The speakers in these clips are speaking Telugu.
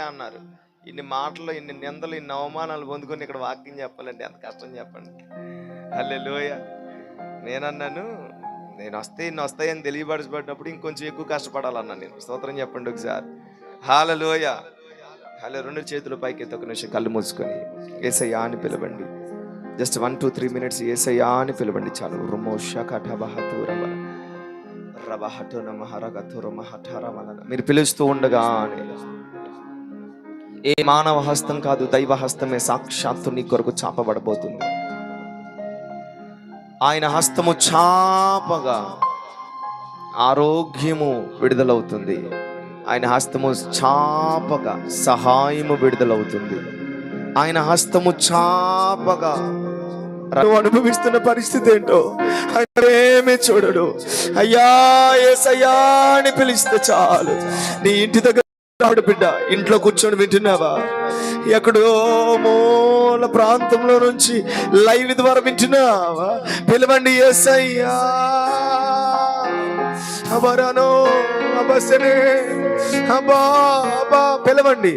అన్నారు. ఇన్ని మాటలు, ఇన్ని నిందలు, ఇన్ని అవమానాలు పొందుకొని ఇక్కడ వాక్యం చెప్పాలంటే ఎంత కష్టం చెప్పండి. హల్లెలూయా. నేనన్నాను, నేను ఇన్ని వస్తాయని తెలియపరచబడినప్పుడు ఇంకొంచెం ఎక్కువ కష్టపడాలన్నా నేను. స్తోత్రం చెప్పండి ఒకసారి. హల్లెలూయా. రెండు చేతులు పైకి ఎత్తి ఒక నిమిషం కళ్ళు మూసుకొని యేసయ్యా అని పిలవండి. జస్ట్ 1 to 3 minutes యేసయ్యా అని పిలవండి చాలు. మీరు పిలుస్తూ ఉండగా ఏ మానవ హస్తం కాదు, దైవ హస్తమే సాక్షాత్తు నీ కొరకు చాపబడబోతుంది. ఆయన హస్తము చాపగా ఆరోగ్యము విడుదలవుతుంది. ఆయన హస్తము చాపగా సహాయము విడుదలవుతుంది. ఆయన హస్తము చాపగా అనుభవిస్తున్న పరిస్థితి ఏంటో ఆయన ఏమీ చూడడు. అయ్యా యేసయ్యా అని పిలిస్తే చాలు. నీ ఇంటి దగ్గర బిడ్డ ఇంట్లో కూర్చొని వింటున్నావా? ఎక్కడో మూల ప్రాంతంలో నుంచి లైవ్ ద్వారా వింటున్నావా? పిలవండి యేసయ్యా. పిలవండి.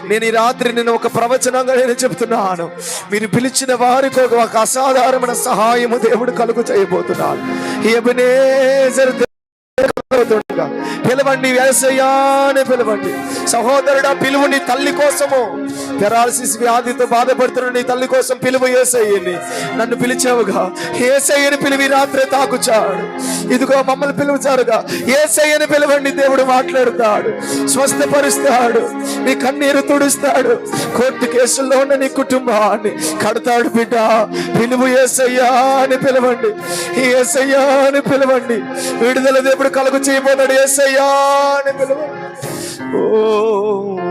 నేను ఈ రాత్రి నేను ఒక ప్రవచనంగా నేను చెప్తున్నాను. మీరు పిలిచిన వారికి ఒక అసాధారణమైన సహాయము దేవుడు కలుగు చేయబోతున్నాడు. పిలవండి యేసయ్యా అని పిలవండి. సహోదరుడా పిలువు. నీ తల్లి కోసము, పెరాలసిస్ వ్యాధితో బాధపడుతున్న నీ తల్లి కోసం పిలువు యేసయ్యని. నన్ను పిలిచావుగా, యేసయ్యని పిలివి రాత్రే తాకుచాడు. ఇదిగో మమ్మల్ని పిలువుచారుగా, యేసయ్యని పిలవండి. దేవుడు మాట్లాడుతాడు, స్వస్థపరుస్తాడు, నీ కన్నీరు తుడుస్తాడు. కోర్టు కేసుల్లో ఉన్న నీ కుటుంబాన్ని కడతాడు. బిడ్డ పిలువు యేసయ్యా అని పిలవండి. యేసయ్యా అని పిలవండి. విడుదల దేవుడు కలుగు చేయబోతాడు. యేసయ్యా అని పిలవండి.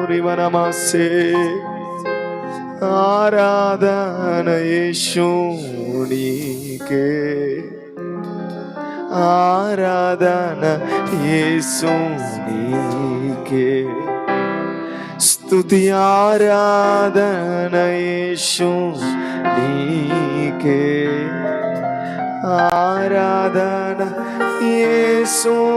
రిమనమాసే ఆరాధన యేసునికే, ఆరాధన యేసునికే, స్తుతి ఆరాధన యేసునికే, ఆరాధన యేసునికే.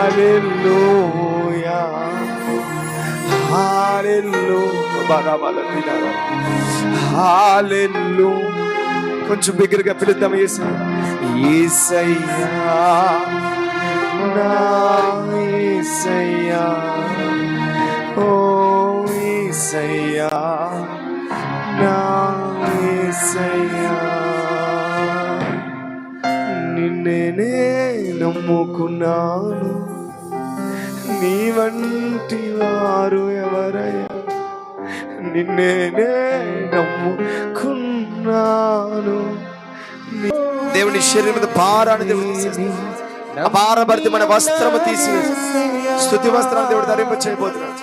హల్లెలూయా, హల్లెలూయా. కొంచెం బిగ్గరగా పిలుద్దాం. యేసయ్యా, నా యేసయ్యా, ఓ యేసయ్యా, నా యేసయ్యా. నిన్నే నమ్ముకున్నాను, నీ వంటి వారు ఎవరయ్యా? నిన్నే నమ్ముకున్నాను. దేవుని శరీరం మీద భారాన్ని దేవుడు భారభరితి మన వస్త్రము తీసి స్తుతి వస్త్రం దేవుడు ధరింప చేయబోతున్నాడు.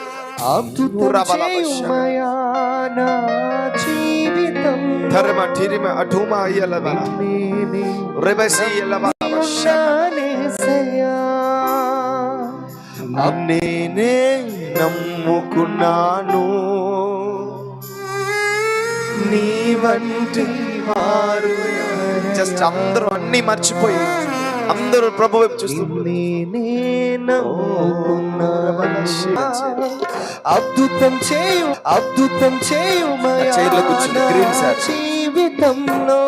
నేనే నమ్ముకున్నాను, నీ వంటి వారు. జస్ట్ అందరూ అన్ని మర్చిపోయి అందరూ ప్రభు వైపు చూస్తున్నారు. అద్భుతం చేయు, అద్భుతం చేయు జీవితంలో.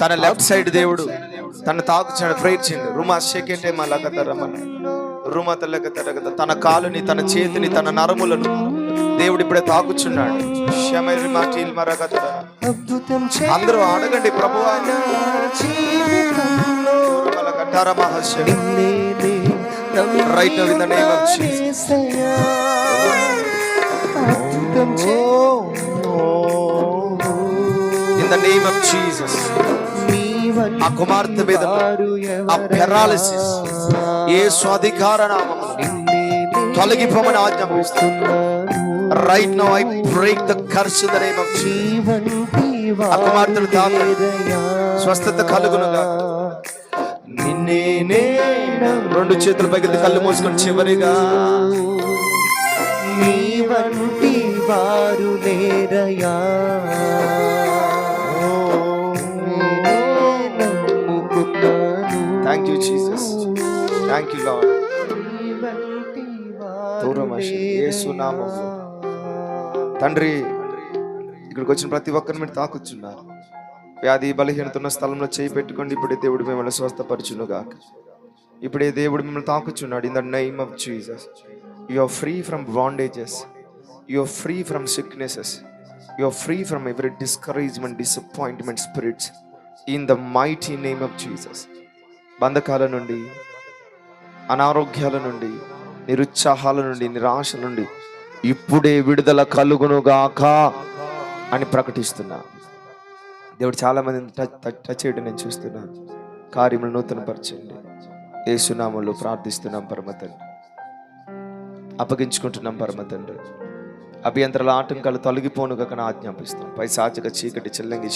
తన లెఫ్ట్ సైడ్ దేవుడు తన తాకుచాడు. ప్రేర్ చేయండి. రుమా సెకండ్ రుమా తల్లక తన కాలుని, తన చేతిని, తన నరములను దేవుడు ఇప్పుడే తాకుచున్నాడు. అందరూ అడగండి ప్రభువా. Right now in the name of Jesus. In the name of Jesus. ఆ కుమార్తె మీద ఆ పెరాలసిస్ యేసు అధికార నామములో తొలగిపోమని ఆజ్ఞాపిస్తున్నాను. Right now I break the curse in the name of Jesus. ఆ కుమార్తెను తాకండి, స్వస్థత కలుగునుగా. నిన్నే రెండు చేతుల పైకి కళ్ళు మూసుకొని చివరిగా నీ వంటి వారు లేరయా, నమ్ముకున్నాను. Thank you Jesus, thank you Lord. యేసు నామములో తండ్రి, ఇక్కడికి వచ్చిన ప్రతి ఒక్కరిని మీరు తాకొచ్చున్నారు. వ్యాధి బలహీనత ఉన్న స్థలంలో చేయి పెట్టుకోండి. ఇప్పుడే దేవుడు మిమ్మల్ని స్వస్థపరచును గాక. ఇప్పుడే దేవుడు మిమ్మల్ని తాకొచ్చున్నాడు. In the name of Jesus you are free from bondages, you are free from sicknesses, you are free from every discouragement, disappointment spirits in the mighty name of Jesus. బంధకాల నుండి, అనారోగ్యాల నుండి, నిరుత్సాహాల నుండి, నిరాశల నుండి ఇప్పుడే విడుదల కలుగునుగాక అని ప్రకటిస్తున్నా. దేవుడు చాలా మందిని టచ్ చేయడం నేను చూస్తున్నాను. కార్యములు నూతనపరచండి. యేసు నామములో ప్రార్థిస్తున్నాం పరమ తండ్రి, అప్పగించుకుంటున్నాం పరమ తండ్రి. అభ్యంతరాల ఆటంకాలు తొలగిపోనుగాక ఆజ్ఞాపిస్తాం. పైశాచిక చీకటి చెల్లంగి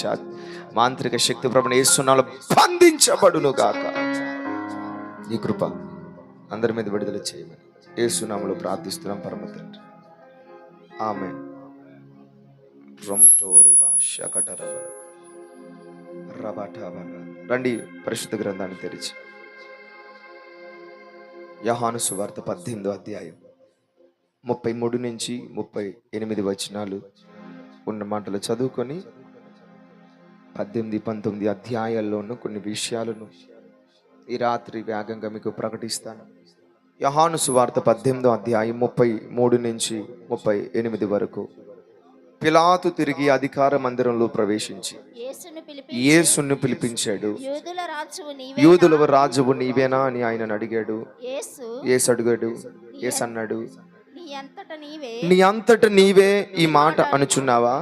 మాంత్రిక శక్తి ప్రభుని యేసు నామములో బంధించబడును గాక. ఈ కృప అందరి మీద విడుదల చేయమని యేసు నామములో ప్రార్థిస్తున్నాం పరమ తండ్రి. ఆమేన్. రండి, పరిశుద్ధ గ్రంథాన్ని తెరిచి యోహాను సువార్త 18వ అధ్యాయం 33 నుంచి 38 వచనాలు ఉన్న మాటలు చదువుకొని 18, 19 అధ్యాయాల్లో ఉన్న కొన్ని విషయాలను ఈ రాత్రి వేగంగా మీకు ప్రకటిస్తాను. యోహాను సువార్త 18వ అధ్యాయం 33 నుంచి 38 వరకు. పిలాతు తిరిగి అధికార మందిరంలో ప్రవేశించి యేసును పిలిపించాడు. యూదుల రాజువు నీవేనా అని ఆయనను అడిగాడు. యేసు అడిగాడు, యేసు అన్నాడు, నీ అంతట నీవే ఈ మాట అనుచున్నావా,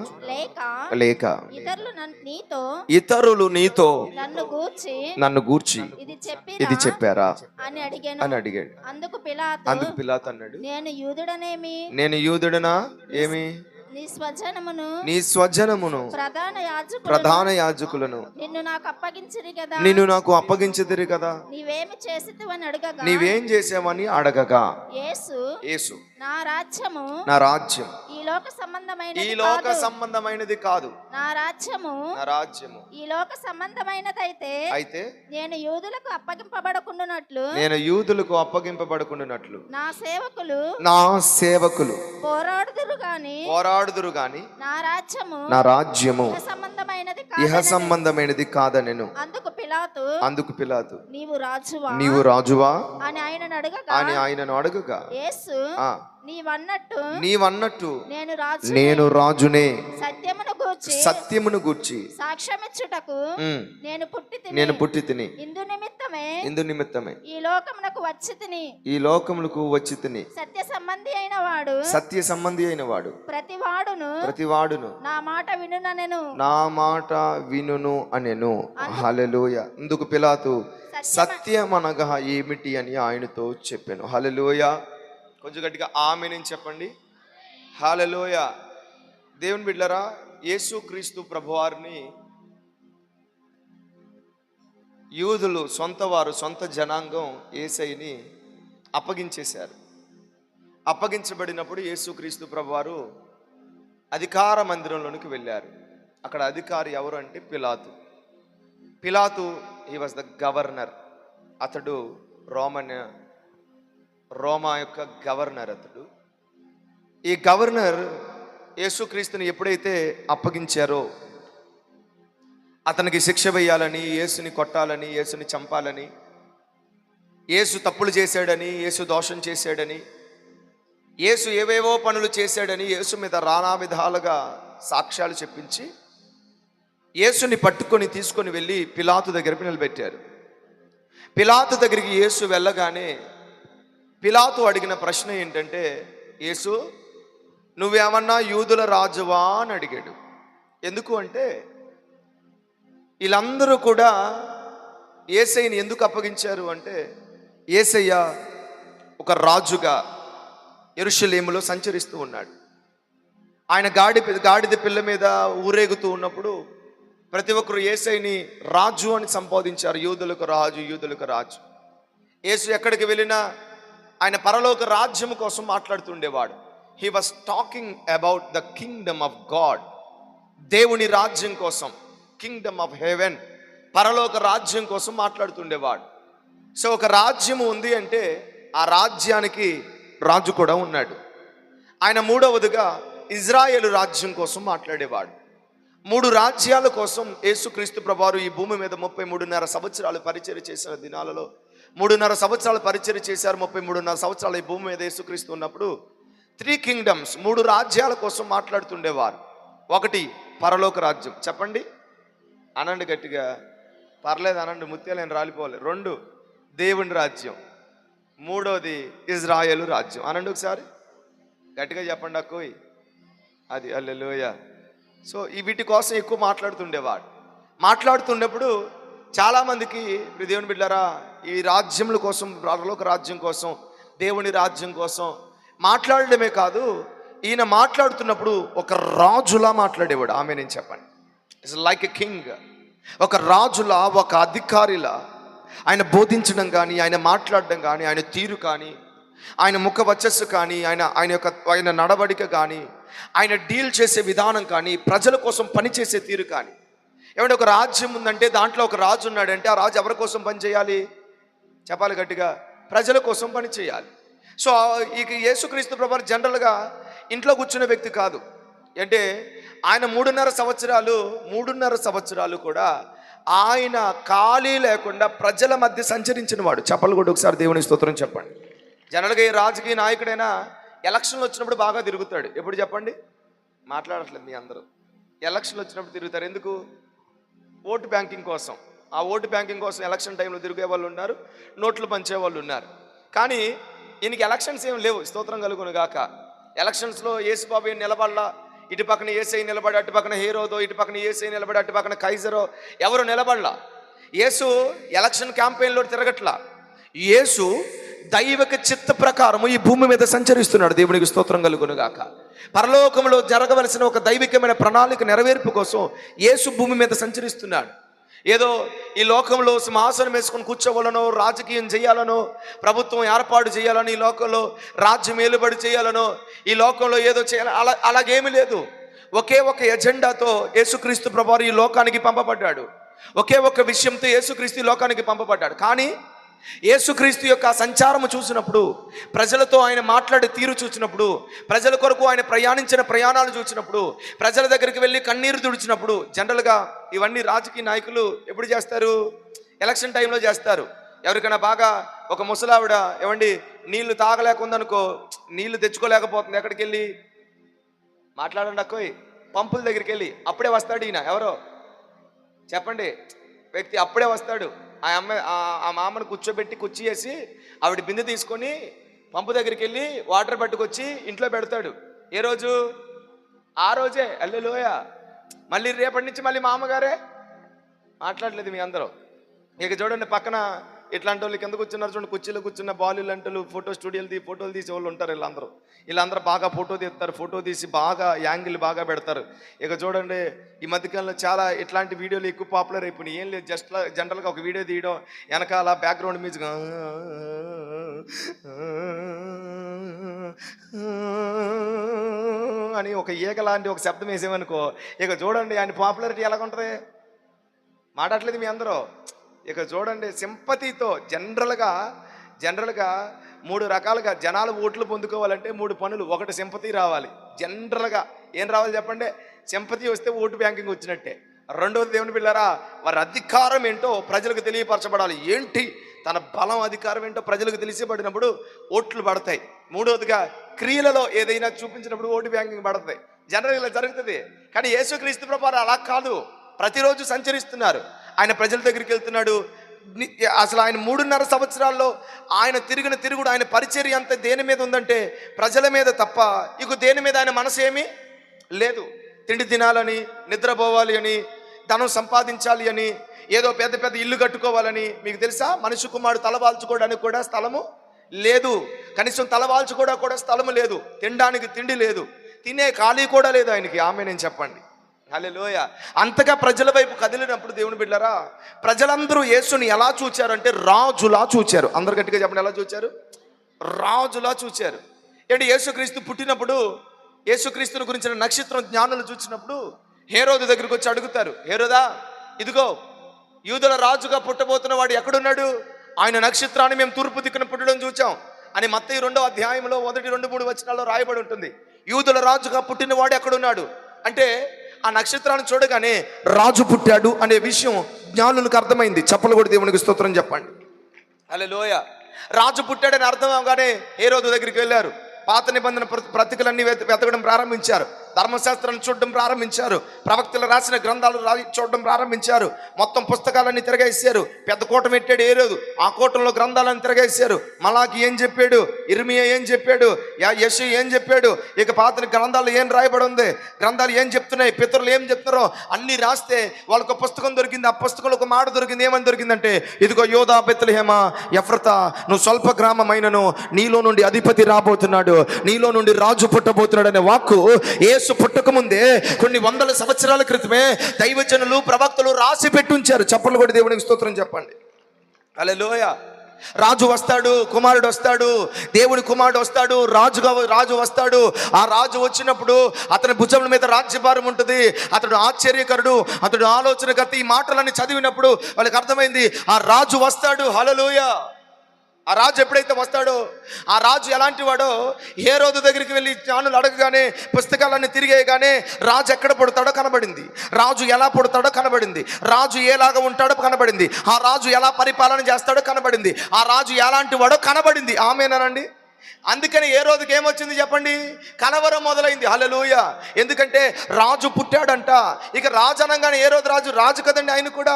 లేక ఇతరులు నీతో నన్ను గూర్చి ఇది చెప్పారా అని అడిగాడు. అందుకు పిలాతు అన్నాడు, నేను యూదుడనా, ఏమి నీ స్వజనమును ప్రధాన యాజకులను నిన్ను నాకు అప్పగించదిరి కదా, నీవేం చేసావని అడగగా యేసు నా రాజ్యం ఈ లోక సంబంధమైనది కాదు, నా రాజ్యము ఈ లోక సంబంధమైనదైతే అయితే నేను యూదులకు అప్పగింపబడకుండునట్లు నా సేవకులు పోరాడుదురు గాని నా రాజ్యము ఇహ సంబంధమైనది కాదనెను. అందుకు పిలాతు నీవు రాజువా అని ఆయనను అడగగా నీవన్నట్టు నేను రాజునే, సత్యమును గూర్చి నేను పుట్టి తిని ఇందు నిమిత్తమే ఈ లోకమునకు వచ్చి తిని సత్య సంబంధి అయిన వాడు ప్రతివాడును నా మాట వినును అనెను. హల్లెలూయా. అందుకు పిలాతు సత్యమనగా ఏమిటి అని ఆయనతో చెప్పాను. హల్లెలూయా. కొంచెం గట్టిగా ఆమేన్ అని చెప్పండి. హల్లెలూయా. దేవుని బిడ్డలారా, యేసుక్రీస్తు ప్రభువారిని యూదులు సొంత జనాంగం యేసయ్యని అప్పగించేశారు. అప్పగించబడినప్పుడు యేసుక్రీస్తు ప్రభువారు అధికార మందిరంలోనికి వెళ్ళారు. అక్కడ అధికారి ఎవరు అంటే పిలాతు హీ వాజ్ ద గవర్నర్. అతడు రోమా యొక్క గవర్నర్. అతడు ఈ గవర్నర్ యేసుక్రీస్తుని ఎప్పుడైతే అప్పగించారో అతనికి శిక్ష వేయాలని, యేసుని కొట్టాలని, యేసుని చంపాలని, యేసు తప్పులు చేశాడని, యేసు దోషం చేశాడని, యేసు ఏవేవో పనులు చేశాడని యేసు మీద నానా విధాలుగా సాక్ష్యాలు చెప్పించి యేసుని పట్టుకొని తీసుకొని వెళ్ళి పిలాతు దగ్గరికి నిలబెట్టారు. పిలాతు దగ్గరికి యేసు వెళ్ళగానే పిలాతు అడిగిన ప్రశ్న ఏంటంటే, యేసు నువ్వేమన్నా యూదుల రాజువా అని అడిగాడు. ఎందుకు అంటే వీళ్ళందరూ కూడా యేసయ్యని ఎందుకు అప్పగించారు అంటే, యేసయ్య ఒక రాజుగా యెరూషలేములో సంచరిస్తూ ఉన్నాడు. ఆయన గాడిద పిల్ల మీద ఊరేగుతూ ఉన్నప్పుడు ప్రతి ఒక్కరు యేసయ్యని రాజు అని సంబోధించారు. యూదులకు రాజు. యేసు ఎక్కడికి వెళ్ళినా ఆయన పరలోక రాజ్యం కోసం మాట్లాడుతుండేవాడు. He was talking about the kingdom of God. దేవుని రాజ్యం కోసం, కింగ్డమ్ ఆఫ్ హెవెన్, పరలోక రాజ్యం కోసం మాట్లాడుతుండేవాడు. సో ఒక రాజ్యం ఉంది అంటే ఆ రాజ్యానికి రాజు కూడా ఉన్నాడు. ఆయన మూడవదిగా ఇజ్రాయేలు రాజ్యం కోసం మాట్లాడేవాడు. 3 రాజ్యాల కోసం యేసుక్రీస్తు ప్రభువారు ఈ భూమి మీద 33.5 సంవత్సరాలు పరిచర్య చేసిన దినాలలో 3.5 సంవత్సరాలు పరిచర్య చేశారు. 33.5 సంవత్సరాలు ఈ భూమి మీద యేసుక్రీస్తు ఉన్నప్పుడు 3 కింగ్డమ్స్, 3 రాజ్యాల కోసం మాట్లాడుతుండేవారు. ఒకటి పరలోక రాజ్యం, చెప్పండి అనండి గట్టిగా, పర్లేదు అనండి, ముత్యాలు రాలిపోవాలి. 2 దేవుని రాజ్యం, 3వది ఇజ్రాయేలు రాజ్యం. అనండి ఒకసారి గట్టిగా చెప్పండి అక్కోయ్, అది హల్లెలూయా. సో వీటి కోసం ఎక్కువ మాట్లాడుతుండేవాడు. మాట్లాడుతున్నప్పుడు చాలామందికి దేవుని బిడ్డలారా, ఈ రాజ్యముల కోసం, పరలోక రాజ్యం కోసం, దేవుని రాజ్యం కోసం మాట్లాడడమే కాదు, ఈయన మాట్లాడుతున్నప్పుడు ఒక రాజులా మాట్లాడేవాడు. ఆమె నేను చెప్పండి, ఇట్స్ లైక్ ఎ కింగ్. ఒక రాజులా, ఒక అధికారిలా ఆయన బోధించడం కానీ, ఆయన మాట్లాడడం కానీ, ఆయన తీరు కానీ, ఆయన ముఖ వచ్చస్సు కానీ, ఆయన నడవడిక కానీ, ఆయన డీల్ చేసే విధానం కానీ, ప్రజల కోసం పనిచేసే తీరు కానీ. ఏమంటే ఒక రాజ్యం ఉందంటే దాంట్లో ఒక రాజు ఉన్నాడంటే ఆ రాజు ఎవరి కోసం పని చేయాలి చెప్పాలి గట్టిగా, ప్రజల కోసం పని చేయాలి. సో ఇక యేసుక్రీస్తు ప్రభువు జనరల్గా ఇంట్లో కూర్చున్న వ్యక్తి కాదు. అంటే ఆయన 3.5 సంవత్సరాలు కూడా ఆయన ఖాళీ లేకుండా ప్రజల మధ్య సంచరించిన వాడు. చెప్పలు కూడా ఒకసారి దేవుని స్తోత్రం చెప్పండి. జనరల్గా ఈ రాజకీయ నాయకుడైనా ఎలక్షన్లు వచ్చినప్పుడు బాగా తిరుగుతాడు. ఎప్పుడు చెప్పండి, మాట్లాడట్లేదు మీ అందరూ. ఎలక్షన్లు వచ్చినప్పుడు తిరుగుతారు. ఎందుకు? ఓటు బ్యాంకింగ్ కోసం. ఆ ఓటు బ్యాంకింగ్ కోసం ఎలక్షన్ టైంలో తిరిగే వాళ్ళు ఉన్నారు, నోట్లు పంచే వాళ్ళు ఉన్నారు. కానీ ఈయనకి ఎలక్షన్స్ ఏం లేవు, స్తోత్రం కలుగును గాక. ఎలక్షన్స్లో యేసుబాబు నిలబడలా, ఇటు పక్కన యేసై నిలబడి, అటు పక్కన హీరోదో, ఇటు పక్కన యేసై నిలబడి, అటు పక్కన కైజరో, ఎవరు నిలబడలా. యేసు ఎలక్షన్ క్యాంపెయిన్లో తిరగట్లా. యేసు దైవిక చిత్త ప్రకారము ఈ భూమి మీద సంచరిస్తున్నాడు. దేవునికి స్తోత్రం కలుగును గాక. పరలోకంలో జరగవలసిన ఒక దైవికమైన ప్రణాళిక నెరవేర్పు కోసం యేసు భూమి మీద సంచరిస్తున్నాడు. ఏదో ఈ లోకంలో సింహాసనం వేసుకొని కూర్చోవాలనో, రాజకీయం చేయాలనో, ప్రభుత్వం ఏర్పాటు చేయాలనో, ఈ లోకంలో రాజ్యం ఏలుబడి చేయాలనో, ఈ లోకంలో ఏదో చేయాలి, అలాగేమీ లేదు. ఒకే ఒక ఎజెండాతో యేసుక్రీస్తు ప్రభువారు ఈ లోకానికి పంపబడ్డాడు. ఒకే ఒక విషయంతో యేసుక్రీస్తు ఈ లోకానికి పంపబడ్డాడు. కానీ యేసుక్రీస్తు యొక్క సంచారము చూసినప్పుడు, ప్రజలతో ఆయన మాట్లాడే తీరు చూసినప్పుడు, ప్రజల కొరకు ఆయన ప్రయాణించిన ప్రయాణాలు చూసినప్పుడు, ప్రజల దగ్గరికి వెళ్ళి కన్నీరు తుడిచినప్పుడు, జనరల్గా ఇవన్నీ రాజకీయ నాయకులు ఎప్పుడు చేస్తారు? ఎలక్షన్ టైంలో చేస్తారు. ఎవరికైనా బాగా ఒక ముసలావిడ ఏమండి నీళ్లు తాగలేకుందనుకో, నీళ్లు తెచ్చుకోలేకపోతుంది, ఎక్కడికి వెళ్ళి మాట్లాడండి అక్కోయ్, పంపుల దగ్గరికి వెళ్ళి అప్పుడే వస్తాడు ఈయన. ఎవరో చెప్పండి వ్యక్తి అప్పుడే వస్తాడు. ఆ మామను కూర్చోబెట్టి కుర్చీ వేసి ఆవిడ బిందె తీసుకొని పంపు దగ్గరికి వెళ్ళి వాటర్ పట్టుకొచ్చి ఇంట్లో పెడతాడు. ఏ రోజు? ఆ రోజే. హల్లెలూయా. మళ్ళీ రేపటి నుంచి మళ్ళీ మామగారే. మాట్లాడలేదు మీ అందరూ. ఇక చూడండి పక్కన ఇట్లాంటి వాళ్ళు కింద కూర్చున్నారు చూడండి, కుర్చీలో కూర్చున్న బాలీలు అంటూ ఫోటో స్టూడియోలు ఫోటోలు తీసే వాళ్ళు ఉంటారు. వీళ్ళందరూ బాగా ఫోటో తీస్తారు, ఫోటో తీసి బాగా యాంగిల్ బాగా పెడతారు. ఇక చూడండి ఈ మధ్యకాలంలో చాలా ఇట్లాంటి వీడియోలు ఎక్కువ పాపులర్ అయిపోయినాయి. ఏం లేదు, జస్ట్ జనరల్గా ఒక వీడియో తీయడం, వెనకాల బ్యాక్గ్రౌండ్ మ్యూజిక్ అని ఒక ఈగ లాంటి ఒక శబ్దం వేసేమనుకో, ఇక చూడండి ఆయన పాపులారిటీ ఎలాగుంటుంది. మాట్లాడలేదు మీ అందరూ. ఇక చూడండి సింపతితో జనరల్గా 3 రకాలుగా జనాలు ఓట్లు పొందుకోవాలంటే 3 పనులు. ఒకటి సింపతి రావాలి. జనరల్గా ఏం రావాలి చెప్పండి? సింపతి వస్తే ఓటు బ్యాంకింగ్ వచ్చినట్టే. రెండవది దేవుని బిడ్డలారా, వారి అధికారం ఏంటో ప్రజలకు తెలియపరచబడాలి. ఏంటి తన బలం, అధికారం ఏంటో ప్రజలకు తెలిసిపడినప్పుడు ఓట్లు పడతాయి. మూడవదిగా క్రియలలో ఏదైనా చూపించినప్పుడు ఓటు బ్యాంకింగ్ పడతాయి. జనరల్గా ఇలా జరుగుతుంది. కానీ యేసుక్రీస్తు ప్రభువారు అలా కాదు, ప్రతిరోజు సంచరిస్తున్నారు. ఆయన ప్రజల దగ్గరికి వెళ్తున్నాడు. అసలు ఆయన 3.5 సంవత్సరాల్లో ఆయన తిరిగిన తిరుగుడు, ఆయన పరిచర్య అంతా దేని మీద ఉందంటే ప్రజల మీద తప్ప ఇక దేని మీద ఆయన మనసు ఏమీ లేదు. తిండి తినాలని, నిద్రపోవాలి అని, ధనం సంపాదించాలి అని, ఏదో పెద్ద పెద్ద ఇల్లు కట్టుకోవాలని. మీకు తెలుసా, మనిషి కుమారుడు తలవాల్చుకోవడానికి కూడా స్థలము లేదు. కనీసం తలవాల్చుకోవడానికి కూడా స్థలము లేదు. తినడానికి తిండి లేదు, తినే ఖాళీ కూడా లేదు ఆయనకి. ఆమె నేను చెప్పండి. హల్లెలూయా. అంతగా ప్రజల వైపు కదిలినప్పుడు దేవుని బిడ్డలారా, ప్రజలందరూ యేసుని ఎలా చూచారు అంటే రాజులా చూచారు. అందరు గట్టిగా చెప్పండి, ఎలా చూచారు? రాజులా చూచారు. ఏంటి యేసుక్రీస్తు పుట్టినప్పుడు యేసుక్రీస్తుని గురించిన నక్షత్రం జ్ఞానులు చూసినప్పుడు హేరోదు దగ్గరికి వచ్చి అడుగుతారు, హేరోదా ఇదిగో యూదుల రాజుగా పుట్టబోతున్న వాడు ఎక్కడున్నాడు? ఆయన నక్షత్రాన్ని మేము తూర్పు దిక్కున పుట్టడం చూచాం అని మత్తయి 2వ అధ్యాయంలో 1, 2, 3 వచనాల్లో రాయబడి ఉంటుంది. యూదుల రాజుగా పుట్టిన వాడు ఎక్కడున్నాడు అంటే ఆ నక్షత్రాన్ని చూడగానే రాజు పుట్టాడు అనే విషయం జ్ఞానులకు అర్థమైంది. చప్పలు కూడా దేవునికి స్తోత్రం చెప్పండి. హల్లెలూయా. రాజు పుట్టాడని అర్థం అవగానే హేరోదు దగ్గరికి వెళ్ళారు. పాత నిబంధన ప్రతికలన్నీ వెతకడం ప్రారంభించారు. ధర్మశాస్త్రాన్ని చూడడం ప్రారంభించారు. ప్రవక్తలు రాసిన గ్రంథాలు చూడడం ప్రారంభించారు. మొత్తం పుస్తకాలన్నీ తిరగేశారు. పెద్ద కూటం పెట్టాడు హేరోదు. ఆ కూటంలో గ్రంథాలను తిరగేశారు. మలాకి ఏం చెప్పాడు, ఇర్మియా ఏం చెప్పాడు, యెషయా ఏం చెప్పాడు, ఇక పాత గ్రంథాలు ఏం రాయబడి ఉంది, గ్రంథాలు ఏం చెప్తున్నాయి, పితరులు ఏం చెప్తున్నారో అన్ని రాస్తే వాళ్ళకు పుస్తకం దొరికింది. ఆ పుస్తకంలో ఒక మాట దొరికింది. ఏమని దొరికిందంటే, ఇదిగో యోధా బెత్లెహేమ ఎఫ్రతా, నువ్వు స్వల్ప గ్రామమైనను నీలో నుండి అధిపతి రాబోతున్నాడు, నీలో నుండి రాజు పుట్టబోతున్నాడు అనే వాక్కు యేసు పుట్టక ముందే కొన్ని వందల సంవత్సరాల క్రితమే దైవజనులు ప్రవక్తలు రాసి పెట్టుంచారు. చప్పట్లు కూడా దేవునికి స్తోత్రం చెప్పండి. హల్లెలూయా. రాజు వస్తాడు, కుమారుడు వస్తాడు, దేవుని కుమారుడు వస్తాడు, రాజు వస్తాడు. ఆ రాజు వచ్చినప్పుడు అతని భుజముల మీద రాజ్యభారం ఉంటుంది. అతడు ఆశ్చర్యకరుడు, అతడు ఆలోచనకర్త. ఈ మాటలన్నీ చదివినప్పుడు వాళ్ళకి అర్థమైంది, ఆ రాజు వస్తాడు. హల్లెలూయా. ఆ రాజు ఎప్పుడైతే వస్తాడో, ఆ రాజు ఎలాంటి వాడో హేరోదు దగ్గరికి వెళ్ళి జ్ఞానులు అడగగానే, పుస్తకాలన్నీ తిరిగేయగానే రాజు ఎక్కడ పుడతాడో కనబడింది, రాజు ఎలా పుడతాడో కనబడింది, రాజు ఏలాగా ఉంటాడో కనబడింది, ఆ రాజు ఎలా పరిపాలన చేస్తాడో కనబడింది, ఆ రాజు ఎలాంటి వాడో కనబడింది. ఆమేనండి. అందుకని ఏ రోజుకి ఏమొచ్చింది చెప్పండి? కలవరం మొదలైంది. హల్లెలూయా. ఎందుకంటే రాజు పుట్టాడంట. ఇక రాజు అనగానే ఏ రోజు రాజు కదండి ఆయన కూడా.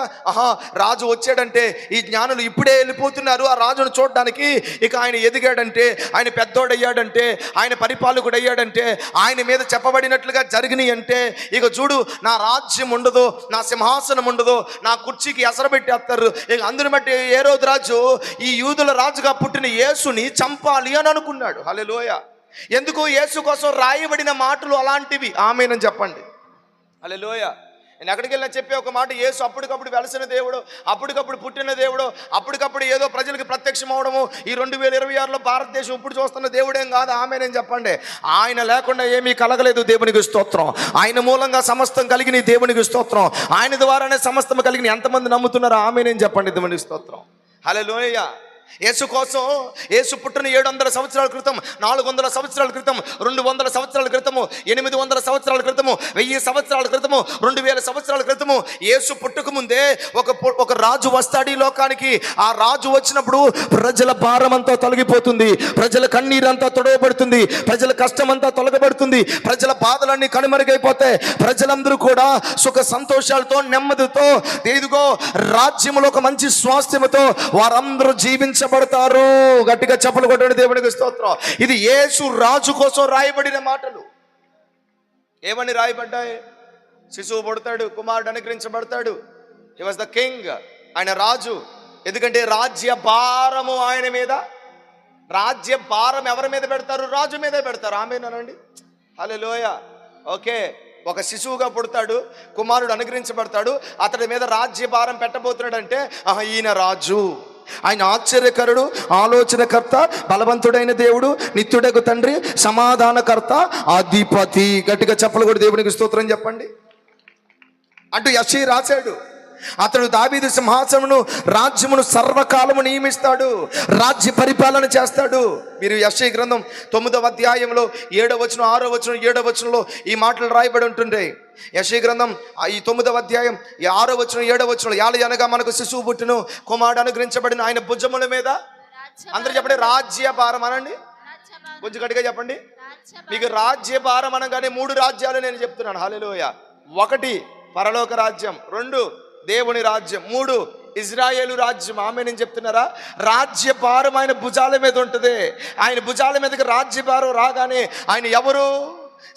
రాజు వచ్చాడంటే ఈ జ్ఞానులు ఇప్పుడే వెళ్ళిపోతున్నారు ఆ రాజును చూడడానికి. ఇక ఆయన ఎదిగాడంటే, ఆయన పెద్దోడయ్యాడంటే, ఆయన పరిపాలకుడు అయ్యాడంటే, ఆయన మీద చెప్పబడినట్లుగా జరిగినాయి అంటే, ఇక చూడు నా రాజ్యం ఉండదు, నా సింహాసనం ఉండదు, నా కుర్చీకి ఎసరబెట్టేస్తారు. ఇక అందుని బట్టి ఏ రోజు రాజు ఈ యూదుల రాజుగా పుట్టిన యేసుని చంపాలి అని అనుకున్నాడు. హల్లెలూయా. ఎందుకు? యేసు కోసం రాయబడిన మాటలు అలాంటివి. ఆమేనని చెప్పండి. హల్లెలూయా. నేను ఎక్కడికి వెళ్ళినా చెప్పే ఒక మాట, యేసు అప్పటికప్పుడు వెలసిన దేవుడు, అప్పటికప్పుడు పుట్టిన దేవుడు, అప్పటికప్పుడు ఏదో ప్రజలకు ప్రత్యక్షం అవడము ఈ 2026లో భారతదేశం ఇప్పుడు చూస్తున్న దేవుడేం కాదు. ఆమేనని చెప్పండి. ఆయన లేకుండా ఏమీ కలగలేదు. దేవునికి స్తోత్రం. ఆయన మూలంగా సమస్తం కలిగిన దేవునికి స్తోత్రం. ఆయన ద్వారానే సమస్తం కలిగిన ఎంతమంది నమ్ముతున్నారో ఆమేనని చెప్పండి. దేవునికి స్తోత్రం. హల్లెలూయా. యేసు కోసం, యేసు పుట్టిన 700 సంవత్సరాల క్రితం, 400 సంవత్సరాల క్రితం, 200 సంవత్సరాల క్రితము, 800 సంవత్సరాల క్రితము, 1000 సంవత్సరాల క్రితము, 2000 సంవత్సరాల క్రితము యేసు పుట్టక ముందే ఒక రాజు వస్తాడు ఈ లోకానికి. ఆ రాజు వచ్చినప్పుడు ప్రజల భారం అంతా తొలగిపోతుంది, ప్రజల కన్నీరంతా తొడవబడుతుంది, ప్రజల కష్టం అంతా తొలగబడుతుంది, ప్రజల బాధలన్నీ కనుమరుగైపోతాయి. ప్రజలందరూ కూడా సుఖ సంతోషాలతో, నెమ్మదితో, ఇదిగో రాజ్యములో ఒక మంచి స్వాస్థ్యముతో వారందరూ జీవించబడతారు. గట్టిగా చప్పలు కొట్టండి. దేవునికి స్తోత్రం. ఇది యేసు రాజు కోసం రాయబడిన మాటలు. ఏమని రాయబడ్డాయి? శిశువు పుడతాడు, కుమారుడు అనుగ్రహించబడతాడు. He was the king. ఆయన రాజు. ఎందుకంటే రాజ్య భారము ఆయన మీద. రాజ్య భారం ఎవరి మీద పెడతారు? రాజు మీదే పెడతారు. ఆమేనండి. హల్లెలూయా. ఓకే. ఒక శిశువుగా పుడతాడు, కుమారుడు అనుగ్రహించబడతాడు, అతడి మీద రాజ్య భారం పెట్టబోతున్నాడు అంటే ఈయన రాజు. ఆయన ఆశ్చర్యకరుడు, ఆలోచనకర్త, బలవంతుడైన దేవుడు, నిత్యుడగు తండ్రి, సమాధానకర్త, అధిపతి. గట్టిగా చెప్పలు కూడా దేవునికి స్తోత్రం చెప్పండి అంటూ యెషయా రాశాడు. అతడు దావీదు సింహాసనమును, రాజ్యమును సర్వకాలము నియమిస్తాడు, రాజ్య పరిపాలన చేస్తాడు. మీరు యెషయా గ్రంథం 9వ అధ్యాయంలో 7వ వచనం, 6వ వచనం, 7వ వచనంలో ఈ మాటలు రాయబడి ఉంటుంటాయి. యెషయా గ్రంథం ఈ 9వ అధ్యాయం 6వ వచనం, 7వ వచనంలో, యాలి అనగా మనకు శిశువు పుట్టును, కుమారుడు అనుగ్రహించబడిన, ఆయన భుజముల మీద, అందరూ చెప్పండి రాజ్య భారం అనండి. కొంచెం గట్టిగా చెప్పండి. మీకు రాజ్య భారం అనగానే 3 రాజ్యాలు నేను చెప్తున్నాను. హల్లెలూయా. 1 పరలోక రాజ్యం, 2 దేవుని రాజ్యం, 3 ఇజ్రాయేలు రాజ్యం. ఆమేనని చెప్తున్నారా? రాజ్యభారం ఆయన భుజాల మీద ఉంటుంది. ఆయన భుజాల మీదకి రాజ్యభారం రాగానే ఆయన ఎవరు?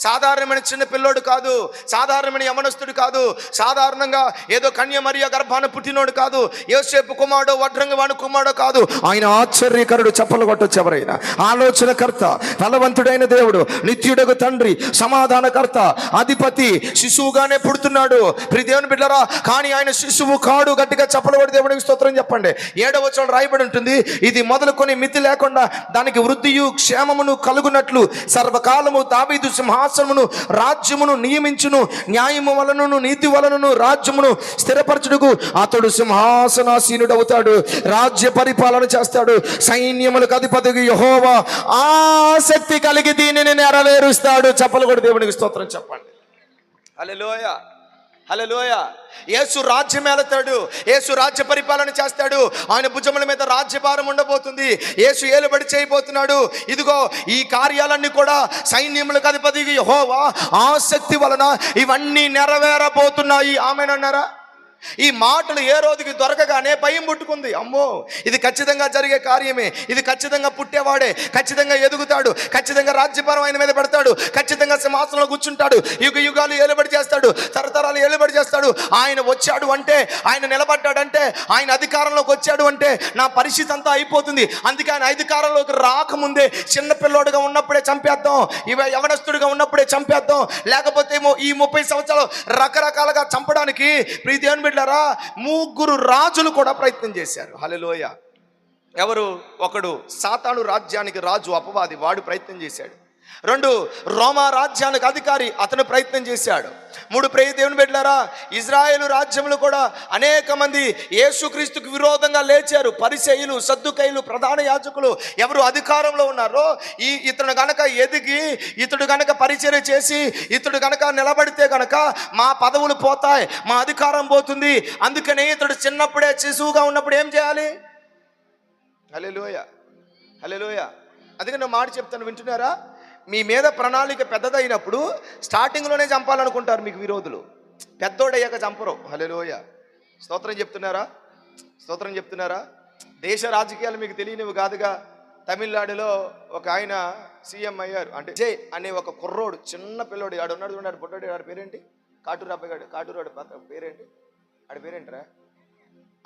సాధారణమైన చిన్న పిల్లోడు కాదు, సాధారణమైన యవనస్తుడు కాదు, సాధారణంగా ఏదో కన్య మరియ గర్భాన పుట్టినోడు కాదు, యోసేపు కుమారుడు వడ్రంగి వాని కుమారుడు కాదు. ఆయన ఆశ్చర్యకరుడు, చప్పలు కొట్టొచ్చు ఎవరైనా. ఆలోచనకర్త, బలవంతుడైన దేవుడు, నిత్యుడగు తండ్రి, సమాధానకర్త, అధిపతి, శిశువుగానే పుడుతున్నాడు. ప్రియ దేవుని బిడ్డలారా, కానీ ఆయన శిశువు కాడు. గట్టిగా చప్పలు కొట్టి దేవునికి స్తోత్రం చెప్పండి. 7వ వచనం రాయబడి ఉంటుంది, ఇది మొదలుకొని మితి లేకుండా దానికి వృద్ధియు క్షేమమును కలుగునట్లు సర్వకాలము దావీదు సింహాసనమును రాజ్యమును నియమించును, న్యాయము వలనను నీతి వలనను రాజ్యమును స్థిరపరచుటకు అతడు సింహాసనాసీనుడవుతాడు, రాజ్య పరిపాలన చేస్తాడు. సైన్యములకు అధిపతికి యెహోవా ఆసక్తి కలిగి దీనిని నెరవేరుస్తాడు. చప్పలు కూడా దేవునికి స్తోత్రం చెప్పండి. హల్లెలూయా, హల్లెలూయా. యేసు రాజ్యం ఏలతాడు, యేసు రాజ్య పరిపాలన చేస్తాడు. ఆయన భుజముల మీద రాజ్యభారం ఉండబోతుంది. యేసు ఏలుబడి చేయబోతున్నాడు. ఇదిగో ఈ కార్యాలన్నీ కూడా సైన్యములకు అధిపతి యెహోవా ఆసక్తి వలన ఇవన్నీ నెరవేరబోతున్నాయి. ఆమేనన్నారా? ఈ మాటలు ఏ రోజుకి దొరకగానే భయం పుట్టుకుంది. అమ్మో, ఇది ఖచ్చితంగా జరిగే కార్యమే, ఇది ఖచ్చితంగా పుట్టేవాడే, ఖచ్చితంగా ఎదుగుతాడు, ఖచ్చితంగా రాజ్యభారం ఆయన మీద పెడతాడు, ఖచ్చితంగా సింహాసనంలో కూర్చుంటాడు, యుగ యుగాలు ఏలుబడి చేస్తాడు, తరతరాలు ఏలుబడి చేస్తాడు. ఆయన వచ్చాడు అంటే, ఆయన నిలబడ్డాడంటే, ఆయన అధికారంలోకి వచ్చాడు అంటే నా పరిస్థితి అంతా అయిపోతుంది. అందుకే ఆయన అధికారంలోకి రాకముందే చిన్నపిల్లోడుగా ఉన్నప్పుడే చంపేద్దాం, యవనస్తుడిగా ఉన్నప్పుడే చంపేద్దాం, లేకపోతే ఈ 30 సంవత్సరాలు రకరకాలుగా చంపడానికి ప్రియ దేవుని బిడ్డలారా 3 రాజులు కూడా ప్రయత్నం చేశారు. హల్లెలూయా. ఎవరు? ఒకడు సాతాను రాజ్యానికి రాజు, అపవాది, వాడు ప్రయత్నం చేశాడు. 2 రోమా రాజ్యానికి అధికారి, అతను ప్రయత్నం చేశాడు. 3 ప్రియ దేవుని బిడ్డలారా, ఇజ్రాయేలు రాజ్యంలో కూడా అనేక మంది యేసుక్రీస్తుకు విరోధంగా లేచారు. పరిసయ్యులు, సద్దుకయ్యులు, ప్రధాన యాజకులు ఎవరు అధికారంలో ఉన్నారో, ఇతను గనక ఎదిగి, ఇతడు గనక పరిచర్య చేసి, ఇతడు గనక నిలబడితే గనక మా పదవులు పోతాయి, మా అధికారం పోతుంది. అందుకనే ఇతడు చిన్నప్పుడే, శిశువుగా ఉన్నప్పుడు ఏం చేయాలి? హల్లెలూయా, హల్లెలూయా. అందుకని నేను మాట చెప్తాను, వింటున్నారా? మీ మీద ప్రణాళిక పెద్దదైనప్పుడు స్టార్టింగ్లోనే చంపాలనుకుంటారు మీకు విరోధులు, పెద్దోడయ్యాక చంపరు. హల్లెలూయా. స్తోత్రం చెప్తున్నారా? స్తోత్రం చెప్తున్నారా? దేశ రాజకీయాలు మీకు తెలియనివి కాదుగా. తమిళనాడులో ఒక ఆయన సీఎం అయ్యారు. అంటే జై అనే ఒక కుర్రోడు, చిన్న పిల్లోడు, ఆడు ఉన్నాడు చూడండి, పుట్టాడు, ఆడి పేరేంటి? కాటూరాడు పేరేంటి? ఆడి పేరేంటరా?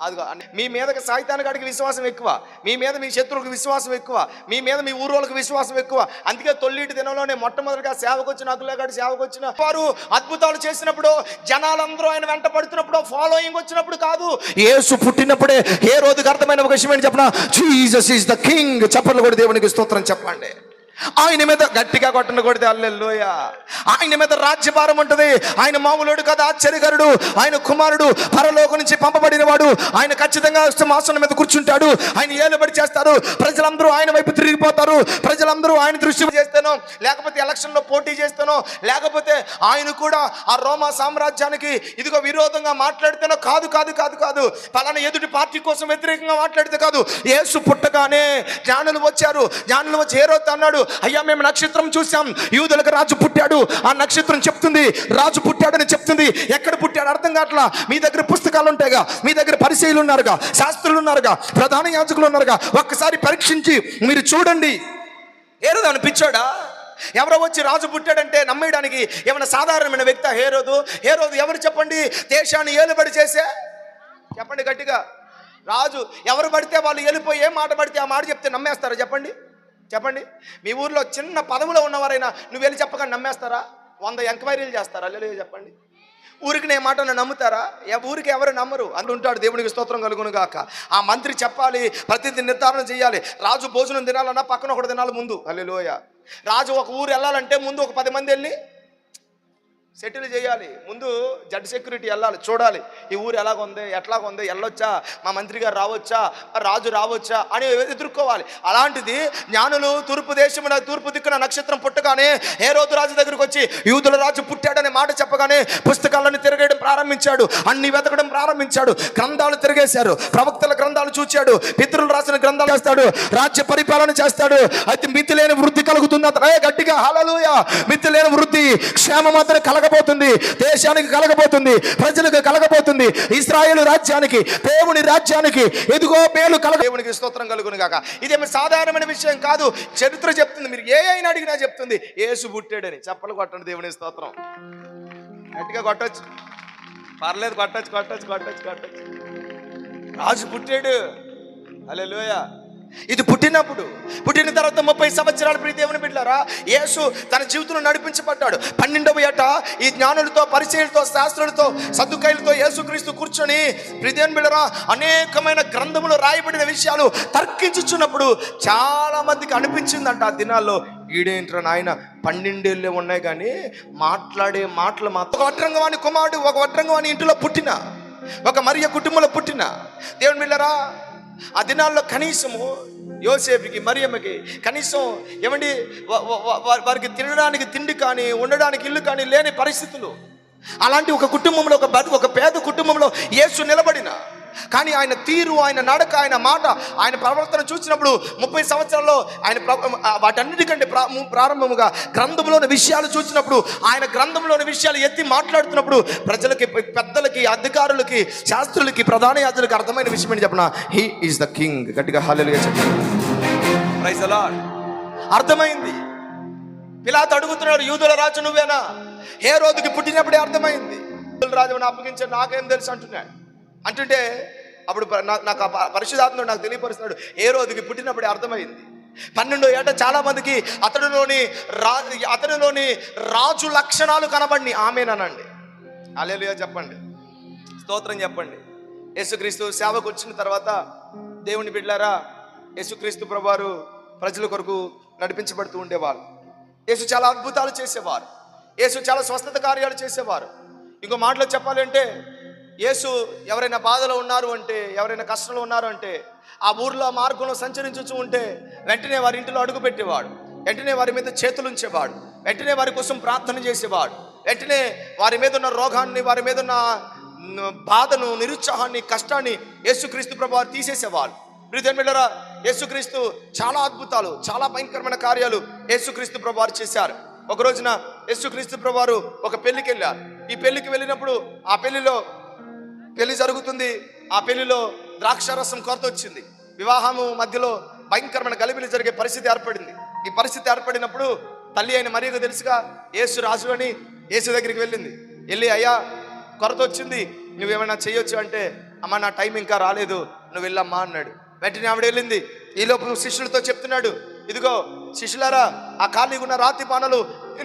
అదిగో, మీ మీదకి సాయితానికి కాడికి విశ్వాసం ఎక్కువ, మీ మీద మీ శత్రువులకు విశ్వాసం ఎక్కువ, మీ మీద మీ ఊరోళ్ళకి విశ్వాసం ఎక్కువ. అందుకే తొల్లిటి దినంలోనే మొట్టమొదటిగా సేవకు వచ్చిన అకులగాడి సేవకు వచ్చిన వారు అద్భుతాలు చేసినప్పుడు, జనాలందరూ ఆయన వెంట పడుతున్నప్పుడు, ఫాలోయింగ్ వచ్చినప్పుడు కాదు. యేసు పుట్టినప్పుడే ఏ రోజుకి అర్థమైన ఒక విషయం ఏంటి చెప్పిన? Jesus is the king. చప్పట్లు కూడా దేవునికి స్తోత్రం చెప్పండి. ఆయన మీద గట్టిగా కొట్టను కొడితే హల్లెలూయా. ఆయన మీద రాజ్యభారం ఉంటుంది. ఆయన మామూలుడు కదా, ఆశ్చర్యకరుడు. ఆయన కుమారుడు పరలోకం నుంచి పంపబడిన వాడు. ఆయన ఖచ్చితంగా సింహాసనం మీద కూర్చుంటాడు. ఆయన ఏలుబడి చేస్తారు. ప్రజలందరూ ఆయన వైపు తిరిగిపోతారు. ప్రజలందరూ ఆయన దృష్టి చేస్తానో, లేకపోతే ఎలక్షన్లో పోటీ చేస్తానో, లేకపోతే ఆయన కూడా ఆ రోమా సామ్రాజ్యానికి ఇదిగో విరోధంగా మాట్లాడితేనో కాదు కాదు కాదు కాదు పలానా ఎదుటి పార్టీ కోసం వ్యతిరేకంగా మాట్లాడితే కాదు. యేసు పుట్టగానే జ్ఞానులు వచ్చారు. జ్ఞానులు వచ్చి ఏ రోజు అన్నాడు, అయ్యా మేము నక్షత్రం చూసాం, యూదులకు రాజు పుట్టాడు. ఆ నక్షత్రం చెప్తుంది రాజు పుట్టాడని చెప్తుంది. ఎక్కడ పుట్టాడు అర్థం కావట్లా. మీ దగ్గర పుస్తకాలు ఉంటాయిగా, మీ దగ్గర పరిచయులు ఉన్నారుగా, శాస్త్రులు ఉన్నారుగా, ప్రధాన యాజకులు ఉన్నారుగా, ఒక్కసారి పరీక్షించి మీరు చూడండి. ఏరోదు అనిపించాడా? ఎవరో వచ్చి రాజు పుట్టాడంటే నమ్మేయడానికి ఏమైనా సాధారణమైన వ్యక్తి హేరోదు? హేరోదు ఎవరు చెప్పండి? దేశాన్ని ఏలుబడి చేసే, చెప్పండి గట్టిగా. రాజు ఎవరు పడితే వాళ్ళు వెళ్ళిపోయి ఏ మాట పడితే ఆ మాట చెప్తే నమ్మేస్తారా? చెప్పండి చెప్పండి. మీ ఊర్లో చిన్న పదవిలో ఉన్నవారైనా నువ్వు వెళ్ళి చెప్పగానే నమ్మేస్తారా? 100 ఎంక్వైరీలు చేస్తారా? లేదు చెప్పండి. ఊరికి నేను మాట నమ్ముతారా? ఊరికి ఎవరు నమ్మరు. అంటుంటాడు. దేవునికి స్తోత్రం కలుగును గాక. ఆ మంత్రి చెప్పాలి, ప్రతిదీ నిర్ధారణ చేయాలి. రాజు భోజనం తినాలన్నా పక్కన ఒకటి తినాలి ముందు. హల్లెలూయా. రాజు ఒక ఊరు వెళ్ళాలంటే ముందు ఒక 10 మంది వెళ్ళి సెటిల్ చేయాలి. ముందు జడ్ సెక్యూరిటీ వెళ్ళాలి, చూడాలి ఈ ఊరు ఎలాగుంది, ఎట్లాగుంది, వెళ్ళొచ్చా, మా మంత్రి గారు రావచ్చా, రాజు రావచ్చా అని ఎదుర్కోవాలి. అలాంటిది జ్ఞానులు తూర్పు దిక్కున నక్షత్రం పుట్టగానే హేరోదు రాజు దగ్గరికి వచ్చి యూదుల రాజు పుట్టాడనే మాట చెప్పగానే పుస్తకాలను తిరగడం ప్రారంభించాడు, అన్ని వెతకడం ప్రారంభించాడు. గ్రంథాలు తిరిగేశారు, ప్రవక్తల గ్రంథాలు చూచాడు, పితరులు రాసిన గ్రంథాలు చేస్తాడు, రాజ్య పరిపాలన చేస్తాడు. అయితే మితి లేని వృద్ధి కలుగుతుంది. గట్టిగా హల్లెలూయా. మితి లేని వృద్ధి, క్షేమం మాత్రం కలగబోతుంది, దేశానికి కలగబోతుంది, ప్రజలకు కలగబోతుంది, ఇశ్రాయేలు రాజ్యానికి, దేవుని రాజ్యానికి ఎదుగో మేలు దేవునికి స్తోత్రం కలుగును గాక. ఇదేమి సాధారణమైన విషయం కాదు. చరిత్ర చెప్తుంది, మీరు ఏ అయినా అడిగినా చెప్తుంది యేసు పుట్టాడని. చప్పలు కొట్టండి దేవుని స్తోత్రం. గట్టిగా కొట్టొచ్చు, పర్లేదు, కొట్టొచ్చు. రాజు పుట్టాడు. హల్లెలూయా. ఇది పుట్టిన తర్వాత 30 సంవత్సరాల ప్రియ దేవుని బిడ్డలారా, యేసు తన జీవితంలో నడిపించబడ్డాడు. 12వ ఏట ఈ జ్ఞానులతో, పరిచయులతో, శాస్త్రులతో, సద్దుకైలతో యేసుక్రీస్తు కూర్చొని ప్రియ దేవుని బిడ్డలారా అనేకమైన గ్రంథములు రాయబడిన విషయాలు తర్కించుచున్నప్పుడు చాలా మందికి అనిపించిందంట ఆ దినాల్లో, ఈడేంట్రా నాయన 12 ఏళ్ళే ఉన్నాయి కానీ మాట్లాడే మాటలు మాత్రం. ఒక వడ్రంగవాని కుమారుడు, ఒక వడ్రంగవాని ఇంటిలో పుట్టిన, ఒక మరియ కుటుంబంలో పుట్టిన దేవుని బిడ్డలారా, ఆ దినాల్లో కనీసము యోసేపుకి, మరియమ్మకి కనీసం ఏమండి వారికి తినడానికి తిండి కానీ, ఉండడానికి ఇల్లు కానీ లేని పరిస్థితులు. అలాంటి ఒక కుటుంబంలో, ఒక పేద కుటుంబంలో యేసు నిలబడిన, కానీ ఆయన తీరు, ఆయన నడక, ఆయన మాట, ఆయన ప్రవర్తన చూసినప్పుడు 30 సంవత్సరాల్లో ఆయన వాటన్నిటికంటే ప్రారంభముగా గ్రంథంలోని విషయాలు చూసినప్పుడు, ఆయన గ్రంథంలోని విషయాలు ఎత్తి మాట్లాడుతున్నప్పుడు ప్రజలకి, పెద్దలకి, అధికారులకి, శాస్త్రులకి, ప్రధాన యాజకులకి అర్థమైన విషయం ఏంటి చెప్పనా? He is the king. గట్టిగా హల్లెలూయా చెప్పండి. Praise the lord. అర్థమైంది. పిలాతు అడుగుతున్నాడు, యూదుల రాజు నువ్వేనా? హేరోదుకి పుట్టినప్పుడే అర్థమైంది. యూదుల రాజుని అప్పగించాడు, నాకేం తెలుసు అంటుంటే అప్పుడు నాకు పరిశుద్ధాత్ముడు నాకు తెలియపరుస్తున్నాడు, హేరోదుకి పుట్టినప్పుడే అర్థమైంది. 12వ ఏట చాలా మందికి అతనిలోని రాజు లక్షణాలు కనబడి. ఆమేనండి, హల్లెలూయా చెప్పండి, స్తోత్రం చెప్పండి. యేసుక్రీస్తు సేవకు వచ్చిన తర్వాత దేవుని బిడ్డలారా, యేసుక్రీస్తు ప్రభువారు ప్రజల కొరకు నడిపించబడుతూ ఉండేవారు. యేసు చాలా అద్భుతాలు చేసేవారు, యేసు చాలా స్వస్థత కార్యాలు చేసేవారు. ఇంకో మాటలో చెప్పాలంటే, యేసు ఎవరైనా బాధలో ఉన్నారు అంటే, ఎవరైనా కష్టంలో ఉన్నారు అంటే, ఆ ఊర్లో మార్గంలో సంచరించుచూ ఉంటే వెంటనే వారి ఇంటిలో అడుగు పెట్టేవాడు, వెంటనే వారి మీద చేతులు ఉంచేవాడు, వెంటనే వారి కోసం ప్రార్థన చేసేవాడు, వెంటనే వారి మీద ఉన్న రోగాన్ని, వారి మీద ఉన్న బాధను, నిరుత్సాహాన్ని, కష్టాన్ని యేసుక్రీస్తు ప్రభువారు తీసేసేవాడు. ప్రియమిత్రులారా, యేసుక్రీస్తు చాలా అద్భుతాలు, చాలా భయంకరమైన కార్యాలు యేసుక్రీస్తు ప్రభువారు చేశారు. ఒక రోజున యేసుక్రీస్తు ప్రభువారు ఒక పెళ్లికి వెళ్ళారు. ఈ పెళ్లికి వెళ్ళినప్పుడు ఆ పెళ్లి జరుగుతుంది. ఆ పెళ్లిలో ద్రాక్షారసం కొరత వచ్చింది. వివాహము మధ్యలో భయంకరమైన గలిబిలి జరిగే పరిస్థితి ఏర్పడింది. ఈ పరిస్థితి ఏర్పడినప్పుడు తల్లి అయిన మరియకు తెలుసుగా యేసు రాజు అని యేసు దగ్గరికి వెళ్ళి అయ్యా కొరత వచ్చింది, నువ్వేమైనా చేయొచ్చు అంటే, అమ్మ నా టైం ఇంకా రాలేదు, నువ్వు వెళ్ళమ్మా అన్నాడు. వెంటనే ఆవిడ వెళ్ళింది. ఈలోపు శిష్యులతో చెప్తున్నాడు, ఇదిగో శిష్యులారా, ఆ ఖాళీగా ఉన్న రాతి పానలు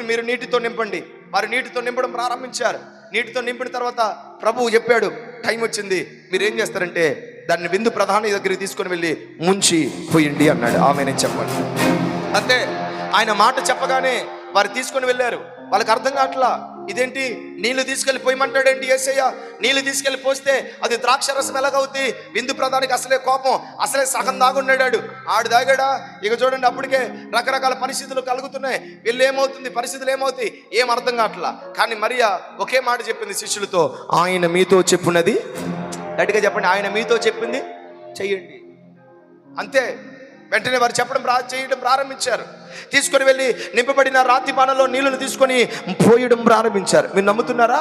మీరు నీటితో నింపండి. వారు నీటితో నింపడం ప్రారంభించారు. నీటితో నింపిన తర్వాత ప్రభువు చెప్పాడు, టైం వచ్చింది, మీరు ఏం చేస్తారంటే దాన్ని విందు ప్రధాని దగ్గరికి తీసుకొని వెళ్ళి ముంచి పోయిండి అన్నాడు. ఆమెనే చెప్పండి. అంతే, ఆయన మాట చెప్పగానే వారు తీసుకొని వెళ్ళారు. వాళ్ళకి అర్థం కావట్లా, ఇదేంటి నీళ్లు తీసుకెళ్ళి పోయమంటాడేంటి యేసయ్య? నీళ్లు తీసుకెళ్ళి పోస్తే అది ద్రాక్షరసం ఎలాగవుతుంది? విందు ప్రధానికి అసలే కోపం, అసలే సగం దాగున్నాడు, ఆడు దాగాడా? ఇక చూడండి, అప్పటికే రకరకాల పరిస్థితులు కలుగుతున్నాయి. వీళ్ళు ఏమవుతుంది, పరిస్థితులు ఏమవుతాయి, ఏం అర్థం కావట్లా. కానీ మరియా ఒకే మాట చెప్పింది శిష్యులతో, ఆయన మీతో చెప్పున్నది, గట్టిగా చెప్పండి, ఆయన మీతో చెప్పింది చెయ్యండి. అంతే. వెంటనే వారు చేయడం ప్రారంభించారు. తీసుకొని వెళ్ళి నింపబడిన రాతి పానలో నీళ్లను తీసుకొని పోయడం ప్రారంభించారు. మీరు నమ్ముతున్నారా?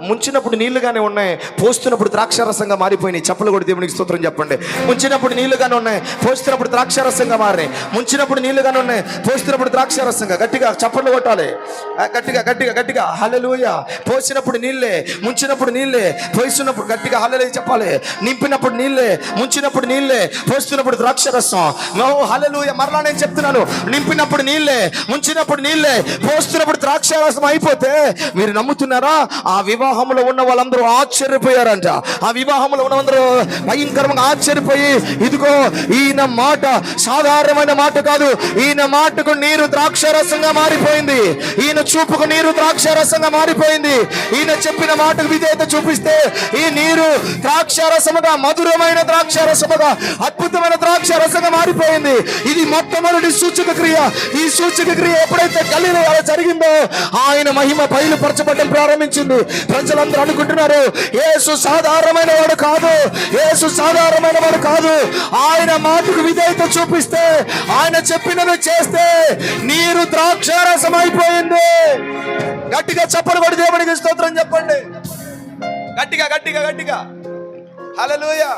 ముంచినప్పుడు నీళ్లుగానే ఉన్నాయి, పోస్తున్నప్పుడు ద్రాక్షారసంగా మారిపోయినాయి. చప్పలు కూడా దేవునికి స్తోత్రం చెప్పండి. ముంచినప్పుడు నీళ్లుగానే ఉన్నాయి, పోస్తున్నప్పుడు ద్రాక్షారసంగా మారినాయి. ముంచినప్పుడు నీళ్లుగానే ఉన్నాయి, పోస్తున్నప్పుడు ద్రాక్షారసంగా. గట్టిగా చప్పట్లు కొట్టాలి, గట్టిగా హల్లెలూయా. పోసినప్పుడు నీళ్ళే, ముంచినప్పుడు నీళ్ళే, పోస్తున్నప్పుడు గట్టిగా హల్లెలూయా చెప్పాలి. నింపినప్పుడు నీళ్ళే, ముంచినప్పుడు నీళ్ళే, పోస్తున్నప్పుడు ద్రాక్షారసం. హల్లెలూయా. మరలా నేను చెప్తున్నాను, నింపినప్పుడు నీళ్ళే, ముంచినప్పుడు నీళ్ళే, పోస్తున్నప్పుడు ద్రాక్షారసం అయిపోతే మీరు నమ్ముతున్నారా? ఆ వివాహంలో ఉన్న వాళ్ళందరూ ఆశ్చర్యపోయారంట. ఆ వివాహంలో ఉన్నందరూ భయంకరంగా ఆశ్చర్యపోయి, ఇదిగో ఈయన మాట సాధారణమైన మాట కాదు, ఈయన మాటకు నీరు ద్రాక్షారసంగా మారిపోయింది, ఈయన చూపుకు నీరు ద్రాక్షారసంగా మారిపోయింది, ఈయన చెప్పిన మాటకు విధేయత చూపిస్తే ఈ నీరు ద్రాక్షారసముగా, మధురమైన ద్రాక్షారసముగా, అద్భుతమైన ద్రాక్షారసంగా మారిపోయింది. ఇది మొట్టమొదటి సూచక క్రియ ఈ సూచక క్రియ ఎప్పుడైతే గలిలయలో జరిగిందో ఆయన మహిమ బయలుపరచబడడం ప్రారంభించింది. ప్రజలందరూ అనుకుంటున్నారు యేసు సాధారణమైన వాడు కాదు, యేసు సాధారణమైన వాడు కాదు. ఆయన మాటకు విధేయత చూపిస్తే, ఆయన చెప్పినది చేస్తే నీరు ద్రాక్షారసం అయిపోయింది. గట్టిగా చప్పలు కొడి దేవునికి స్తోత్రం చెప్పండి. గట్టిగా గట్టిగా గట్టిగా హల్లెలూయా.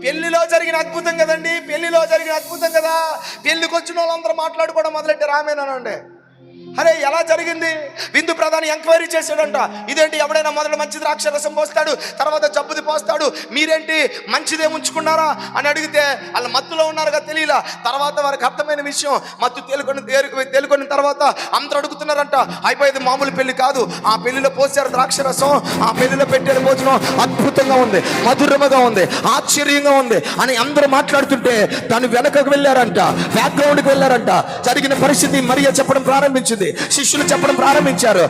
పెళ్లిలో జరిగిన అద్భుతం కదండి, పెళ్లిలో జరిగిన అద్భుతం కదా. పెళ్లికి వచ్చిన వాళ్ళందరూ మాట్లాడుకోవడం మొదలెట్టారు ఆమేనండి. అరే ఎలా జరిగింది? విందు ప్రధాని ఎంక్వైరీ చేశాడంట. ఇదేంటి, ఎవడైనా మొదట మంచి ద్రాక్షరసం పోస్తాడు, తర్వాత జబ్బుది పోస్తాడు, మీరేంటి మంచిదే ఉంచుకున్నారా అని అడిగితే వాళ్ళ మత్తులో ఉన్నారుగా తెలియలా. తర్వాత వారికి అర్థమైన విషయం, మత్తు తేలుకొని తర్వాత అందరూ అడుగుతున్నారంట. అయిపోయేది మామూలు పెళ్లి కాదు, ఆ పెళ్లిలో పోసారు ద్రాక్షరసం, ఆ పెళ్లిలో పెట్టారు భోజనం, అద్భుతంగా ఉంది, మధురముగా ఉంది, ఆశ్చర్యంగా ఉంది అని అందరూ మాట్లాడుతుంటే తను వెనకకు వెళ్ళారంట, బ్యాక్గ్రౌండ్కి వెళ్ళారంట. జరిగిన పరిస్థితి మరియ చెప్పడం ప్రారంభించింది, శిష్యులు చెప్పడం ప్రారంభించారు,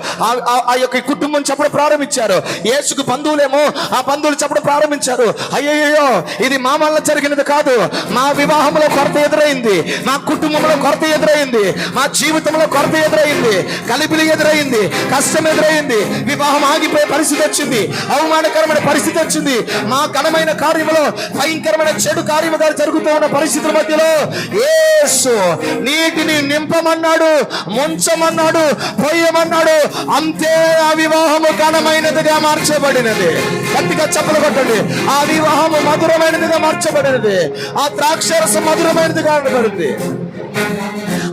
ఆ యొక్క కుటుంబం చెప్పడం ప్రారంభించారు. యేసుకు బంధువులేమో ఆ బంధువులు చెప్పడం ప్రారంభించారు. అయ్యయ్యో ఇది మా వల్ల జరిగినది కాదు, మా వివాహంలో కొరత ఎదురైంది, మా కుటుంబంలో కొరత ఎదురైంది, మా జీవితంలో కొరత ఎదురైంది, కలిపిలి ఎదురైంది, కష్టం ఎదురైంది, వివాహం ఆగిపోయే పరిస్థితి వచ్చింది, అవమానకరమైన పరిస్థితి వచ్చింది, మా ఘనమైన కార్యములో భయంకరమైన చెడు కార్యముగా జరుగుతూ ఉన్న పరిస్థితుల మధ్యలో యేసు నీటిని నింపమన్నాడు, ముంచమన్నాడు, పోయమన్నాడు. అంతే ఆ వివాహము ఘనమైనదిగా మార్చబడినది. గట్టిగా చప్పలు కొట్టండి. ఆ వివాహము మధురమైనదిగా మార్చబడినది, ఆ ద్రాక్షరసం మధురమైనదిగా అనబడింది.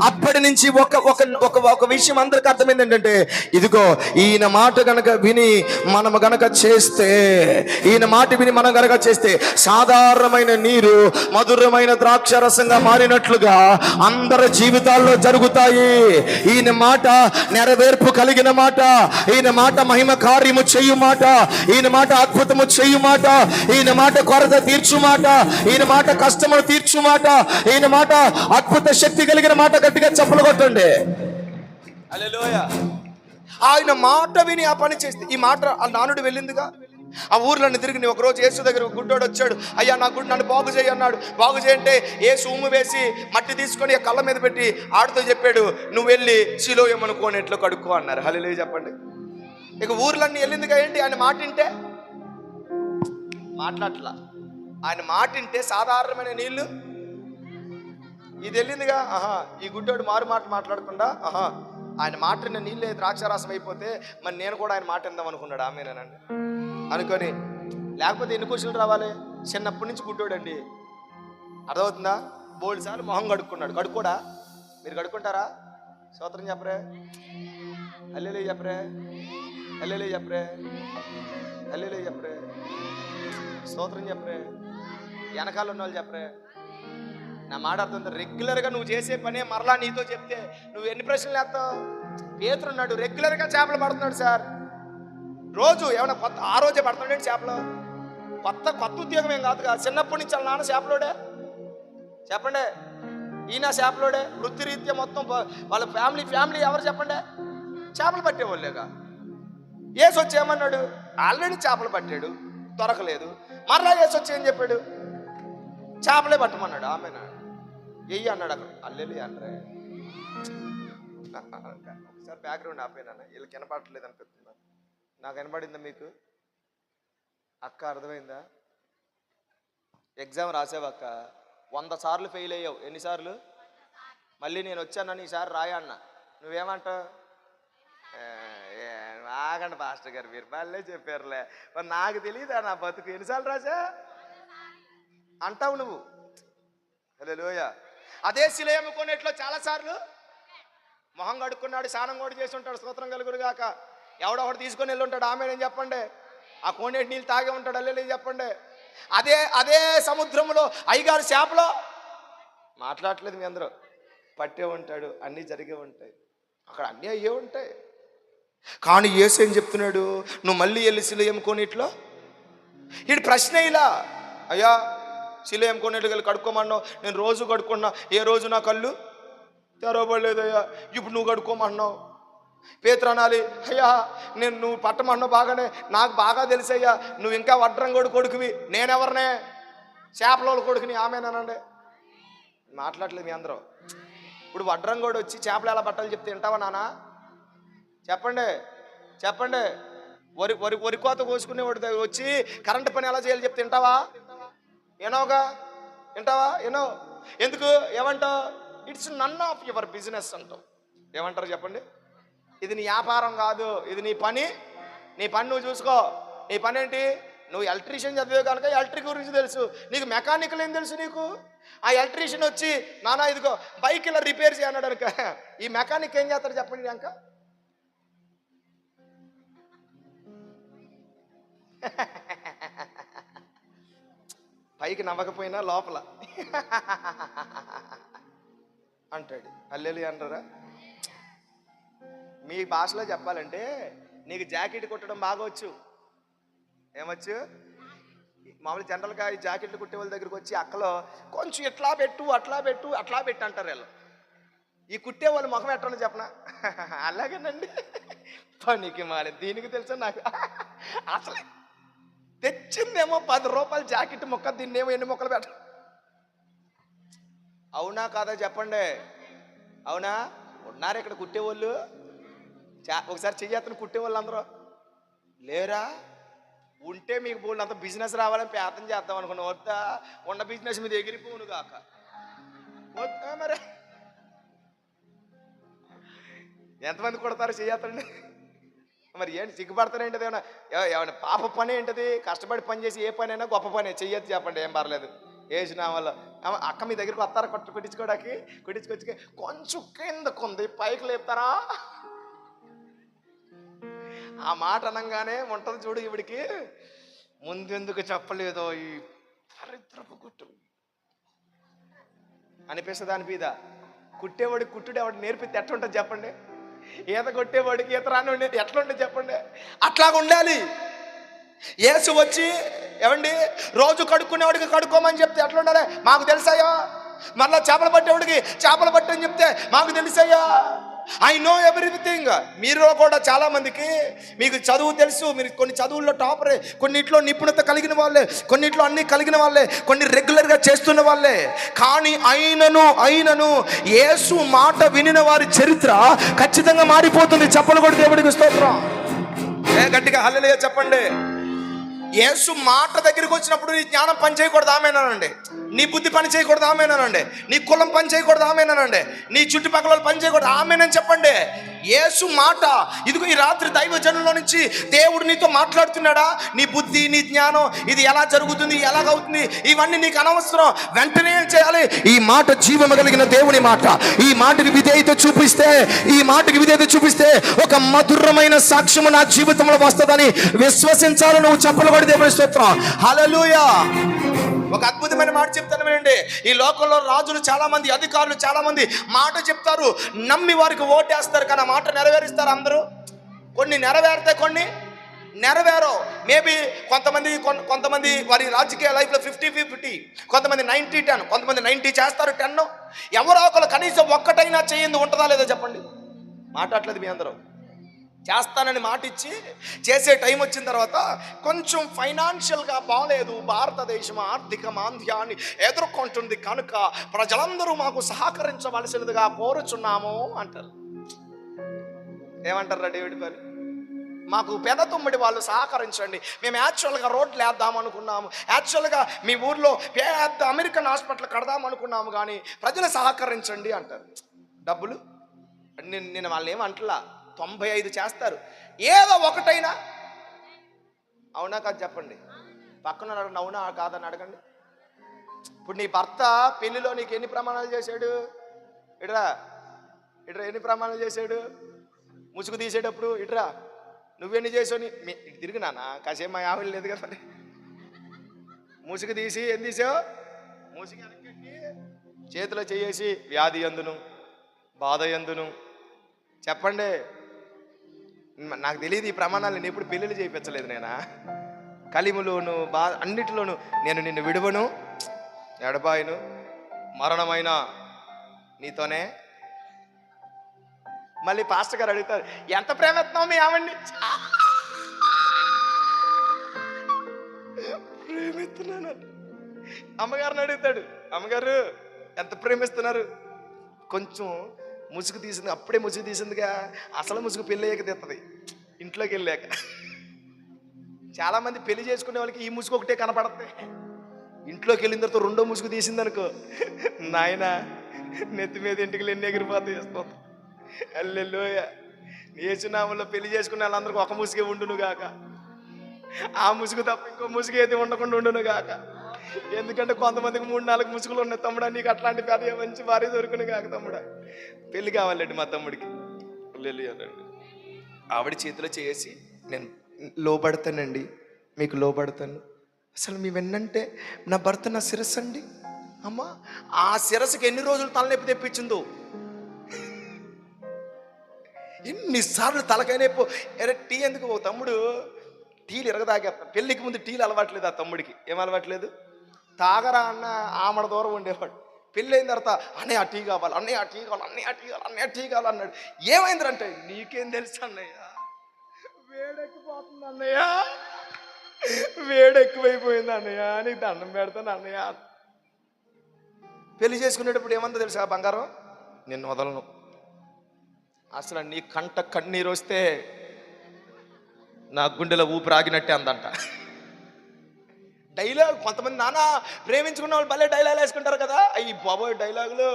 అప్పటి నుంచి ఒక విషయం అందరికి అర్థమైంది ఏంటంటే, ఇదిగో ఈయన మాట గనక విని మనం గనక చేస్తే, ఈయన మాట విని మనం గనక చేస్తే సాధారణమైన నీరు మధురమైన ద్రాక్షరసంగా మారినట్లుగా అందరి జీవితాల్లో జరుగుతాయి. ఈయన మాట నెరవేర్పు కలిగిన మాట, ఈయన మాట మహిమ కార్యము చేయు మాట, ఈయన మాట అద్భుతము చేయు మాట, ఈయన మాట కొరత తీర్చు మాట, ఈయన మాట కష్టమును తీర్చు మాట, ఈయన మాట అద్భుత శక్తి కలిగిన మాట. గట్టిగా చప్పలు కొట్టండి. హల్లెలూయా. ఆయన మాట విని ఆ పని చేస్తే, ఈ మాట ఆ నానుడు వెళ్ళిందిగా. ఆ ఊర్లను తిరిగి ఒకరోజు యేసు దగ్గర గుడ్డోడు వచ్చాడు. అయ్యా నా గుడ్డు నన్ను బాగు చేయి అన్నాడు. బాగు చేయంటే యేసు ఉమ్ము వేసి మట్టి తీసుకొని ఆ కళ్ళ మీద పెట్టి ఆడుతూ చెప్పాడు, నువ్వు వెళ్ళి సిలోయం అనుకోనేట్లో కడుక్కో అన్నారు. హల్లెలూయా చెప్పండి. ఇక ఊర్లన్నీ వెళ్ళిందిగా. ఏంటి, ఆయన మాట వింటే మాట్లాడట్లా, ఆయన మాట వింటే సాధారణమైన నీళ్లు ఇది వెళ్ళిందిగా. ఈ గుడ్డోడు మారు మాట మాట్లాడకుండా ఆయన మాట నీళ్ళే ద్రాక్షారసం అయిపోతే మరి నేను కూడా ఆయన మాట విందాం అనుకున్నాడు. ఆమెనండి అనుకొని, లేకపోతే ఎన్ని క్వశ్చన్లు రావాలి? చిన్నప్పటి నుంచి గుడ్డోడు అండి, అర్థమవుతుందా? బోల్డ్ సార్లు మొహం కడుక్కున్నాడు. కడుక్కోడా? మీరు కడుక్కుంటారా? స్తోత్రం చెప్పరే, హల్లెలూయా చెప్పరే, హల్లెలూయా చెప్పరే, హల్లెలూయా చెప్పరే, స్తోత్రం చెప్పరే, వెనకాల ఉన్న వాళ్ళు చెప్పరే. నా మాట అర్థం. రెగ్యులర్గా నువ్వు చేసే పనే మరలా నీతో చెప్తే నువ్వు ఎన్ని ప్రశ్నలు వేస్తావు? పేతురున్నాడు, రెగ్యులర్గా చేపలు పడుతున్నాడు సార్. రోజు ఏమైనా కొత్త ఆ రోజే పడుతున్నాడు చేపలు. కొత్త ఉద్యోగం ఏం కాదుగా. చిన్నప్పటి నుంచి వాళ్ళ నాన్న చేపలోడే. చెప్పండి, ఈయన చేపలోడే. వృత్తిరీత్యా మొత్తం వాళ్ళ ఫ్యామిలీ ఎవరు చెప్పండి? చేపలు పట్టేవాళ్ళేగా. యేసు వచ్చి ఏమన్నాడు? ఆల్రెడీ చేపలు పట్టాడు, దొరకలేదు. మరలా యేసు వచ్చి ఏం చెప్పాడు? చేపలే పట్టమన్నాడు. ఆమెనా వెయ్యి అన్నాడు. అక్కడ హల్లెలూయా అనరే. ఒకసారి బ్యాక్గ్రౌండ్ ఆపేనా, వీళ్ళకి వినపడట్లేదు అనిపిస్తుందా? నాకు వినపడిందా మీకు? అక్క అర్థమైందా? ఎగ్జామ్ రాసావక్క, 100 సార్లు ఫెయిల్ అయ్యావు. ఎన్నిసార్లు? మళ్ళీ నేను వచ్చానని ఈసారి రాయా అన్న, నువ్వేమంటావు? ఆగండి పాస్టర్ గారు, మీరు మళ్ళీ చెప్పారులే, మరి నాకు తెలియదా నా బతుకు ఎన్నిసార్లు రాసా అంటావు నువ్వు. హల్లెలూయా. అదే సిలోయం కొనేట్లో చాలాసార్లు మొహం కడుక్కున్నాడు, స్నానం కూడా చేసి ఉంటాడు. స్తోత్రం కలుగును గాక. ఎవడో ఒకటి తీసుకొని వెళ్ళి ఉంటాడు. ఆమేనని చెప్పండి. ఆ కోనేటి నీళ్ళు తాగే ఉంటాడు. హల్లెలూయా చెప్పండి. అదే సముద్రంలో అయ్యగారు చేపలో మాట్లాడట్లేదు మీ అందరూ, పట్టే ఉంటాడు, అన్నీ జరిగే ఉంటాయి, అక్కడ అన్నీ అయ్యే ఉంటాయి. కానీ యేసు ఏం చెప్తున్నాడు? నువ్వు మళ్ళీ వెళ్ళి సిలోయం కోనేటిలో. ఇటు ప్రశ్న ఇలా, అయ్యా సిలోయం కోనేటికి వెళ్ళి కడుక్కోమన్నావు, నేను రోజు కడుక్కున్నా, ఏ రోజు నా కళ్ళు తెరవబడలేదయ్యా, ఇప్పుడు నువ్వు కడుక్కోమన్నావు. పేతురు అనాలి, అయ్యా నువ్వు పట్టమన్నావు బాగానే, నాకు బాగా తెలుసయ్యా, నువ్వు ఇంకా వడ్రంగోడు కొడుకువి, నేనెవరినే? చేపల కొడుకుని. ఆమెనండి. మాట్లాడలేదు మీ అందరూ. ఇప్పుడు వడ్రంగోడు వచ్చి చేపలు ఎలా పట్టాలి చెప్తే వింటావా నాన్న? చెప్పండి చెప్పండి. వరి కోత కోసుకునేవాడు వచ్చి కరెంటు పని ఎలా చేయాలి చెప్తే వింటావా? ఏనోగా వింటావా? ఏనో ఎందుకు ఏమంటావు? It's none of your business అంటావు. ఏమంటారు చెప్పండి? ఇది నీ వ్యాపారం కాదు, ఇది నీ పని. నీ పని నువ్వు చూసుకో. నీ పని ఏంటి? నువ్వు ఎలక్ట్రీషియన్ చదివే కనుక ఎలక్ట్రిక్ గురించి తెలుసు, నీకు మెకానికల్ ఏం తెలుసు నీకు? ఆ ఎలక్ట్రీషియన్ వచ్చి నానా ఇదిగో బైక్ ఇలా రిపేర్ చేయన్నాడు అనుక, ఈ మెకానిక్ ఏం చేస్తాడు చెప్పండి? అంక పైకి నవ్వకపోయినా లోపల అంటాడు. హల్లెలూయా అంటారా? మీ భాషలో చెప్పాలంటే నీకు జాకెట్ కుట్టడం బాగా వచ్చు. ఏమొచ్చు? మామూలు జనరల్గా ఈ జాకెట్లు కుట్టే వాళ్ళ దగ్గరికి వచ్చి అక్కలో కొంచెం ఇట్లా పెట్టు అట్లా పెట్టు అట్లా పెట్టు అంటారు వీళ్ళు. ఈ కుట్టే వాళ్ళు ముఖం ఎట్టని చెప్పనా? అలాగేనండి పనికి మాలి. దీనికి తెలుసా నాకు? అసలు తెచ్చిందేమో 10 రూపాయల జాకెట్ ముక్క, దీన్నేమో ఎన్ని ముక్కలు పెట్ట. అవునా కాదా చెప్పండి? అవునా? ఉన్నారు ఇక్కడ కుట్టేవాళ్ళు? ఒకసారి చెయ్యతను కుట్టేవాళ్ళు అందరూ లేరా? ఉంటే మీకు బోల్డ్ అంత బిజినెస్ రావాలని ప్రార్థన చేద్దాం అనుకున్నా. వద్దా? ఉన్న బిజినెస్ మీద ఎగిరిపోను కాక వద్దా? మరి ఎంతమంది కొడతారు చెయ్యతండి? మరి ఏంటి సిగ్గుపడతానేంటి? ఏమైనా పాప పని ఏంటది? కష్టపడి పని చేసి ఏ పని అయినా గొప్ప పని చెయ్యొద్దు చెప్పండి, ఏం పర్లేదు. వేసిన వాళ్ళ అక్క మీ దగ్గరికి వస్తారా కుట్టించుకోవడానికి? కుట్టించుకొచ్చి కొంచెం కిందకుంది పైకి లేపుతారా? ఆ మాట అనగానే ఉంటుంది చూడు ఈవిడికి, ముందెందుకు చెప్పలేదో ఈ దరిద్రపు కుట్టు అనిపిస్తుంది. దాని మీద కుట్టేవాడికి కుట్టుడు ఎవడు నేర్పితే ఎట్లుంటుంది చెప్పండి? ఈత కొట్టేవాడికి ఈత రాని ఉండేది ఎట్లుంటుంది చెప్పండి? అట్లాగా ఉండాలి. యేసు వచ్చి ఏమండి రోజు కడుక్కునేవాడికి కడుక్కోమని చెప్తే ఎట్లా ఉండాలి? మాకు తెలుసాయా? మళ్ళా చేపలు పట్టేవాడికి చేపలు పట్టని చెప్తే మాకు తెలుసాయా? I know everything. మీరు కూడా చాలా మందికి మీకు చదువు తెలుసు, మీరు కొన్ని చదువుల్లో టాపరే, కొన్నిట్లో నిపుణత కలిగిన వాళ్ళే, కొన్నిట్లో అన్ని కలిగిన వాళ్ళే, కొన్ని రెగ్యులర్గా చేస్తున్న వాళ్ళే. కానీ అయినను యేసు మాట వినిన వారి చరిత్ర ఖచ్చితంగా మారిపోతుంది. చెప్పలు కూడా దేవుడికి స్తోత్రం. గట్టిగా హల్లెలూయా చెప్పండి. యేసు మాట దగ్గరికి వచ్చినప్పుడు నీ జ్ఞానం పని చేయకూడదు ఆమేనండి, నీ బుద్ధి పని చేయకూడదు ఆమేనండి, నీ కులం పని చేయకూడదు ఆమేనండి, నీ చుట్టుపక్కల పని చేయకూడదు ఆమేనని చెప్పండి. యేసు మాట ఇదిగో ఈ రాత్రి దైవజనుల నుంచి దేవుడు నీతో మాట్లాడుతున్నాడా? నీ బుద్ధి నీ జ్ఞానం ఇది ఎలా జరుగుతుంది, ఎలాగవుతుంది, ఇవన్నీ నీకు అనవసరం. వెంటనే ఏం చేయాలి? ఈ మాట జీవము కలిగిన దేవుని మాట. ఈ మాటకి విధేయత చూపిస్తే ఒక మధురమైన సాక్ష్యము నా జీవితంలో వస్తుందని విశ్వసించాలి. నువ్వు చెప్పలు కూడా దేవుని స్తోత్రం. హల్లెలూయా. ఒక అద్భుతమైన మాట చెప్తాను వినండి. ఈ లోకంలో రాజులు చాలా మంది, అధికారులు చాలా మంది మాట చెప్తారు, నమ్మి వారికి ఓటేస్తారు, కానీ ఆ మాట నెరవేరుస్తారు అందరూ. కొన్ని నెరవేరుతాయి, కొన్ని నెరవేరో. మేబీ కొంతమంది వారి రాజకీయ లైఫ్లో 50-50, కొంతమంది 90-10, కొంతమంది 90 చేస్తారు, 10. ఎవరో ఒకరు కనీసం ఒక్కటైనా చేయింది ఉంటుందా లేదా చెప్పండి? మాట్లాడలేదు మీ అందరూ. చేస్తానని మాట ఇచ్చి చేసే టైం వచ్చిన తర్వాత కొంచెం ఫైనాన్షియల్గా బాగలేదు, భారతదేశం ఆర్థిక మాంద్యాన్ని ఎదుర్కొంటుంది కనుక ప్రజలందరూ మాకు సహకరించవలసినదిగా కోరుచున్నాము అంటారు. ఏమంటారు డేవిడ్ గారు? మాకు పెద్ద తొమ్మిడి వాళ్ళు సహకరించండి, మేము యాక్చువల్గా రోడ్లు వేద్దాం అనుకున్నాము, యాక్చువల్గా మీ ఊర్లో పెద్ద అమెరికన్ హాస్పిటల్ కడదాం అనుకున్నాము, కానీ ప్రజలు సహకరించండి అంటారు. డబ్బులు నేను వాళ్ళు ఏమంటలా, 95 చేస్తారు, ఏదో ఒకటైనా. అవునా కాదు చెప్పండి? పక్కన అడగండి, అవునా కాదని అడగండి. ఇప్పుడు నీ భర్త పెళ్లిలో నీకు ఎన్ని ప్రమాణాలు చేశాడు? ఇట్రా ఎన్ని ప్రమాణాలు చేశాడు? ముసుగు తీసేటప్పుడు ఇట్రా నువ్వెన్ని చేసావు? తిరిగి నాన్న కాసేపు మా ఆవిడ లేదు కదా, ముసుగు తీసి ఏం తీసావు? ముసుగు వెనక్కి చేతిలో చేసి వ్యాధి ఎందును బాధ ఎందును చెప్పండి. నాకు తెలియదు ఈ ప్రమాణాలు, నేను ఎప్పుడు పెళ్ళిళ్ళు చేయించలేదు. నేనా కలిములోను అన్నిటిలోనూ నేను నిన్ను విడువను, ఎడబాయను, మరణమైన నీతోనే. మళ్ళీ పాస్టర్ గారు అడుగుతారు, ఎంత ప్రేమిస్తున్నావు మీ ఆవిడ్ని? ప్రేమిస్తున్నాను. అమ్మగారిని అడుగుతాడు, అమ్మగారు ఎంత ప్రేమిస్తున్నారు? కొంచెం ముసుగు తీసింది, అప్పుడే ముసుగు తీసిందిగా, అసలు ముసుగు పెళ్ళి అయ్యాక తీస్తుంది ఇంట్లోకి వెళ్ళాక. చాలామంది పెళ్లి చేసుకునే వాళ్ళకి ఈ ముసుగు ఒకటే కనపడుతుంది. ఇంట్లోకి వెళ్ళిన తర్వాత రెండో ముసుగు తీసింది అనుకో, నాయన నెత్తి మీద ఇంటికి ఎన్ని ఎగిరిపోతాయి వేస్తుంది. అల్లెల్లోయ యేసునామంలో పెళ్లి చేసుకునే వాళ్ళందరికీ ఒక ముసుగే ఉండును గాక, ఆ ముసుగు తప్ప ఇంకో ముసుగు ఏది ఉండకుండా ఉండును గాక. ఎందుకంటే కొంతమందికి 3-4 ముసుగులు ఉన్నాయి. తమ్ముడా నీకు అట్లాంటి పెద్ద మంచి భార్య దొరుకును కాక తమ్ముడా. పెళ్లి కావాలండి మా తమ్ముడికి. అనండి ఆవిడ చేతిలో చేసి, నేను లోబడతానండి, మీకు లోబడతాను. అసలు మీ వెన్నంటే నా భర్త నా శిరస్సు అండి. అమ్మా ఆ శిరస్సుకి ఎన్ని రోజులు తలనొప్పి తెప్పించిందో, ఎన్నిసార్లు తలకైనప్పు. టీ ఎందుకు తమ్ముడు టీలు ఎరగదాగేస్తాను. పెళ్ళికి ముందు టీలు అలవాట్లేదు ఆ తమ్ముడికి. ఏం అలవాట్లేదు? తాగరా అన్న ఆమడ దూరం ఉండేవాడు. పెళ్ళి అయిన తర్వాత అన్నయ్య టీ కావాలి, అన్నయ్య టీ కావాలి, అన్నయ్య టీ కావాలి, అన్నయ్య టీ కావాలి అన్నాడు. ఏమైందంటే నీకేం తెలుసు అన్నయ్య, వేడెక్కిపోతుంది అన్నయ్య, వేడెక్కువైపోయింది అన్నయ్య, నీకు దండం పెడతాను అన్నయ్య. పెళ్లి చేసుకునేటప్పుడు ఏమందో తెలుసా బంగారం, నేను వదలను, అసలు నీ కంట కన్నీరు వస్తే నా గుండెలో ఊపిరి ఆగినట్టే అందంట. డైలాగ్ కొంతమంది నాన్న ప్రేమించుకున్న వాళ్ళు భలే డైలాగ్ వేసుకుంటారు కదా. అయ్యి బాబోయ్ డైలాగులు.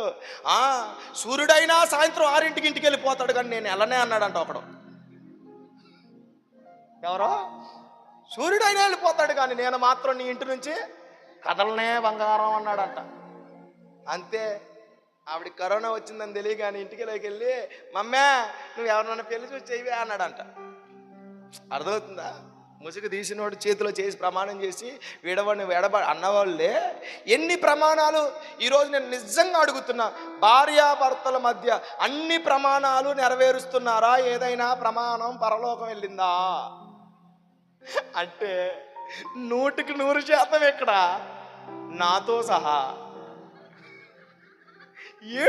సూర్యుడైనా సాయంత్రం 6ంటికి ఇంటికి వెళ్ళిపోతాడు కానీ నేను వెళ్ళనే అన్నాడంట ఒకడు. ఎవరో సూర్యుడైనా వెళ్ళిపోతాడు కానీ నేను మాత్రం నీ ఇంటి నుంచి కదలనే బంగారం అన్నాడంట. అంతే, ఆవిడ కరోనా వచ్చిందని తెలియ కానీ ఇంటికి వెళ్ళి మమ్మే నువ్వు ఎవరినైనా పెళ్లి చూసి చేయవే అన్నాడంట. అర్థమవుతుందా? ముసుగు తీసినోడు చేతిలో చేసి ప్రమాణం చేసి అన్నవాళ్ళే ఎన్ని ప్రమాణాలు. ఈరోజు నేను నిజంగా అడుగుతున్నా, భార్యాభర్తల మధ్య అన్ని ప్రమాణాలు నెరవేరుస్తున్నారా? ఏదైనా ప్రమాణం పరలోకం వెళ్ళిందా అంటే 100% ఎక్కడ? నాతో సహా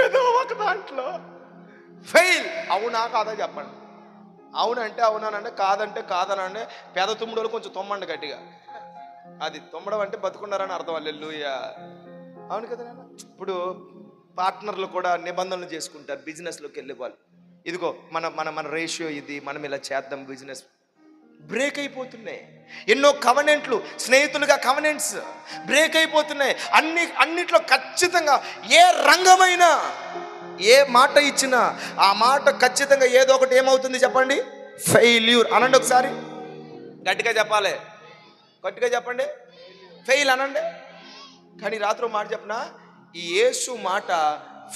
ఏదో ఒక దాంట్లో ఫెయిల్. అవునా కాదా చెప్పండి. అవునంటే అవునానంటే, కాదంటే కాదనంటే. పేద తుమ్ముడు కొంచెం తొమ్మండి గట్టిగా. అది తొమ్మడం అంటే బతుకున్నారని అర్థం. హల్లెలూయా. అవును కదా నాన్న. ఇప్పుడు పార్ట్నర్లు కూడా నిబంధనలు చేసుకుంటారు బిజినెస్లోకి వెళ్ళే వాళ్ళు. ఇదిగో మన మన మన రేషియో ఇది, మనం ఇలా చేద్దాం. బిజినెస్ బ్రేక్ అయిపోతున్నాయి. ఎన్నో కవనెంట్లు, స్నేహితులుగా కవనెంట్స్ బ్రేక్ అయిపోతున్నాయి. అన్నిట్లో ఖచ్చితంగా ఏ రంగమైనా ఏ మాట ఇచ్చినా ఆ మాట ఖచ్చితంగా ఏదో ఒకటి ఏమవుతుంది చెప్పండి? ఫెయిల్యూర్ అనండి. ఒకసారి గట్టిగా చెప్పాలి, గట్టిగా చెప్పండి, ఫెయిల్ అనండి. కానీ రాత్రి మాట చెప్పనా, ఈ యేసు మాట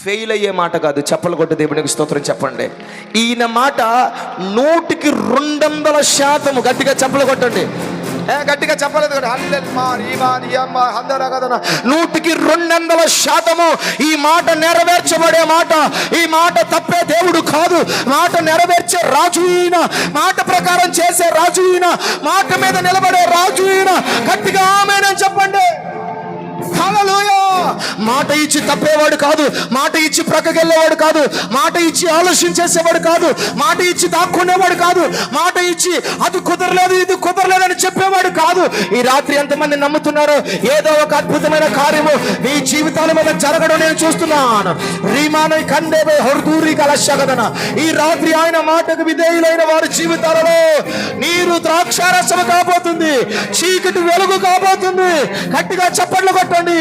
ఫెయిల్ అయ్యే మాట కాదు. చెప్పలు కొట్టి దేవునికి స్తోత్రం చెప్పండి. ఈయన మాట 100% గట్టిగా చెప్పలు కొట్టండి. గట్టిగా చెప్పలేదు. 100% ఈ మాట నెరవేర్చబడే మాట. ఈ మాట తప్పే దేవుడు కాదు. మాట నెరవేర్చే రాజు ఈయన, మాట ప్రకారం చేసే రాజు ఈయన, మాట మీద నిలబడే రాజు ఈయన. గట్టిగా ఆమేన్ చెప్పండి. హల్లెలూయా. మాట ఇచ్చి తప్పేవాడు కాదు, మాట ఇచ్చి ప్రక్కకెళ్ళేవాడు కాదు, మాట ఇచ్చి ఆలోచించేసేవాడు కాదు, మాట ఇచ్చి దాక్కునేవాడు కాదు, మాట ఇచ్చి అది కుదరలేదు ఇది కుదరలేదు అని చెప్పేవాడు కాదు. ఈ రాత్రి ఎంతమంది నమ్ముతున్నారు? ఏదో ఒక అద్భుతమైన కార్యము మీ జీవితాల మీద జరగడం నేను చూస్తున్నాను. రీమానై కందేబే హొర్దూరి కలశగదన. ఈ రాత్రి ఆయన మాటకు విధేయులైన వారి జీవితాలలో నీరు ద్రాక్షారసము కాబోతుంది, చీకటి వెలుగు కాబోతుంది. గట్టిగా చప్పట్లు కొట్టండి.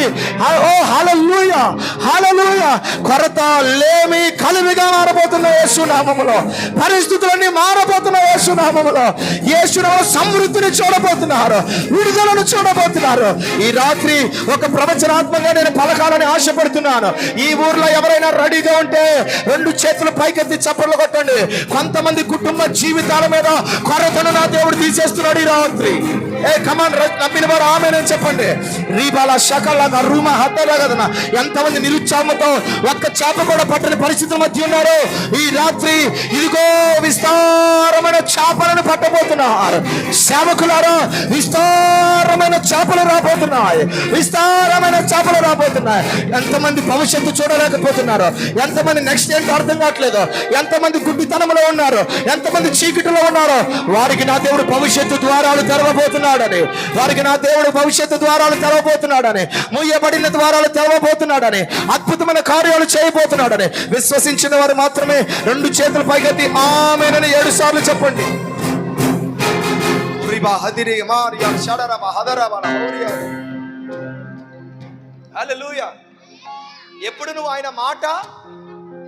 ఓ హల్లెలూయా, హల్లెలూయా. కొరత లేమి కలిమిగా మారబోతున్న యేసు నామములో. పరిస్థితులన్నీ మారబోతున్న యేసు నామములో. యేసు నామములో సమృద్ధిని చూడబోతున్నారు, విడుదలను చూడబోతున్నారు. ఈ రాత్రి ఒక ప్రవచనాత్మకంగా నేను పలకాలని ఆశపడుతున్నాను. ఈ ఊర్లో ఎవరైనా రెడీగా ఉంటే 2 చేతులు పైకెత్తి చప్పట్లు కొట్టండి. కొంతమంది కుటుంబ జీవితాల మీద కొరతను నా దేవుడు తీసేస్తున్నాడు ఈ రాత్రి. కమాన్ నమ్మిన వారు ఆమేన్ చెప్పండి. రీబాల శకలగా రూమ హద్దలగదన. ఎంతమంది నిరుత్సాహంతో ఒక్క చేప కూడా పట్టని పరిస్థితుల మధ్య ఉన్నారు? ఈ రాత్రి ఇదిగో విస్తారమైన చేపలను పట్టబోతున్నారు. సేవకులారా, విస్తారమైన చేపలు రాబోతున్నాయి, విస్తారమైన చేపలు రాబోతున్నాయి. ఎంతమంది భవిష్యత్తు చూడలేకపోతున్నారు, ఎంతమంది నెక్స్ట్ ఏంటో అర్థం కావట్లేదు, ఎంతమంది గుడ్డితనంలో ఉన్నారు, ఎంతమంది చీకటిలో ఉన్నారు, వారికి నా దేవుడు భవిష్యత్తు ద్వారాలు తెరవబోతున్నాడని, వారికి నా దేవుడు భవిష్యత్తు ద్వారాలు తెరవబోతున్నాడని, మూయబడిన ద్వారాలు తెరవబోతున్నాడని, అద్భుతమైన కార్యాలు చేయబోతున్నాడని విశ్వసించిన వారు మాత్రమే 2 చేతులు పైకెత్తి ఆమేనని 7 సార్లు చెప్పండి. హల్లెలూయా. ఎప్పుడు నువ్వు ఆయన మాట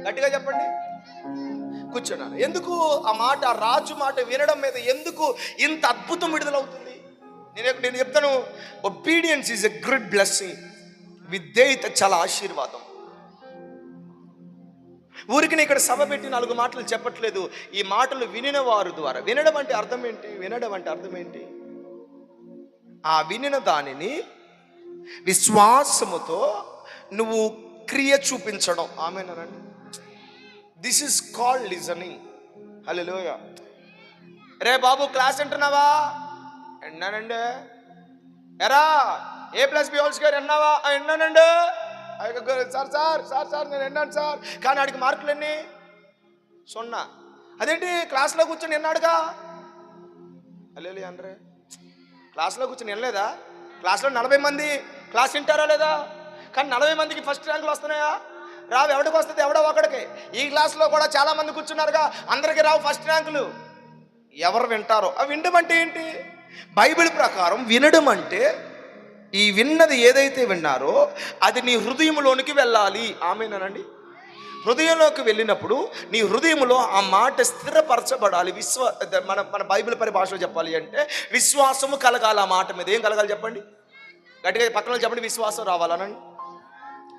గట్టిగా చెప్పండి కూర్చున్నాను. ఎందుకు ఆ మాట, రాజు మాట వినడం మీద ఎందుకు ఇంత అద్భుతం విడుదలవుతుంది? నేను చెప్తాను, obedience is a great blessing. విధేయత చాలా ఆశీర్వాదం. ఊరికి ఇక్కడ సభ పెట్టి 4 మాటలు చెప్పట్లేదు, ఈ మాటలు వినిన వారు ద్వారా. వినడం అంటే అర్థం ఏంటి? వినడం అంటే అర్థం ఏంటి? ఆ వినిన దానిని విశ్వాసముతో నువ్వు క్రియ చూపించడం. ఆమేనండి. This is called listening. హల్లెలూయా. రే బాబు క్లాస్ వింటున్నావా? విన్నానండి. ఎరా A+B² విన్నావా? విన్నానండి. సార్ నేను విన్నాను సార్, కానీ ఆడికి మార్కులు ఎన్ని? 0. అదేంటి క్లాస్లో కూర్చొని విన్నాడుగా? అల్లెలు అందరే క్లాస్లో కూర్చొని వినలేదా? క్లాస్లో 40 మంది క్లాస్ వింటారా లేదా? కానీ 40 మందికి ఫస్ట్ ర్యాంకులు వస్తున్నాయా? రావు. ఎవడికి వస్తుంది? ఎవడో ఒకడికి. ఈ క్లాస్లో కూడా చాలా మంది కూర్చున్నారుగా, అందరికీ రావు ఫస్ట్ ర్యాంకులు. ఎవరు వింటారో. అవి వినడం అంటే ఏంటి? బైబిల్ ప్రకారం వినడం అంటే ఈ విన్నది ఏదైతే విన్నారో అది నీ హృదయంలోనికి వెళ్ళాలి. ఆమేనండి. హృదయంలోకి వెళ్ళినప్పుడు నీ హృదయంలో ఆ మాట స్థిరపరచబడాలి. మన బైబిల్ పరిభాషలో చెప్పాలి అంటే విశ్వాసము కలగాలి. ఆ మాట మీద ఏం కలగాలి చెప్పండి? గట్టిగా పక్కన చెప్పండి. విశ్వాసం రావాలనండి.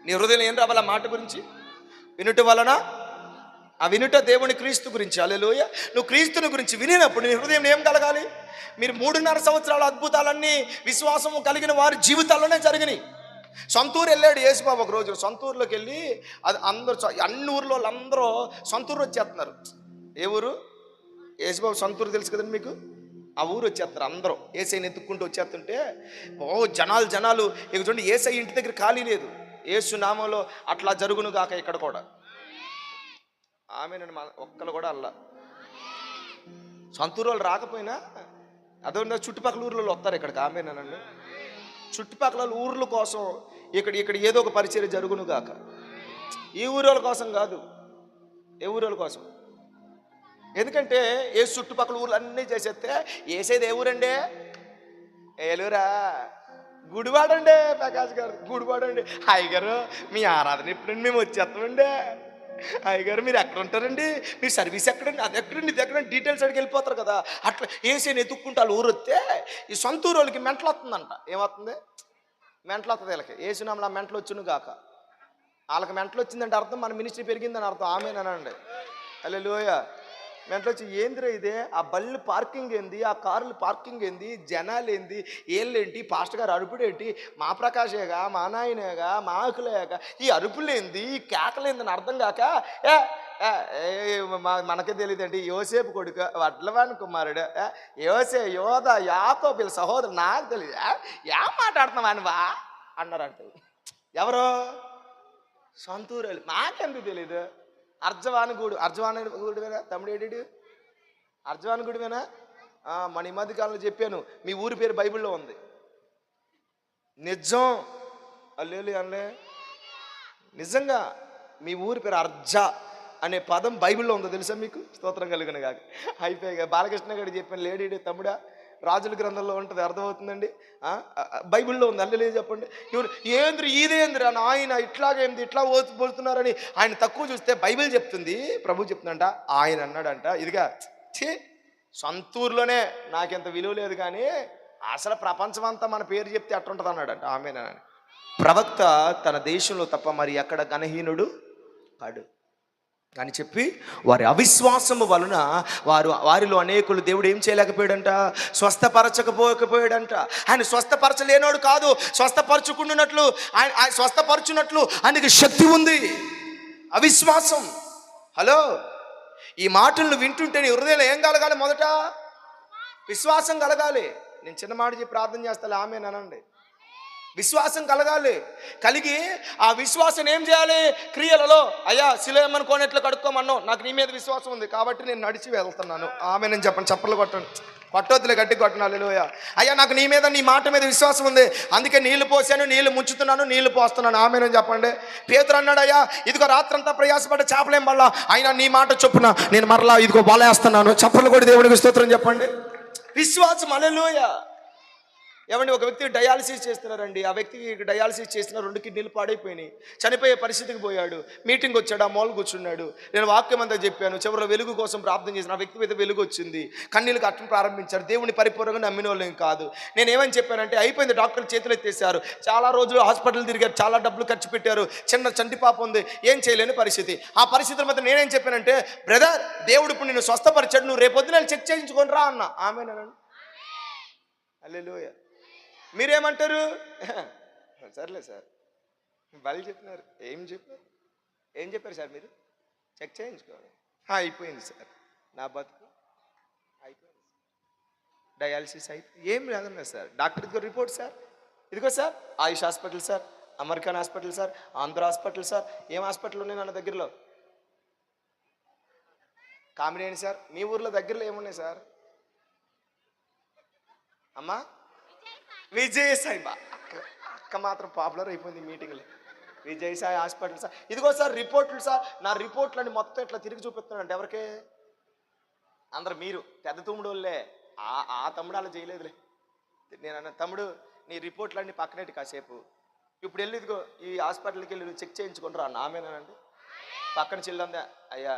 నీ హృదయం ఏం రావాలి? ఆ మాట గురించి వినుట వలన. ఆ వినుట దేవుని క్రీస్తు గురించి. హల్లెలూయా. నువ్వు క్రీస్తుని గురించి వినినప్పుడు నీ హృదయం ఏం కలగాలి? మీరు 3.5 సంవత్సరాల అద్భుతాలన్నీ విశ్వాసము కలిగిన వారి జీవితాల్లోనే జరిగినాయి. సొంతూరు వెళ్ళాడు యేసుబాబు ఒక రోజు. సొంతూరులోకి వెళ్ళి అది అందరూ, అన్ని ఊర్లో వాళ్ళందరూ సొంతూరు వచ్చేస్తున్నారు. ఏ ఊరు? యేసుబాబు సొంతూరు తెలుసు కదండి మీకు. ఆ ఊరు వచ్చేస్తారు అందరూ. ఏసైని ఎత్తుక్కుంటూ వచ్చేస్తుంటే జనాలు ఇక చూడండి, ఏసై ఇంటి దగ్గర ఖాళీ లేదు. యేసు నామంలో అట్లా జరుగును గాక ఇక్కడ కూడా. ఆమేనండి. ఒక్కరు కూడా అల్లా సొంతూరు వాళ్ళు రాకపోయినా అదే చుట్టుపక్కల ఊర్లలో వస్తారు ఇక్కడికి. ఆమేనండి. చుట్టుపక్కల ఊర్ల కోసం ఇక్కడ ఏదో ఒక పరిచర్య జరుగును గాక. ఈ ఊరోళ్ళ కోసం కాదు. ఏ ఊరోళ్ళ కోసం? ఎందుకంటే ఏ చుట్టుపక్కల ఊర్లు అన్నీ చేసేస్తే ఏసేది ఏ ఊరండి? ఏలూరా? గుడివాడండి. ప్రకాష్ గారు గుడివాడండి. అయ్యగారు మీ ఆరాధన ఎప్పుడండి? మేము వచ్చేస్తామండి. అయ్యగారు మీరు ఎక్కడ ఉంటారండి? మీరు సర్వీస్ ఎక్కడండి? అది ఎక్కడండి? ఇది ఎక్కడండి? డీటెయిల్స్ అడిగి వెళ్ళిపోతారు కదా. అట్లా ఏసీని ఎత్తుక్కుంటారు. ఊరు వస్తే ఈ సొంత ఊరు వాళ్ళకి మెంటలు వస్తుందంట. ఏమవుతుంది? మెంటలు వస్తుంది వీళ్ళకి. ఏసునామలా మెంటలు వచ్చును గాక. వాళ్ళకి మెంటలు వచ్చిందంటే అర్థం మన మినిస్ట్రీ పెరిగిందని అర్థం. ఆమేనండి. హల్లెలూయా. మెంటలు వచ్చి ఏందిరా ఇదే? ఆ బళ్ళు పార్కింగ్ ఏంది? ఆ కార్లు పార్కింగ్ ఏంది? జనాలు ఏంది? ఏళ్ళేంటి? పాస్టర్ గారు అరుపుడేంటి? మా ప్రకాశేగా, మా నాయనేగా, మా ఆకులేగా, ఈ అరుపులేంది, ఈ కేకలేందని అర్థం కాక మనకే తెలియదండి. యోసేపు కొడుకు, వడ్లవాని కుమారుడు, యోధ, యాకోబు వీళ్ళ సహోదరు. నాకు తెలియదు. ఏం మాట్లాడుతున్నావు వా అన్నారంట. ఎవరో సొంతూరు. మాకెందుకు తెలీదు? అర్జవాని గూడువేనా? తమ్ముడు ఏడు? అర్జవాని గూడువేనా? మన ఈ మధ్య కాలంలో చెప్పాను, మీ ఊరి పేరు బైబిల్లో ఉంది. నిజం. అల్లేలు అనలే. నిజంగా మీ ఊరి పేరు అర్జా అనే పదం బైబిల్లో ఉందో తెలుసా మీకు? స్తోత్రం కలిగిన కాక. అయిపోయాక బాలకృష్ణ గారికి చెప్పాను, లేడీ తమ్ముడా రాజుల గ్రంథంలో ఉంటుంది, అర్థమవుతుందండి. బైబిల్లో ఉంది. అల్లెలే చెప్పండి. ఎవరు ఏంద్రి ఇదేంద్రి అని ఆయన ఇట్లాగేంది ఇట్లా పోతున్నారని ఆయన తక్కువ చూస్తే బైబిల్ చెప్తుంది, ప్రభు చెప్తుందంట. ఆయన అన్నాడంట, ఇదిగా సొంతూరులోనే నాకెంత విలువ లేదు కానీ అసలు ప్రపంచం అంతా మన పేరు చెప్తే అట్టుంటుంది అన్నాడంట. ఆమేనని. ప్రవక్త తన దేశంలో తప్ప మరి ఎక్కడ గణహీనుడు కాడు అని చెప్పి వారి అవిశ్వాసము వలన వారిలో అనేకులు దేవుడు ఏం చేయలేకపోయాడంట? స్వస్థపరచకపోయాడంట. ఆయన స్వస్థపరచలేనోడు కాదు, స్వస్థపరచుకుంటున్నట్లు ఆయన స్వస్థపరచున్నట్లు ఆయనకి శక్తి ఉంది. అవిశ్వాసం. హలో, ఈ మాటలను వింటుంటే నీ హృదయంలో ఏం కలగాలి? మొదట విశ్వాసం కలగాలి. నేను చిన్న మాట చెప్పి ప్రార్థన చేస్తాను, ఆమేనండి. విశ్వాసం కలగాలి. కలిగి ఆ విశ్వాసం ఏం చేయాలి? క్రియలలో. అయ్యా శిలోయమ్మని కోనేట్లో కడుక్కోమన్నావు, నాకు నీ మీద విశ్వాసం ఉంది కాబట్టి నేను నడిచి వెళ్తున్నాను. ఆమేనని చెప్పండి, చప్పలు కొట్టండి, కొట్టొద్దులే, గట్టి కొట్టను. హల్లెలూయా. అయ్యా నాకు నీ మీద, నీ మాట మీద విశ్వాసం ఉంది, అందుకే నీళ్లు పోసాను, నీళ్లు ముంచుతున్నాను, నీళ్లు పోస్తున్నాను. ఆమేనని చెప్పండి. పేతురు అన్నాడు, అయ్యా ఇదిగో రాత్రంతా ప్రయాసపడ్డ చేపలేం పడలా, అయినా నీ మాట చొప్పున నేను మరలా ఇదిగో వలేస్తున్నాను. చప్పలు కొట్టి దేవుడికి స్తోత్రం చెప్పండి. విశ్వాసం. హల్లెలూయా. ఏమండి, ఒక వ్యక్తి డయాలసిస్ చేస్తున్నారండి. ఆ వ్యక్తికి డయాలసిస్ చేసిన 2 కిడ్నీలు పాడైపోయినాయి, చనిపోయే పరిస్థితికి పోయాడు. మీటింగ్ వచ్చాడు, ఆ మూల కూర్చున్నాడు. నేను వాక్యం అంతా చెప్పాను, చివరిలో వెలుగు కోసం ప్రార్థన చేసిన. ఆ వ్యక్తి మీద వెలుగు వచ్చింది, కన్నీళ్ళు కట్టడం ప్రారంభించారు. దేవుని పరిపూర్ణంగా నమ్మిన వాళ్ళు ఏం కాదు. నేను ఏమని చెప్పానంటే, అయిపోయింది, డాక్టర్లు చేతులు ఎత్తేసారు, చాలా రోజులు హాస్పిటల్ తిరిగారు, చాలా డబ్బులు ఖర్చు పెట్టారు, చిన్న చంటి పాప ఉంది, ఏం చేయలేని పరిస్థితి. ఆ పరిస్థితుల మధ్య నేనేం చెప్పానంటే, బ్రదర్ దేవుడు ఇప్పుడు నిన్ను స్వస్థపరిచాడు, నువ్వు రేపొద్దున చెక్ చేయించుకొని రా అన్న. ఆమేనండి. హల్లెలూయా. మీరేమంటారు? సర్లే సార్, వాళ్ళు చెప్పినారు. ఏం చెప్పారు సార్? మీరు చెక్ చేయించుకోవాలి. అయిపోయింది సార్, నా బతుకు అయిపోయింది, డయాలసిస్ అయిపోయింది, ఏం లేదన్నా సార్. డాక్టర్ ఇదిగో రిపోర్ట్ సార్, ఇదిగో sir Ayush hospital sir, American hospital sir, Andhra hospital sir. ఏం హాస్పిటల్ ఉన్నాయి నా దగ్గరలో? కామినేని సార్. మీ ఊర్లో దగ్గరలో ఏమున్నాయి సార్? అమ్మా విజయసాయి. అక్క మాత్రం పాపులర్ అయిపోయింది మీటింగ్లో. విజయసాయి హాస్పిటల్ సార్, ఇదిగో సార్ రిపోర్ట్లు సార్. నా రిపోర్ట్లని మొత్తం ఇట్లా తిరిగి చూపిస్తున్నాడు. ఎవరికే? అందరు మీరు పెద్ద తమ్ముడు వాళ్ళే. ఆ తమ్ముడు అలా చేయలేదులే. నేను అన్న, తమ్ముడు నీ రిపోర్ట్లన్నీ పక్కనట్టు కాసేపు, ఇప్పుడు వెళ్ళి ఇదిగో ఈ హాస్పిటల్కి వెళ్ళి చెక్ చేయించుకుంటారా అన్న. ఆమేనండి. పక్కన చెల్లందా, అయ్యా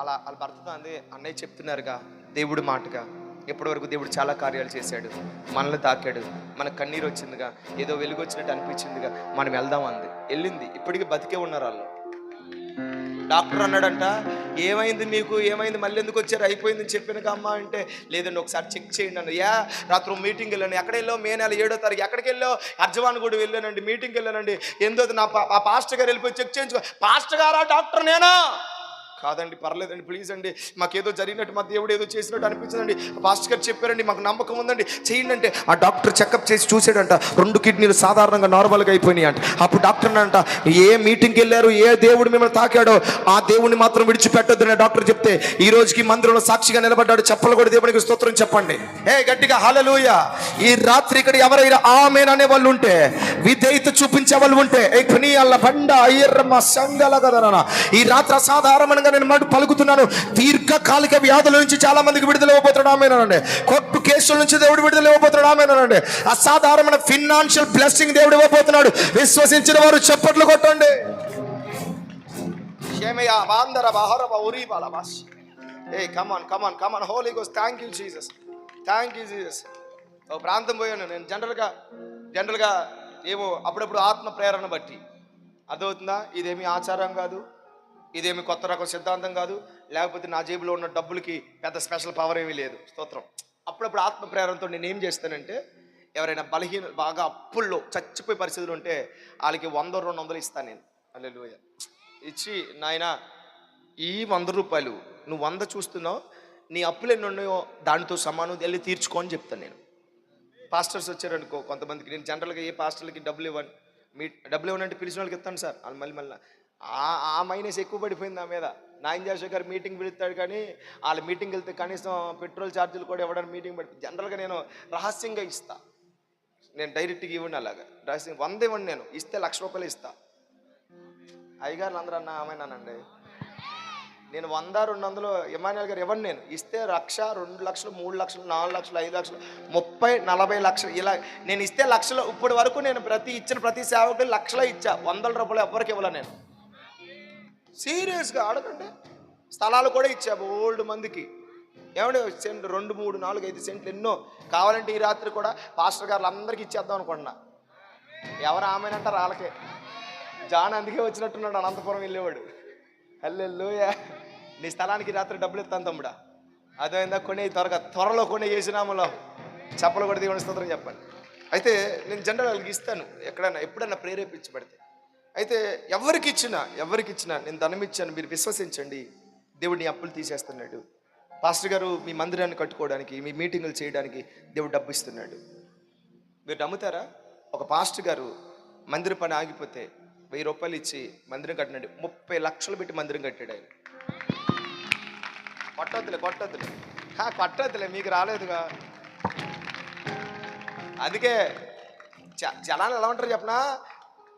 అలా వాళ్ళ భర్తతో అంది, అన్నయ్య చెప్తున్నారుగా దేవుడి మాటగా, ఎప్పటివరకు దేవుడు చాలా కార్యాలు చేశాడు, మనల్ని తాకాడు, మనకు కన్నీరు వచ్చిందిగా, ఏదో వెలుగు వచ్చినట్టు అనిపించిందిగా, మనం వెళ్దాం అంది. వెళ్ళింది. ఇప్పటికీ బతికే ఉన్నారు వాళ్ళు. డాక్టర్ అన్నాడంట, ఏమైంది మీకు, ఏమైంది, మళ్ళీ ఎందుకు వచ్చారు, అయిపోయిందని చెప్పానుగా అమ్మ అంటే, లేదండి ఒకసారి చెక్ చేయండి అన్న. రాత్రి మీటింగ్ వెళ్ళాను. ఎక్కడ వెళ్ళావు? మే నెల 7వ తారీఖు. ఎక్కడికి వెళ్ళావు? అర్జవాన్ కూడా వెళ్ళానండి, మీటింగ్కి వెళ్ళానండి. ఎందో నా పాస్టర్ గారు వెళ్ళిపోయి చెక్ చేయించుకో. పాస్టర్ గారా? డాక్టర్ నేనా? కాదండి, పర్లేదండి, ప్లీజ్ అండి, మాకేదో జరిగినట్టు, మా దేవుడు ఏదో చేసినట్టు అనిపించిందండి, పాస్టర్ గారు చెప్పారండి, మాకు నమ్మకం ఉందండి, చేయండి అంటే. ఆ డాక్టర్ చెకప్ చేసి చూసాడంట, 2 కిడ్నీలు సాధారణంగా నార్మల్గా అయిపోయినాయి అంట. అప్పుడు డాక్టర్ అంట, ఏ మీటింగ్కి వెళ్ళారు, ఏ దేవుడు మిమ్మల్ని తాకాడో ఆ దేవుడిని మాత్రం విడిచిపెట్టొద్దని డాక్టర్ చెప్తే, ఈ రోజుకి మందిరంలో సాక్షిగా నిలబడ్డాడు. చెప్పలు కూడా దేవునికి స్తోత్రం చెప్పండి. గట్టిగా హల్లెలూయా. ఈ రాత్రి ఇక్కడ ఎవరైనా ఆమేన్ అనే వాళ్ళు ఉంటే, విధేయత చూపించే వాళ్ళు ఉంటే, ఈ రాత్రి అసాధారణంగా నేను మాట పలుకుతున్నాను. దీర్ఘకాలిక వ్యాధుల నుంచి చాలా మందికి విడుదల ఇవ్వబోతున్నాడు. ఆమేనండి. కోర్టు కేసుల నుంచి దేవుడు విడుదల ఇవ్వబోతున్నాడు. ఆమేనండి. అసాధారణమైన ఫినాన్షియల్ బ్లెస్సింగ్ దేవుడు ఇవ్వబోతున్నాడు. విశ్వసించిన వారు చప్పట్లు కొట్టండి. Holy Ghost. Thank you Jesus, thank you Jesus. ఓ ప్రాంతం పోయాను నేను, జనరల్గా ఏమో అప్పుడప్పుడు ఆత్మ ప్రేరణ బట్టి. అర్థమవుతుందా? ఇదేమి ఆచారం కాదు, ఇదేమి కొత్త రకం సిద్ధాంతం కాదు, లేకపోతే నా జేబులో ఉన్న డబ్బులకి పెద్ద స్పెషల్ పవర్ ఏమీ లేదు. స్తోత్రం. అప్పుడప్పుడు ఆత్మ ప్రేరణతో నేను ఏం చేస్తానంటే, ఎవరైనా బలహీన బాగా అప్పుల్లో చచ్చిపోయే పరిస్థితులు ఉంటే వాళ్ళకి 100-200 ఇస్తాను నేను. హల్లెలూయా. ఇచ్చి, నాయనా ఈ 100 రూపాయలు నువ్వు 100 చూస్తున్నావు, నీ అప్పులు ఎన్ని ఉన్నాయో దానితో సమానం, వెళ్ళి తీర్చుకో అని చెప్తాను నేను. పాస్టర్స్ వచ్చారనుకో కొంతమందికి, నేను జనరల్గా ఏ పాస్టర్లకి డబ్బులు ఇవ్వనంటే పిలిచిన వాళ్ళకి ఇస్తాను సార్. వాళ్ళు మళ్ళీ ఆ మైనస్ ఎక్కువ పడిపోయింది నా మీద. నాయన్ జాషా గారు మీటింగ్ పిలుస్తాడు, కానీ వాళ్ళ మీటింగ్ వెళ్తే కనీసం పెట్రోల్ ఛార్జీలు కూడా ఇవ్వడానికి మీటింగ్ పడి, జనరల్గా నేను రహస్యంగా ఇస్తా. నేను డైరెక్ట్గా ఇవ్వండి, అలాగా రహస్యంగా 100 ఇవ్వండి, నేను ఇస్తే 1,00,000 రూపాయలు ఇస్తా. అయ్యగారులు అందరూ అన్న ఆమెనానండి. నేను 100-200 ఇమాన్యుల్ గారు ఇవ్వండి, నేను ఇస్తే 1,00,000, 2,00,000, 3,00,000, 4,00,000, 5,00,000, 30-40 లక్షలు ఇలా నేను ఇస్తే 1,00,000. ఇప్పటి వరకు నేను ఇచ్చిన ప్రతి సేవకులు 1,00,000 ఇచ్చా, 100 రూపాయలు ఎవరికి ఇవ్వలే నేను. సీరియస్గా అడగండి. స్థలాలు కూడా ఇచ్చా ఓల్డ్ మందికి. ఏమంటే సెంట్ 2, 3, 4, 5 సెంట్లు ఎన్నో కావాలంటే ఈ రాత్రి కూడా పాస్టర్ గారు అందరికీ ఇచ్చేద్దాం అనుకుంటున్నా. ఎవరు ఆమెనంటారు వాళ్ళకే. జాన్ అందుకే వచ్చినట్టున్నాడు, అనంతపురం వెళ్ళేవాడు. హల్లెలూయా. నీ స్థలానికి రాత్రి డబ్బులు ఇస్తాను తమ్ముడా. అదైందా? త్వరలో కొనే చేసినామలో చెప్పలు కూడా దేవుని స్తోత్రం చెప్పండి. అయితే నేను జనరల్గా ఇస్తాను ఎప్పుడైనా ప్రేరేపించబడితే. అయితే ఎవరికి ఇచ్చినా నేను ధనం ఇచ్చాను, మీరు విశ్వసించండి, దేవుడిని అప్పులు తీసేస్తున్నాడు. పాస్టర్ గారు మీ మందిరాన్ని కట్టుకోవడానికి, మీ మీటింగులు చేయడానికి దేవుడు డబ్బు ఇస్తున్నాడు. మీరు నమ్ముతారా? ఒక పాస్టర్ గారు మందిర పని ఆగిపోతే 1000 రూపాయలు ఇచ్చి మందిరం కట్టినాడు. 30 లక్షలు పెట్టి మందిరం కట్టాడు ఆయన. కొట్టొద్దులే మీకు రాలేదుగా. అందుకే జనాలు ఎలా ఉంటారు చెప్పనా,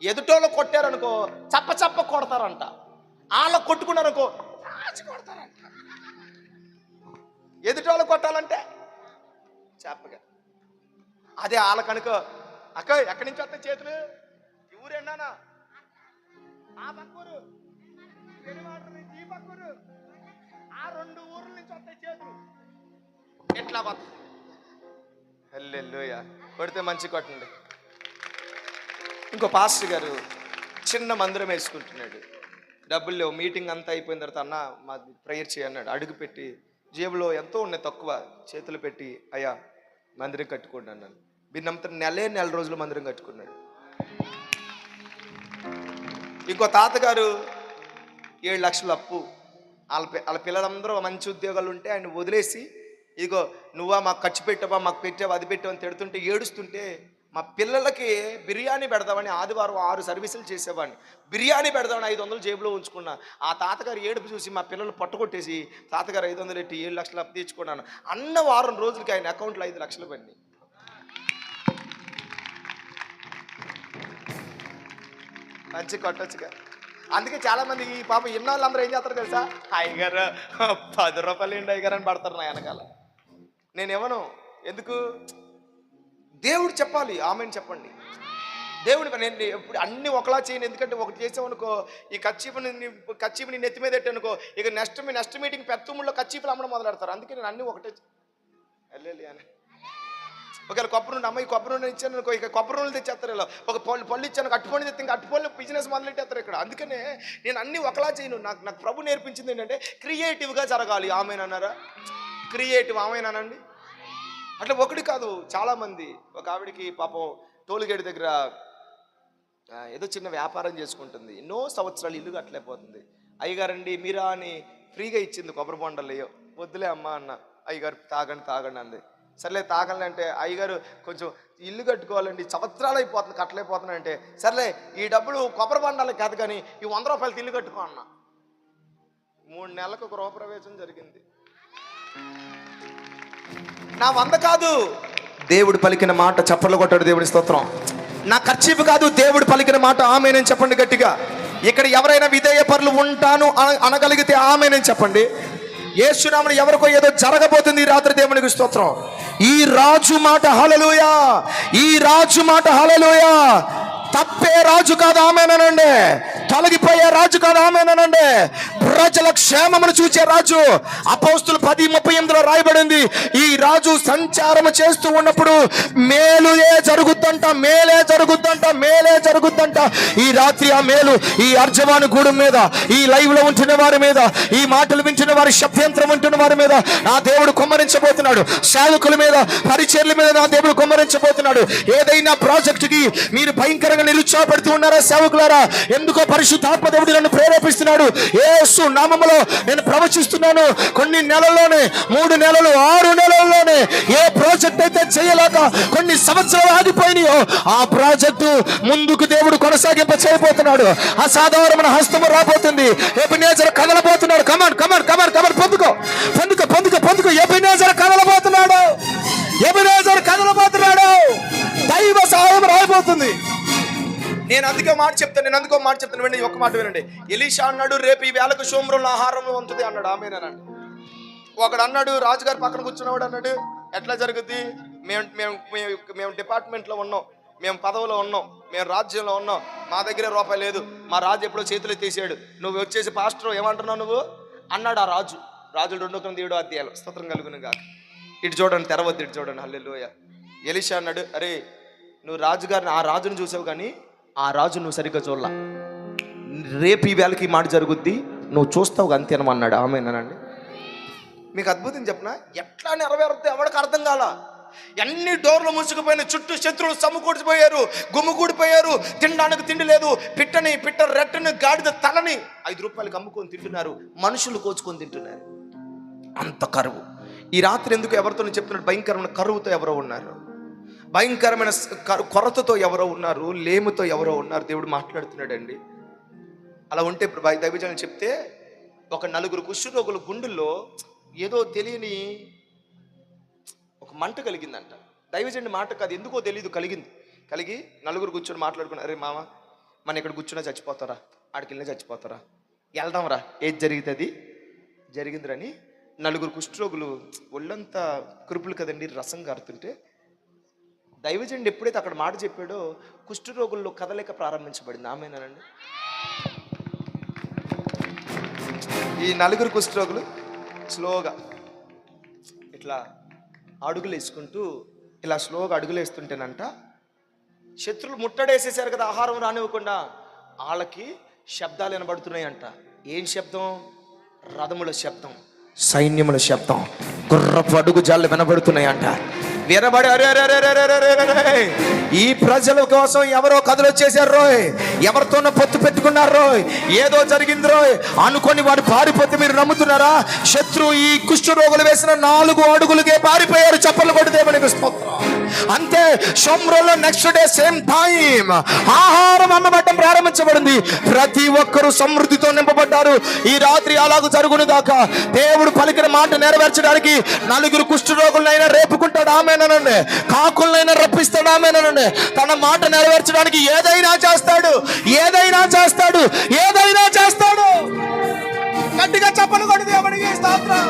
ఎదుటోళ్ళు కొట్టారనుకో చప్ప కొడతారంట, వాళ్ళ కొట్టుకున్నారనుకో కొడతారంట. ఎదుటోళ్ళు కొట్టాలంటే చెప్పగా. అదే వాళ్ళ కనుక అక్క ఎక్కడి నుంచి వస్తాయి చేతులు, ఊరేనా ఆ పక్కూరు ఈ పక్కూరు, ఆ 2 ఊర్ల నుంచి వస్తాయి చేతులు, ఎట్లా వస్తుంది. హల్లెలూయా. కొడితే మంచి కొట్టండి. ఇంకో పాస్టర్ గారు చిన్న మందిరం వేసుకుంటున్నాడు. డబ్బులు లేవు. మీటింగ్ అంతా అయిపోయిన తర్వాత అన్న మా ప్రేయర్ చేయన్నాడు. అడుగు పెట్టి జేబులో ఎంతో ఉన్నాయి తక్కువ, చేతులు పెట్టి అయ్యా మందిరం కట్టుకోండి అన్నాను. మీరు నమ్ముతారు, నెల రోజులు మందిరం కట్టుకున్నాడు. ఇంకో తాతగారు 7 లక్షలు అప్పు. వాళ్ళ పిల్లలందరూ మంచి ఉద్యోగాలు ఉంటే ఆయన వదిలేసి, ఇదిగో నువ్వా మాకు ఖర్చు పెట్టావా, మాకు పెట్టావా, అది పెట్టావని తిడుతుంటే ఏడుస్తుంటే, మా పిల్లలకి బిర్యానీ పెడదామని ఆదివారం 6 సర్వీసులు చేసేవాడిని. బిర్యానీ పెడదామని 500 జేబులో ఉంచుకున్నా. ఆ తాతగారు ఏడుపు చూసి మా పిల్లలు పట్టుకొట్టేసి తాతగారు 500 పెట్టి 7 లక్షలు అప్పు తీర్చుకున్నాను అన్న వారం రోజులకి ఆయన అకౌంట్లో 5 లక్షలు పడి. మంచి కొట్టొచ్చుగా. అందుకే చాలా మంది ఈ పాప ఇన్నాళ్ళందరూ ఏం చేస్తారు తెలుసా, అయ్యగారు 10 రూపాయలు ఏంటి అయ్యగారు అని పడతారు నా వెనకాల. నేనేమను, ఎందుకు? దేవుడు చెప్పాలి ఆమెను చెప్పండి. దేవుడు నేను ఎప్పుడు అన్ని ఒకలా చేయను. ఎందుకంటే ఒకటి చేసామనుకో, ఈ కచ్చీపుని నెత్తి మీద పెట్టనుకో, ఇక నెక్స్ట్ మీటింగ్ పెద్దముళ్ళో కచ్చీపులు అమ్మడం మొదలెడతారు. అందుకే నేను అన్ని ఒకటే వెళ్ళాలి అని. ఒకవేళ కొబ్బరి నుండి అమ్మాయి కొబ్బరి నుండి ఇచ్చాను అనుకో, ఇక కొబ్బరి నుండి తెచ్చేస్తారు. ఇలా ఒక పళ్ళు ఇచ్చాను, అట్టుపండి తెస్తే ఇంకా అట్టుపళ్ళు బిజినెస్ మొదలెట్టేస్తారు ఇక్కడ. అందుకనే నేను అన్ని ఒకలా చేయను. నాకు ప్రభు నేర్పించింది ఏంటంటే క్రియేటివ్గా జరగాలి. ఆమెనన్నారా? క్రియేటివ్ ఆమెనండి. అట్లా ఒకటి కాదు, చాలామంది. ఒక ఆవిడికి పాపం టోల్గేట్ దగ్గర ఏదో చిన్న వ్యాపారం చేసుకుంటుంది. ఎన్నో సంవత్సరాలు ఇల్లు కట్టలేకపోతుంది. అయ్యగారండి మీరా అని ఫ్రీగా ఇచ్చింది కొబ్బరి బొండలు. వద్దులే అమ్మా అన్న. అయ్యగారు తాగండి అంది. సర్లే తాగండి అంటే, అయ్యగారు కొంచెం ఇల్లు కట్టుకోవాలండి, సంవత్సరాలు అయిపోతుంది కట్టలేకపోతున్నానంటే, సర్లే ఈ డబ్బులు కొబ్బరి బొండాలకు కాదు కానీ ఈ 100 రూపాయలకి ఇల్లు కట్టుకో అన్న. 3 నెలలకు గృహప్రవేశం జరిగింది. నా 100 కాదు, దేవుడు పలికిన మాట. చప్పట్లు కొట్టాడు దేవుడి స్తోత్రం. నా ఖర్చీపు కాదు, దేవుడు పలికిన మాట. ఆమేనని చెప్పండి గట్టిగా. ఇక్కడ ఎవరైనా విధేయ పరులు ఉంటాను అనగలిగితే ఆమేనని చెప్పండి. యేసునామమున ఎవరికో ఏదో జరగబోతుంది ఈ రాత్రి. దేవునికి స్తోత్రం. ఈ రాజు మాట హల్లెలూయా. ఈ రాజు మాట హల్లెలూయా. తప్పే రాజు కాదు ఆమేనండి. తొలగిపోయే రాజు కాదు ఆమేనండి. ప్రజల క్షేమమును చూచే రాజు. అపోస్తులు 10:38 రాయబడింది, ఈ రాజు సంచారం చేస్తూ ఉన్నప్పుడు మేలుయే జరుగుద్దంట. ఈ రాత్రి ఆ మేలు ఈ అర్జవాను గూడెం మీద, ఈ లైవ్ లో ఉంటున్న వారి మీద, ఈ మాటలు వింటున్న వారి శబ్దంత్రం ఉంటున్న వారి మీద నా దేవుడు కుమ్మరించబోతున్నాడు. సేవకుల మీద, పరిచర్ల మీద నా దేవుడు కుమ్మరించబోతున్నాడు. ఏదైనా ప్రాజెక్టుకి మీరు భయంకరంగా నిరుత్సాహపడుతూ ఉన్నారా సేవకులారా? ఎందుకో పరిశుద్ధాత్మ దేవుడు నన్ను ప్రేరేపిస్తున్నాడు. యేసు నామములో నేను ప్రవచిస్తున్నాను. కొన్ని నెలల్లోనే, 3 నెలలు 6 నెలల్లోనే ఏ ప్రాజెక్ట్ అయితే చేయలేక కొన్ని సంవత్సరాలు ఆగిపోయినాయో ఆ ప్రాజెక్టు ముందుకు దేవుడు కొనసాగింప చేయబోతున్నాడు. అసాధారణమైన హస్తము రాబోతుంది. ఎబెనేజర్ కదలబోతున్నాడు. కమాన్ పొందుకో. ఎబెనేజర్ కదలబోతున్నాడు. దైవ సహాయం రాబోతుంది. నేను అందుకో మాట చెప్తాను. వినండి, ఒక మాట వినండి. ఎలీషా అన్నాడు, రేపు ఈ వేళకు శోమ్రంలో ఆహారం ఉంటుంది అన్నాడు. ఆమేనండి. ఒకడు అన్నాడు, రాజుగారి పక్కన కూర్చున్నవాడు అన్నాడు, ఎట్లా జరుగుద్ది? మేము డిపార్ట్మెంట్లో ఉన్నాం, మేము పదవిలో ఉన్నాం, మేము రాజ్యంలో ఉన్నాం, మా దగ్గర రూపాయి లేదు, మా రాజు ఎప్పుడో చేతులు ఎత్తేసాడు, నువ్వు వచ్చేసి పాస్టర్ ఏమంటున్నావు నువ్వు అన్నాడు ఆ రాజు. రాజులు 2:7 అధ్యాయాలు. స్తోత్రం కలుగును గాక. ఇటు చూడండి, తెరవద్దు, ఇటు చూడండి. హల్లెలూయా. ఎలీషా అన్నాడు, అరే నువ్వు రాజుగారిని, ఆ రాజును చూసావు కానీ ఆ రాజు నువ్వు సరిగ్గా చూడలా. రేపు ఈ వేళకి మాట జరుగుద్ది, నువ్వు చూస్తావు అంతేనమన్నాడు. ఆమేనండి. మీకు అద్భుతం చెప్పనా, ఎట్లా నెరవేరుద్ది ఎవరికి అర్థం కాల. ఎన్ని డోర్లు మూసుకుపోయిన, చుట్టూ శత్రువులు సమకూడిపోయారు, గుమ్ముకూడిపోయారు. తినడానికి తిండి లేదు. పిట్ట రెట్టని, గాడిద తలని 5 రూపాయలకి అమ్ముకొని తింటున్నారు. మనుషులు కోచుకొని తింటున్నారు. అంత కరువు. ఈ రాత్రి ఎందుకు ఎవరితో చెప్తున్నాడు? భయంకరమైన కరువుతో ఎవరో ఉన్నారు, భయంకరమైన కొరతతో ఎవరో ఉన్నారు, లేముతో ఎవరో ఉన్నారు. దేవుడు మాట్లాడుతున్నాడండి. అలా ఉంటే దైవజనులు చెప్తే ఒక 4 కుష్ఠరోగుల గుండెల్లో ఏదో తెలియని ఒక మంట కలిగిందంట. దైవజనుడి మాట కాదు, ఎందుకో తెలియదు, కలిగి 4 కూర్చొని మాట్లాడుకున్నారు. అరే మామ, మన ఇక్కడ కూర్చున్నా చచ్చిపోతారా, ఆడికి వెళ్ళినా చచ్చిపోతారా, వెళ్దాం రా, ఏది జరిగితే జరిగిందిరని 4 కుష్ఠరోగులు ఒళ్ళంతా కురుపులు కదండి, రసం గారుతుంటే దైవజనుడు ఎప్పుడైతే అక్కడ మాట చెప్పాడో కుష్ఠరోగుల్లో కదలిక ప్రారంభించబడింది. ఆమేనండి. ఈ 4 కుష్ఠరోగులు స్లోగా ఇట్లా అడుగులు వేసుకుంటూ ఇలా స్లోగా అడుగులు వేస్తుంటేనంట శత్రులు ముట్టడేసేసారు కదా, ఆహారం రానివ్వకుండా. వాళ్ళకి శబ్దాలు వినబడుతున్నాయంట. ఏం శబ్దం? రథముల శబ్దం, సైన్యముల శబ్దం, గుర్రపు అడుగు జాళ్ళు వినబడుతున్నాయంట. వినబడి ఈ ప్రజల కోసం ఎవరో కథలొచ్చేసారు రోయ్, ఎవరితోనో పొత్తు పెట్టుకున్నారు రోయ్, ఏదో జరిగింది రోయ్ అనుకొని వాడు పారిపోతే మీరు నమ్ముతున్నారా? శత్రువు ఈ కుష్ఠరోగులు వేసిన 4 అడుగులకే పారిపోయారు. చప్పలు కొడితే మనకి స్తోత్రం. అంతే, షోమ్రోలో నెక్స్ట్ డే సేమ్ టైం ఆహారం అమ్మబట్టం ప్రారంభించబడింది. ప్రతి ఒక్కరూ సమృద్ధితో నింపబడ్డారు. ఈ రాత్రి అలాగూ జరుగును దాకా దేవుడు పలికిన మాట నెరవేర్చడానికి 4 కుష్ఠరోగులైనా రేపుకుంటాడు. ఆమేనండి. కాకులనైనా రప్పిస్తాడు. ఆమేనండి. తన మాట నెరవేర్చడానికి ఏదైనా చేస్తాడు. గట్టిగా చెప్పను కొడి దేవుడికి స్తోత్రం.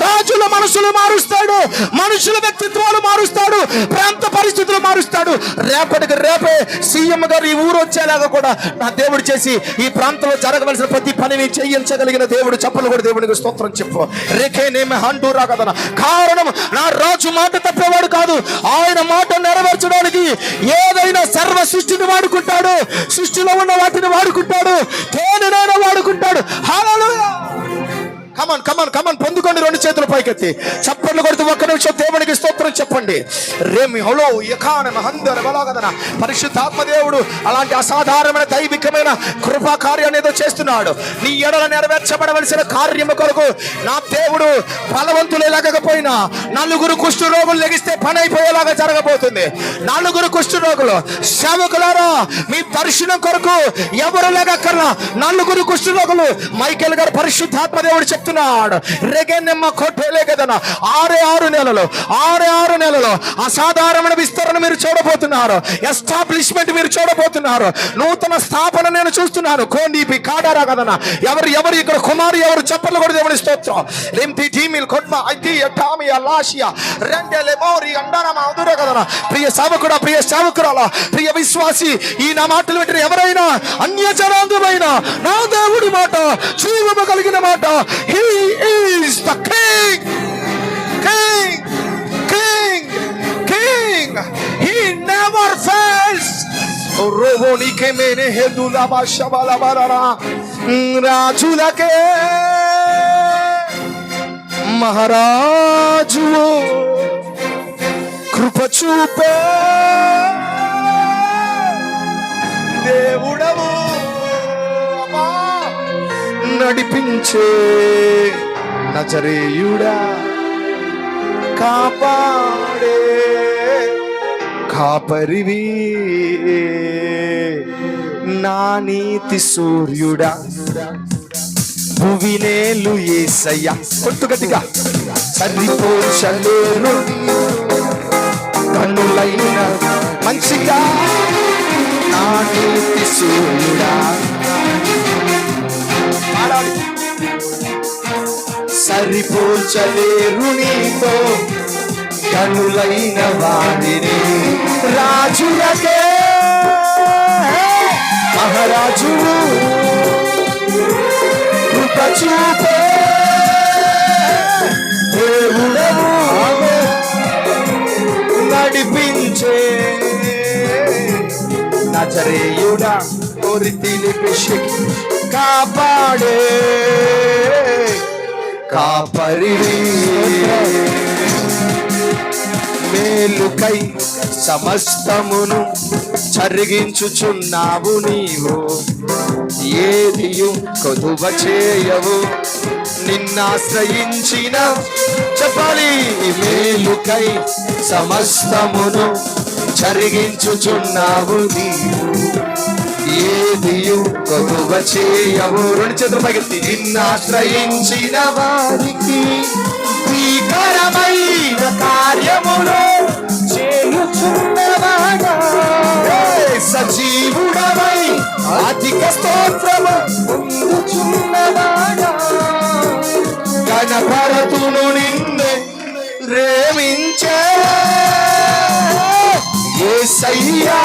రాజుల మనసులు మారుస్తాడు, మనుషుల వ్యక్తిత్వాలు మారుస్తాడు, ప్రాంత పరిస్థితులు మారుస్తాడు. రేపటికి రేపే సీఎం గారు ఈ ఊరు వచ్చేలాగా కూడా నా దేవుడు చేసి ఈ ప్రాంతంలో జరగవలసిన ప్రతి పనిని చేయించగలిగిన దేవుడు. చప్పలు కూడా దేవుడికి స్తోత్రం చెప్పు. రేఖేనేమి హండూరా కదన. కారణం, నా రాజు మాట తప్పేవాడు కాదు. ఆయన మాట నెరవేర్చడానికి ఏదైనా సర్వ సృష్టిని వాడుకుంటాడు, సృష్టిలో ఉన్న వాటిని వాడుకుంటాడు, తేనెనైనా వాడుకుంటాడు. హల్లెలూయా. కమన్ పొందుకోండి. 2 చేతులు పైకెత్తి చప్పట్లు కొడుతూ 1 నిమిషం దేవునికి స్తోత్రం చెప్పండి. రేమి హలో యకాన మహందర బలాగదన. పరిశుద్ధాత్మ దేవుడు అలాంటి అసాధారణమైన దైవికమైన కృపా కార్యాన్ని ఏదో చేస్తున్నాడు. నీ ఎడల నెరవేర్చబడవలసిన కార్యము కొరకు నా దేవుడు బలవంతులే లేకపోయినా 4 కుష్ఠరోగులు లెగిస్తే పని అయిపోయేలాగా జరగబోతుంది. 4 కుష్ఠరోగులు సేవకులారా, మీ దర్శనం కొరకు ఎవరు లేకక్కర్లా. 4 కుష్ఠరోగులు మైకేల్ గారు పరిశుద్ధాత్మ దేవుడు చెప్తున్నాడు. రెగెనెమ్మ కొట్టేలే కదనా. 6 నెలలో అసాధారణ విస్తరణ మీరు చూడబోతున్నారు. ఎస్టాబ్లిష్మెంట్ మీరు చూడబోతున్నారు. నూతన స్థాపన నేను చూస్తున్నాను. కోండిపి కాడారా కదనా. ఎవరు ఇక్కడ కుమారు ఎవరు? చప్పట్లు కూడా దేవుని స్తోత్రం. లింపి టీమిల్ కొట్మ ఐతి టామి అలాషియా రెండెలే మోరి అండన మాదుర కదనా. ప్రియ సేవకుడా, ప్రియ సేవకురాలా, ప్రియ విశ్వాసి, ఈ నా మాటలు వింటున్న ఎవరైనా అన్యజనాంగమైన నా దేవుడి మాట, జీవము కలిగిన మాట, He is the King. He never fails. Robonike mene hedula bashabala barara. రాజులకే మహారాజు కృప చూపే దేవుడవు, నడిపించే నజరేయుడా, కాపాడే కాపరివి, నా నీతి సూర్యుడా, భువినేలు యేసయ్య. కొట్టు గట్టిగా. సరిపోల్చలేరు కన్నులైన మంచిగా, నా నీతి సూర్యుడా. సరిపోల్చలేరు నీతో కనులైన వాడిని. రాజులకే మహారాజు కృప చూపే దేవుడవు, నడిపించే నజరేయుడా, కోరితిని పిసికి కాపాడే కాపరివి, మేలుకై సమస్తమును జరిగించుచున్నావు నీవు, ఏదియు కొదువ చేయవు నిన్నాశ్రయించిన చెప్పాలి మేలుకై సమస్తమును జరిగించుచున్నావు నీవు, ఏదియు కొలువ చేయవు. రెండు చేతులు పైకెత్తి. నిన్నాశ్రయించిన వారికి భీకరమైన కార్యములు చేయుచున్నవాడా, సజీవుడవై అధిక స్తోత్రము పొందుచున్నవాడా, కనపరతును నిన్నే ప్రేమించే యేసయ్యా,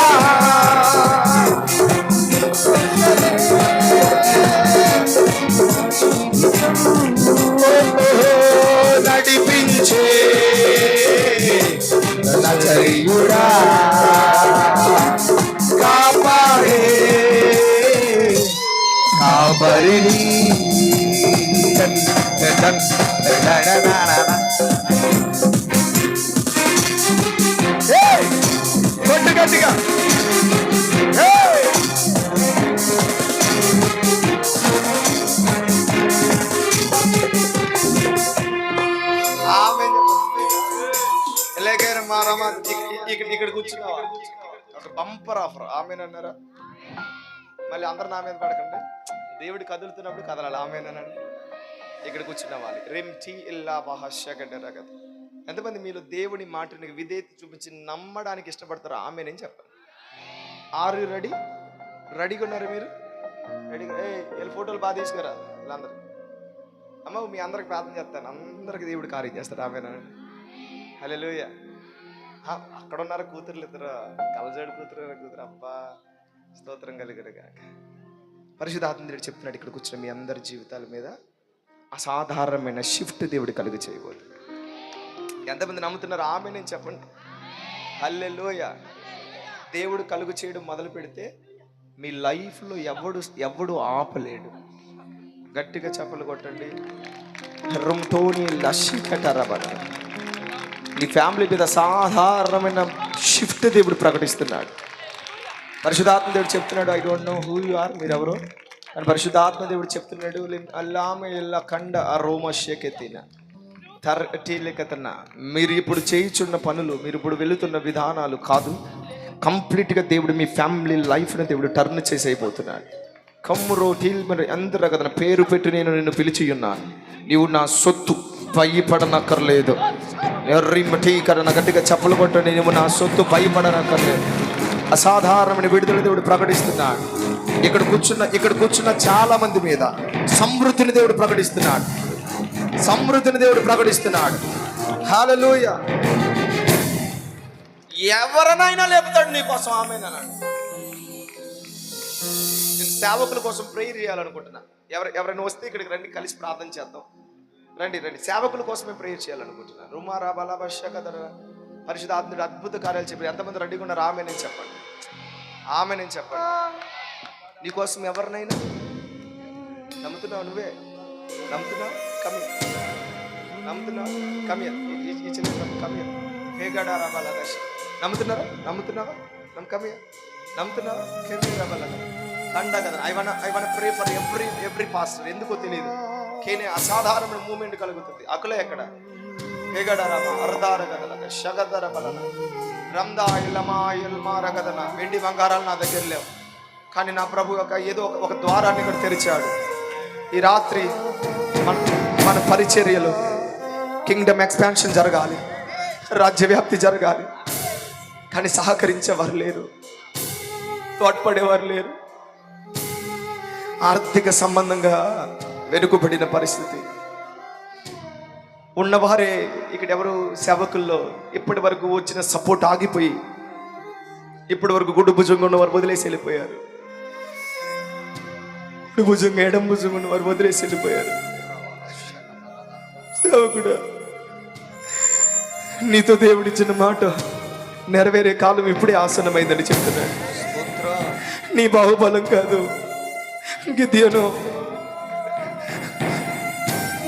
నడిపించే నజరీయుడా, కాపాడే కాపరిని. కొట్టు గట్టిగా. ఇక్కడ కూర్చున్నావా? ఒక బంపర్ ఆఫర్ ఆమెనన్నారా? మళ్ళీ అందరు నా మీద పడకండి. దేవుడు కదులుతున్నప్పుడు కదలాలి. ఆమెనండి. ఇక్కడ కూర్చున్న వాళ్ళు రెమ్టి ఇల్లా బాహ్యగడ్డరా కదా. ఎంతమంది మీలో దేవుని మాటని విధేయత చూపించి నమ్మడానికి ఇష్టపడతారో ఆమెనని చెప్పాలి. Are you ready? రెడీగా ఉన్నారు మీరు? రెడీగా వీళ్ళ ఫోటోలు బాగా తీసుకురా వీళ్ళందరూ. అమ్మ మీ అందరికి ప్రార్థన చేస్తాను, అందరికి దేవుడు కార్యం చేస్తాడు. ఆమెనండి. హల్లెలూయా. అక్కడ ఉన్నారు కూతుర్లు ఇద్దరు, కలజోడు కూతురు అబ్బా, స్తోత్రం కలిగాడు కాక. పరిశుద్ధాత్మ దేవుడు చెప్తున్నాడు ఇక్కడ కూర్చున్న మీ అందరి జీవితాల మీద అసాధారణమైన షిఫ్ట్ దేవుడు కలుగు చేయబోదు. ఎంతమంది నమ్ముతున్నారు? ఆమె నేను చెప్పండి. హల్లెలూయా. దేవుడు కలుగు చేయడం మొదలు పెడితే మీ లైఫ్లో ఎవడు ఆపలేడు. గట్టిగా చప్పలు కొట్టండి. రుమ్తోని లషికటరబడ. నీ ఫ్యామిలీ మీద సాధారణమైన షిఫ్ట్ దేవుడు ప్రకటిస్తున్నాడు. పరిశుద్ధాత్మ దేవుడు చెప్తున్నాడు, I don't know who you are, మీరు ఎవరో అని పరిశుద్ధాత్మ దేవుడు చెప్తున్నాడు. అల్లామె ఇలా కండ ఆ రోమశకెత్తిన తర్టీలకతన. మీరు ఇప్పుడు చేయుచున్న పనులు, మీరు ఇప్పుడు వెళుతున్న విధానాలు కాదు, కంప్లీట్గా దేవుడు మీ ఫ్యామిలీ లైఫ్ని దేవుడు టర్న్ చేసి అయిపోతున్నాడు. కమ్మురో టీల్ మరి అందరూ కదా పేరు పెట్టి నేను నిన్ను పిలిచి ఉన్నాను. నీవు నా సొత్తు, భయపడనక్కర్లేదు. ఎర్రిమటీకరణ గట్టిగా చప్పలు కొట్టండి. నువ్వు నా సొత్తు, భయపడనక్కర్లేదు. అసాధారణమైన విడుదల దేవుడు ప్రకటిస్తున్నాడు. ఇక్కడ కూర్చున్న చాలా మంది మీద సమృద్ధిని దేవుడు ప్రకటిస్తున్నాడు. సమృద్ధిని దేవుడు ప్రకటిస్తున్నాడు. హల్లెలూయా. ఎవరినైనా లేపుతాడు నీ కోసం. ఆమేనన్నాడు. నేను సేవకుల కోసం ప్రేయర్ చేయాలనుకుంటున్నా. ఎవరైనా వస్తే ఇక్కడికి రండి, కలిసి ప్రార్థన చేద్దాం. రండి. సేవకుల కోసమే ప్రేయర్ చేయాలనుకుంటున్నాను. రుమారా బలభష కదర. పరిశుద్ధాత్ముడు అద్భుత కార్యాలు చెప్పి ఎంతమంది రెడీగా ఉన్నారు? ఆమె నేను చెప్పండి. ఆమె నేను చెప్పండి. నీకోసం ఎవరినైనా నమ్ముతున్నావు? నువ్వే నమ్ముతున్నావు? కమియర్. నమ్ముతున్నావు? కమియర్. ఈ చిన్న కమియర్. హేగడారా బలదశ. నమ్ముతున్నావా? కమియర్. నమ్ముతున్నావా? కేరా బలద కండ కదా. I want pray for every pastor. ఎందుకో తెలియదు, కేనే అసాధారణమైన మూమెంట్ కలుగుతుంది. అకులే ఎక్కడ? హేగడారామ అర్ధార కదల షగదర బలన రందా ఇల్లమా ఇల్మార కదన. వెండి బంగారాలు నా దగ్గర లేవు, కానీ నా ప్రభు ఏదో ఒక ద్వారాన్ని ఇక్కడ తెరిచాడు. ఈ రాత్రి మన పరిచర్యలు కింగ్డమ్ ఎక్స్పాన్షన్ జరగాలి, రాజ్యవ్యాప్తి జరగాలి. కానీ సహకరించేవారు లేరు, తోడ్పడేవారు లేరు. ఆర్థిక సంబంధంగా వెనుకబడిన పరిస్థితి ఉన్నవారే ఇక్కడ ఎవరు సేవకుల్లో ఇప్పటి వరకు వచ్చిన సపోర్ట్ ఆగిపోయి, ఇప్పటి వరకు గుడ్డు భుజంగా ఉన్నవారు వదిలేసి వెళ్ళిపోయారు. గుడ్డు భుజంగా ఎడం భుజంగా ఉన్నవారు వదిలేసి వెళ్ళిపోయారు. సేవకుడా, నీతో దేవుడిచ్చిన మాట నెరవేరే కాలం ఇప్పుడే ఆసన్నమైందని చెప్తున్నాడు. నీ బాహుబలం కాదు. గిద్యోను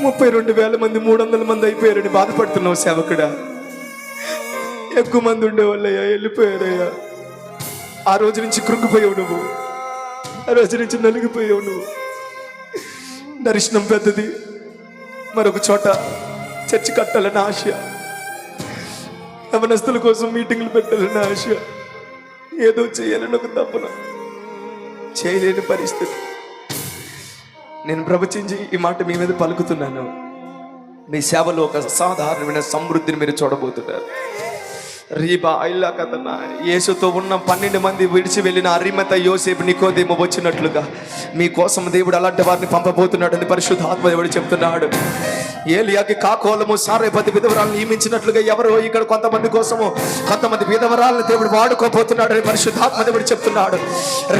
32,000 మంది 300 మంది అయిపోయారని బాధపడుతున్నావు సేవకుడా. ఎక్కువ మంది ఉండేవాళ్ళయ్యా, వెళ్ళిపోయారయ్యా. ఆ రోజు నుంచి కృంగిపోయావు నువ్వు, ఆ రోజు నుంచి నలిగిపోయావు నువ్వు. దర్శనం పెద్దది, మరొక చోట చర్చి కట్టాలని ఆశ, యవనస్తుల కోసం మీటింగ్లు పెట్టాలని ఆశ, ఏదో చేయాలని ఒక తపన, చేయలేని పరిస్థితి. నేను ప్రవచించి ఈ మాట మీ మీద పలుకుతున్నాను. మీ సేవలో ఒక సాధారణమైన సమృద్ధిని మీరు చూడబోతున్నారు. రీబా ఐలా కథన యేసుతో ఉన్న 12 మంది విడిచి వెళ్ళిన అరిమత యోసేపు నికోదేము వచ్చినట్లుగా మీకోసం దేవుడు అలాంటి వారిని పంపబోతున్నాడని పరిశుద్ధాత్మ దేవుడు చెప్తున్నాడు. ఏలియాకి కాకోలము సారేపతి విధవరాలను నియమించినట్లుగా ఎవరో ఇక్కడ కొంతమంది కోసము కొంతమంది విధవరాలను దేవుడు వాడుకోబోతున్నాడని పరిశుద్ధాత్మ దేవుడు చెప్తున్నాడు.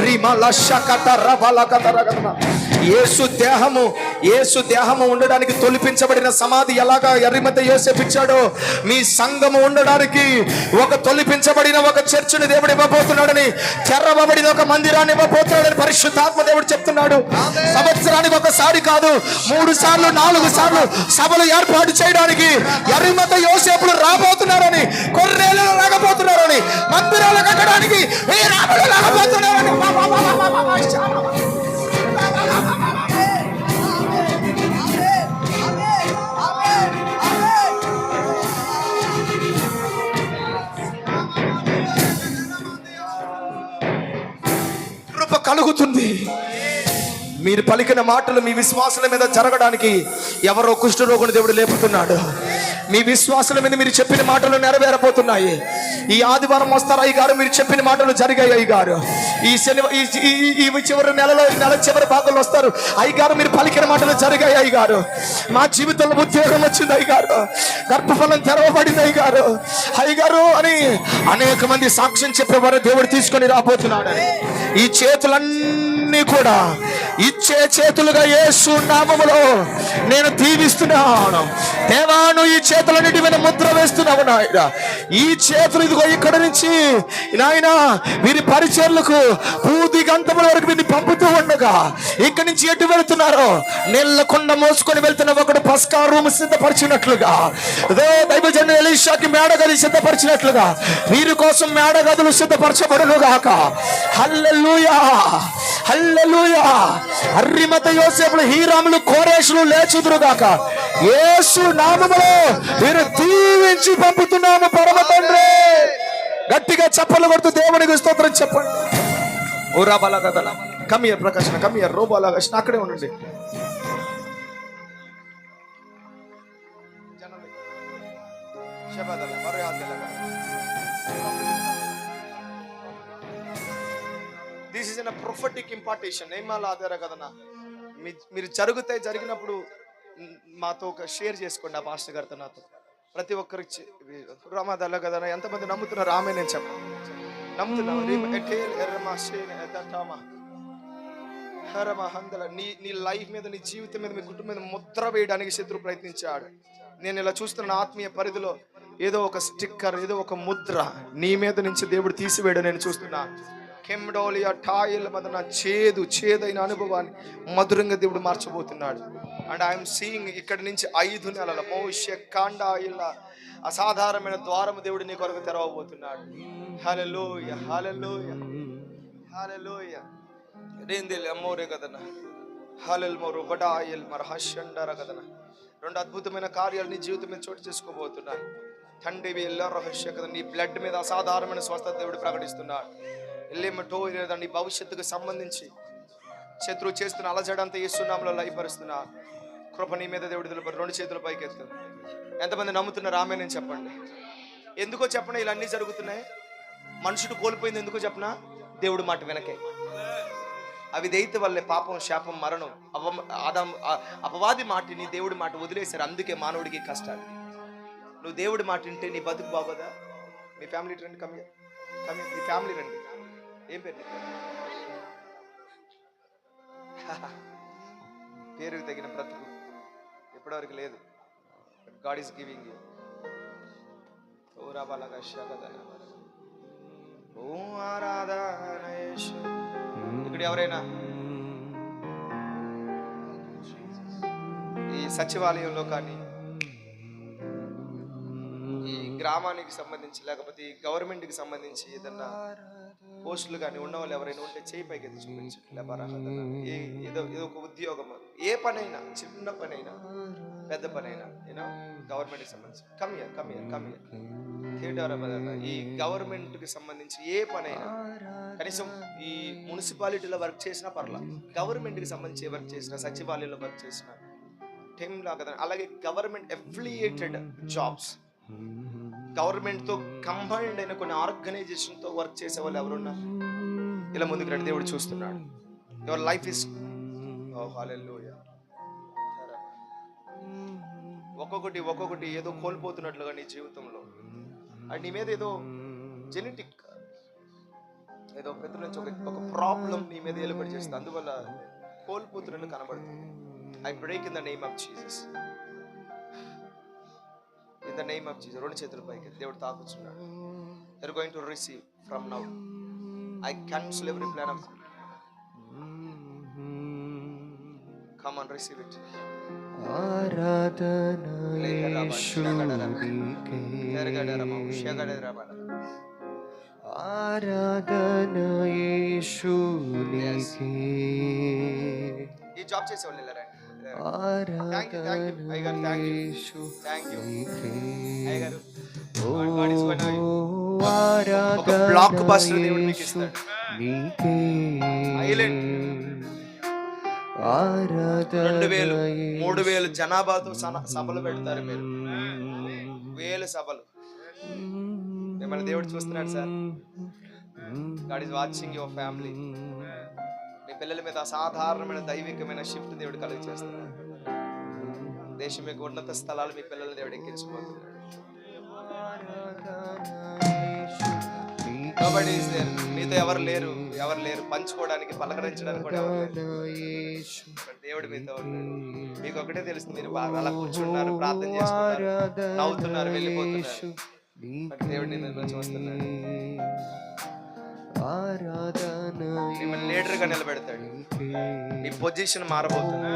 రీమా లషకత రబలకత రగన యేసు దేహము ఉండడానికి తొలిపించబడిన సమాధి ఎలాగా అరిమత యోసేపు ఇచ్చాడో, మీ సంఘము ఉండడానికి ఒక తొలిపించబడిన ఒక చర్చిని దేవుడు ఇవ్వబోతున్నాడని, తెరవబడిన ఒక మందిరాన్ని ఇవ్వబోతున్నాడని పరిశుద్ధాత్మ దేవుడు చెప్తున్నాడు. సంవత్సరానికి ఒకసారి కాదు, 3 సార్లు 4 సార్లు సభలు ఏర్పాటు చేయడానికి అరిమత యోసేపులు రాబోతున్నారని, కొర్రేలు రాగబోతున్నారని, మందిరాలు కట్టడానికి రాబోతున్నారని. కృప కలుగుతుంది. మీరు పలికిన మాటలు మీ విశ్వాసుల మీద జరగడానికి ఎవరో కుష్ఠరోగుని దేవుడు లేపుతున్నాడు. మీ విశ్వాసుల మీద మీరు చెప్పిన మాటలు నెరవేరబోతున్నాయి. ఈ ఆదివారం వస్తారు అయ్యగారు, మీరు చెప్పిన మాటలు జరిగాయి అయ్యగారు. ఈ చివరి నెల చివరి భాగంలో వస్తారు అయ్యగారు, మీరు పలికిన మాటలు జరిగాయి అయ్యగారు. మా జీవితంలో ఉద్యోగం వచ్చింది అయ్యగారు, గర్భఫలం తెరవబడింది అయ్యగారు, అయ్యగారు అని అనేక మంది సాక్ష్యం చెప్పేవారు దేవుడు తీసుకొని రాబోతున్నాడు. ఈ చేతులన్నీ కూడా ఇచ్చే చేతులుగా యేసు నామములో నేను దీవిస్తున్నాను. దేవాను ఈ చేతులన్నిటి మీద ముద్ర వేస్తున్నావు నాయన. ఈ చేతులు ఇదిగో ఇక్కడ నుంచి నాయన వీరి పరిచర్లకు పూర్తి గంటముల వరకు వీరిని పంపుతూ ఉండగా ఇక్కడి నుంచి ఎటు వెళుతున్నారో నీళ్ళకుండ మోసుకొని వెళ్తున్న ఒకడు పస్కా రూమ్ సిద్ధపరిచినట్లుగా, దైవజనుడు ఎలీషాకి మేడగది సిద్ధపరిచినట్లుగా వీరి కోసం మేడగదులు సిద్ధపరచబడును గాక. హల్లెలూయా హల్లెలూయా. అరిమత యోసేపులు, హీరాములు, కోరేషులు లేచుదురుగాక. యేసు నామములో మీరు దీవించి పంపుతున్నాము పరమ తండ్రి. గట్టిగా చప్పలు కొడుతూ దేవునికి స్తోత్రం చెప్పండి. ఓ రాబాలా కదలా కమియర్ ప్రకాశన కమియర్ రోబాలా అక్కడే ఉండండి. This is an prophetic impartation. ఏమాలా ఆధార కదనా మీరు జరిగినప్పుడు మాతో ఒక షేర్ చేసుకోండి. ఆ పాస్టర్ గారితో నాతో ప్రతి ఒక్కరికి రమాదల్లా కదా. ఎంతమంది నమ్ముతున్నారు? ఆమె నేను చెప్పను నమ్ముతున్నాను. నీ లైఫ్ మీద, నీ జీవితం మీద, మీ కుటుంబం మీద ముద్ర వేయడానికి శత్రు ప్రయత్నించాడు. నేను ఇలా చూస్తున్న ఆత్మీయ పరిధిలో ఏదో ఒక స్టిక్కర్, ఏదో ఒక ముద్ర నీ మీద నుంచి దేవుడు తీసివేయడం నేను చూస్తున్నా. కెమ్డోలియా టాయిల్ మదన చేదైన అనుభవాన్ని మధురంగా దేవుడు మార్చబోతున్నాడు. అండ్ ఐఎమ్ సీయింగ్ ఇక్కడ నుంచి 5 నెలల మోషే కాండాయిల అసాధారణమైన ద్వారము దేవుడు నీ కొరకు తెరవబోతున్నాడు. హల్లెలూయా హల్లెలూయా హల్లెలూయా. రేందిల్ అమోరే కదన హల్లెల్ మోరు బడాయిల్ మర్హషండర కదన. 2 అద్భుతమైన కార్యాలు నీ జీవితం మీద చోటు చేసుకోబోతున్నాయి. తండ్రివి ఎల్ల రహస్య కదా. నీ బ్లడ్ మీద అసాధారణమైన స్వస్థత దేవుడు ప్రకటిస్తున్నాడు. ఎల్లేమటో నీ భవిష్యత్తుకు సంబంధించి శత్రువు చేస్తున్న అలజడంతా యేసునామములో లయపరుస్తున్నా. కృప నీ మీద దేవుడు తెలుపు. 2 చేతుల పైకి ఎత్తు. ఎంతమంది నమ్ముతున్నారు? ఆమె నేను చెప్పండి. ఎందుకో చెప్పనా ఇలా అన్నీ జరుగుతున్నాయి? మనుషుడు కోల్పోయింది ఎందుకో చెప్పనా? దేవుడు మాట వెనకే. అవి దైత్య వల్లే పాపం, శాపం, మరణం, అపవాది మాటిని దేవుడి మాట వదిలేశారు. అందుకే మానవుడికి కష్టాలు. నువ్వు దేవుడి మాట వింటే నీ బతుకు బాగోదా? మీ ఫ్యామిలీ రండి, కమ్మి మీ ఫ్యామిలీ రండి. ఏం పేరు? పేరుకు తగిన బ్రతుకు ఎప్పటివరకు లేదు. God is giving you. ఇక్కడ ఎవరైనా ఈ సచివాలయంలో కానీ, ఈ గ్రామానికి సంబంధించి లేకపోతే ఈ గవర్నమెంట్కి సంబంధించి ఏదన్నా పోస్టులు కానీ ఉన్న వాళ్ళు ఎవరైనా ఉంటే చేయి పైకి ఎత్తి చూపించండి. ఏదో ఒక ఉద్యోగం, ఏ పనైనా, చిన్న పనైనా పెద్ద పనైనా, గవర్నమెంట్కి సంబంధించి కమ్ హియర్ థియేటర్, ఈ గవర్నమెంట్కి సంబంధించి ఏ పనైనా, కనీసం ఈ మున్సిపాలిటీలో వర్క్ చేసినా పర్లా, గవర్నమెంట్కి సంబంధించి ఏ వర్క్ చేసినా, సచివాలయంలో వర్క్ చేసినా, టైం లాగా, అలాగే గవర్నమెంట్ అఫిలియేటెడ్ జాబ్స్, గవర్నమెంట్తో కంబైన్డ్ అయిన కొన్ని ఆర్గనైజేషన్తో వర్క్ చేసే వాళ్ళు ఎవరున్నారు? ఇలా ముందుకు రండి, దేవుడు చూస్తున్నాడు. యువర్ లైఫ్ ఇస్ హల్లెలూయా. ఒక్కొక్కటి ఏదో కోల్పోతున్నట్లుగా నీ జీవితంలో, అండ్ నీ మీద ఏదో జెనెటిక్ ఏదో పెద్ద నుంచి ఒక ప్రాబ్లం నీ మీద ఏలుబడి చేస్తుంది, అందువల్ల కోల్పోతున్నట్లు కనబడుతుంది. I break in the name of Jesus. In the name of Jesus. రెండు చేతుల పైకి దేవుడు తాకుచున్నాడు. You are going to receive from now. I cancel every plan of come on, receive it. ఆరాధన యేసునికే, ఆరాధన యేసునికే. ఈ జాబ్ చేసేవాళ్ళు వెళ్ళారండి. బ్లాక్ బస్టర్ దేవుడు మీకు ఇస్తాడు. 2,000-3,000 జనాభాతో సభలు పెడతారు మీరు, 1,000 సభలు. మిమ్మల్ని దేవుడు చూస్తున్నాడు sir. God is watching your family. మీ పిల్లల మీద అసాధారణమైన దైవికమైన షిఫ్ట్ దేవుడు కలిగి చేస్తున్నాడు. దేశం యొక్క ఉన్నత స్థలాలు మీ పిల్లల్ని దేవుడు ఎక్కించుకోతున్నాడు. మీతో ఎవరు లేరు పంచుకోవడానికి, పలకరించడానికి కూడా ఎవరు లేరు. దేవుడు మీతో ఉన్నాడు. మీకు ఒకటే తెలుసు, మీరు అలా కూర్చున్నారు, ప్రార్థన చేస్తున్నారు, నవ్వుతున్నారు, వెళ్ళిపోతున్నారు. దేవుడు నిన్ను చూస్తున్నాడు. మిమ్మల్ని లీడర్ గా నిలబెడతాడు. మీ పొజిషన్ మారబోతుంది.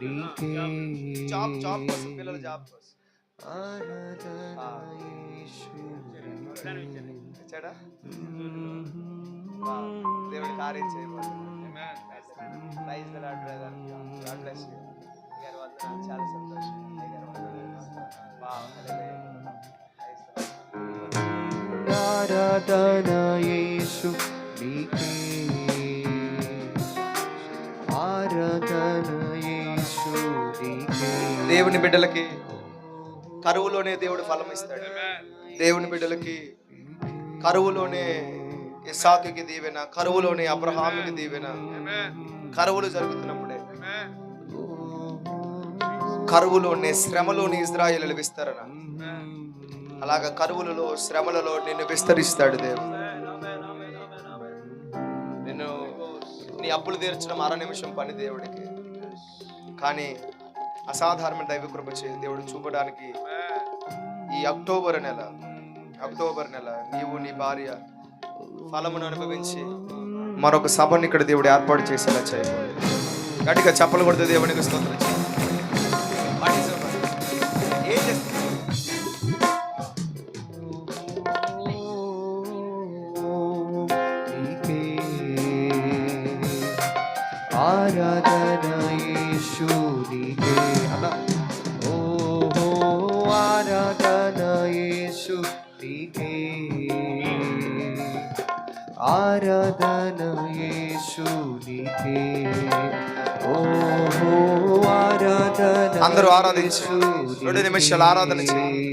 ముందుకు జాబ్ కోసం, పిల్లల జాబ్ కోసం ఇచ్చాడా? దేవుడి కార్యం చేయబోతున్నాడు. చాలా సంతోషం. ఆరాధన యేసునికే, ఆరాధన యేసునికే. దేవుని బిడ్డలకి కరువులోనే దేవుడు ఫలం ఇస్తాడు. దేవుని బిడ్డలకి కరువులోనే ఇస్సాకుకి దీవెన, కరువులోనే అబ్రహాముకి దీవెన. కరువులు జరుగుతున్నప్పుడే, కరువులోనే, శ్రమలోని ఇజ్రాయేలు విస్తరణ. అలాగా కరువులలో, శ్రమలలో నిన్ను విస్తరిస్తాడు దేవుడు. నిన్ను, నీ అప్పులు తీర్చడం 1 నిమిషం పని దేవుడికి, కానీ అసాధారణమైన దైవ కృప దేవుడు చూపడానికి ఈ అక్టోబర్ నెల నీవు నీ భార్య ఫలమును అనుభవించి మరొక సభను ఇక్కడ దేవుడు ఏర్పాటు చేసేలా చేయబోదు. గట్టిగా చప్పలు కొడితే దేవునికి స్తోత్రం. ఏం చేస్తుంది? ఆరాధన యేసునికే, ఆరాధన యేసునికే, ఆరాధన యేసునికే. ఆరాధన. అందరూ ఆరాధించు. 2 నిమిషాలు ఆరాధన చేయండి.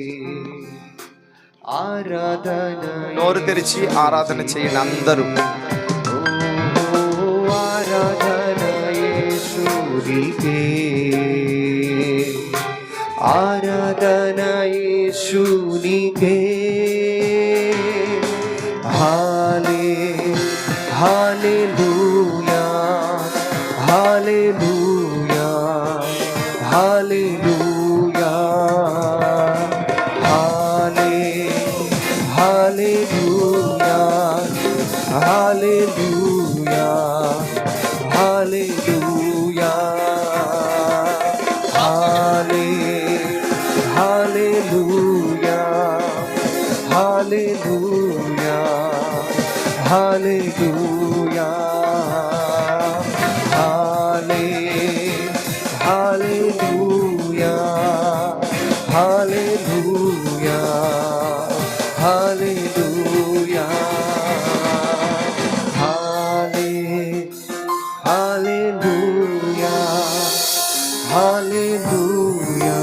ఆరాధన, నోరు తెరిచి ఆరాధన చేయండి అందరూ. ఆరాధన యేసునికే, ఆరాధన యేసునికే, హల్లెలూయా హల్లెలూయా హల్లెలూయా హల్లెలూయా హల్లెలూయా హల్లెలూయా హల్లెలూయా హల్లెలూయా హల్లెలూయా హల్లెలూయా హల్లెలూయా హల్లెలూయా హల్లెలూయా హల్లెలూయా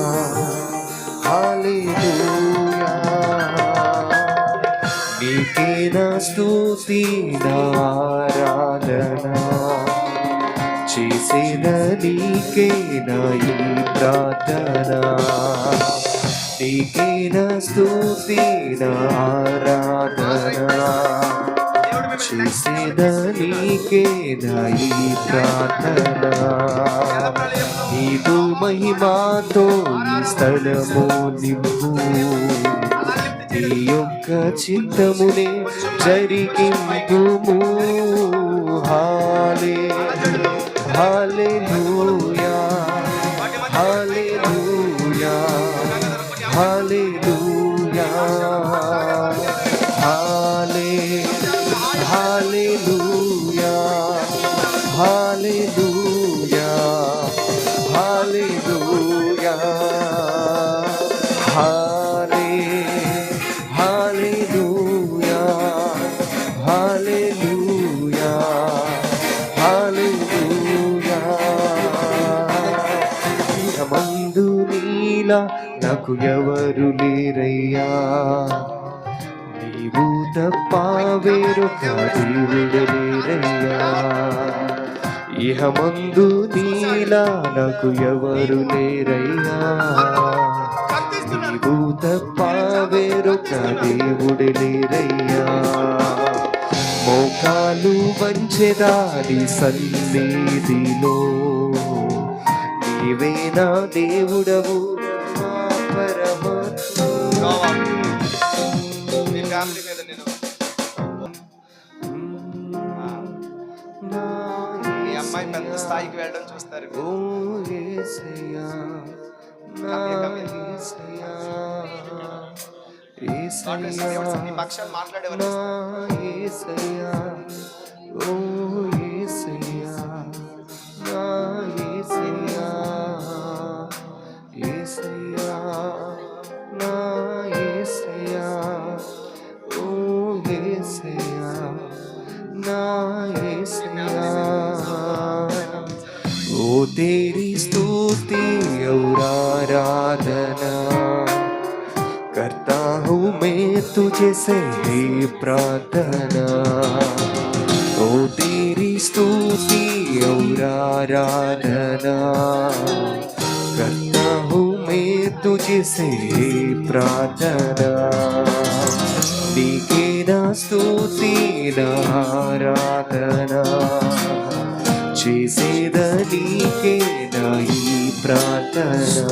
హల్లెలూయా నీకే నా స్తుతి నా ఆరాధన చేసిన నీకే నా ఈ ప్రార్థన నీకే నా స్తుతి నా ఆరాధన చేసిన నీకే నా ఈ ప్రార్థన నీదు మహిమాతో ఈ స్థలము నింపు నీ యొక్క చిత్తమునే జరిగింపుము హల్లెలూయా హల్లెలూయా హల్లెలూయా హల్లెలూయా హల్లెలూయా హల్లెలూయా హల్లెలూయా హల్లెలూయా హల్లెలూయా మందు నీలా నాకు ఎవరు లేరయ్యా నీవు తప్ప వేరొక దేవుడు లేరయ్యా ఇహమందు నీలా నాకు ఎవరు లేరయ్యా నీవు తప్ప వేరొక దేవుడు లేరయ్యా మోకాలు వంచెదాని సన్నిధిలో నీవే నా దేవుడవు మా పరమాత్మ మీ అమ్మాయి పెద్ద స్థాయికి వెళ్ళడం చూస్తారు. ఓ యేసయ్యా నా యేసయ్యా యేసయ్యా నీ పక్షాన్ని మాట్లాడేవారు. నా యేసయ్యా ఓ యేసయ్యా నా యేసయ్యా యేసయ్యా నా యేసయ్యా ఓ యేసయ్యా నా యేసయ్యా ओ तेरी स्तुति और आराधना करता हूँ मैं तुझे से ही प्रार्थना ओ तेरी स्तुति और आराधना करता हूँ मैं तुझे से ही प्रार्थना नीके ना स्तुति ना आराधना చేసేద నీకే నా ఈ ప్రార్థన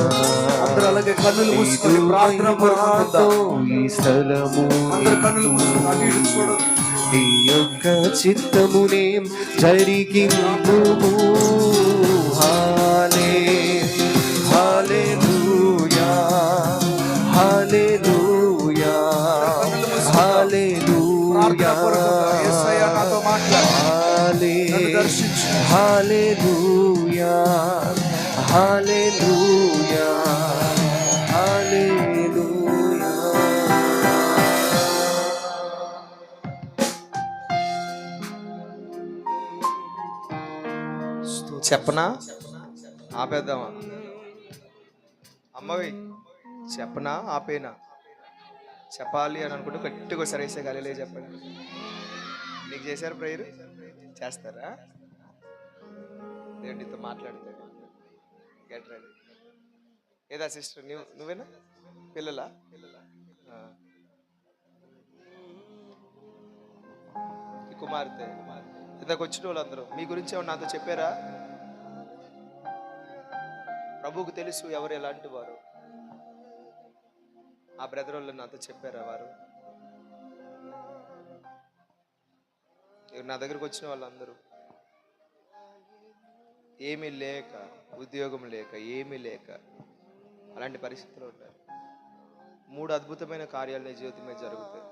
అందరూ అలాగే కన్నులు మూసుకొని ప్రార్థన పరుచుకుందాం. ఈ స్థలము అందరూ కన్నులు మూసుకొని అటు ఇటు చూడండి. నీ యొక్క చిత్తమునే జరిగింపుము హల్లెలూయా హల్లెలూయా హల్లెలూయా యేసయ్యా నాతో మాట్లాడు. హల్లెలూయా హల్లెలూయా హల్లెలూయా చెప్పనా ఆపేద్దామా? అమ్మవి చెప్పనా ఆపేనా? చెప్పాలి అని అనుకుంటే గట్టిగా సరేసే గాలిలే చెప్పండి. నీకు చేశారు ప్రేయర్ చేస్తారా? దేవుడు నీతో మాట్లాడతాడు. Get ready. ఏదా సిస్టర్ నువ్వేనా? పిల్లలా? కుమార్తె ఇందాక వచ్చిన వాళ్ళందరూ మీ గురించి ఏమన్నా నాతో చెప్పారా? ప్రభువుకు తెలుసు ఎవరు ఎలాంటి వారు. ఆ బ్రదర్ వాళ్ళు నాతో చెప్పారా? వారు నా దగ్గరకు వచ్చిన వాళ్ళందరూ ఏమీ లేక, ఉద్యోగం లేక, ఏమీ లేక అలాంటి పరిస్థితుల్లో ఉంటారు. 3 అద్భుతమైన కార్యాలు నీ జీవితం మీద జరుగుతాయి.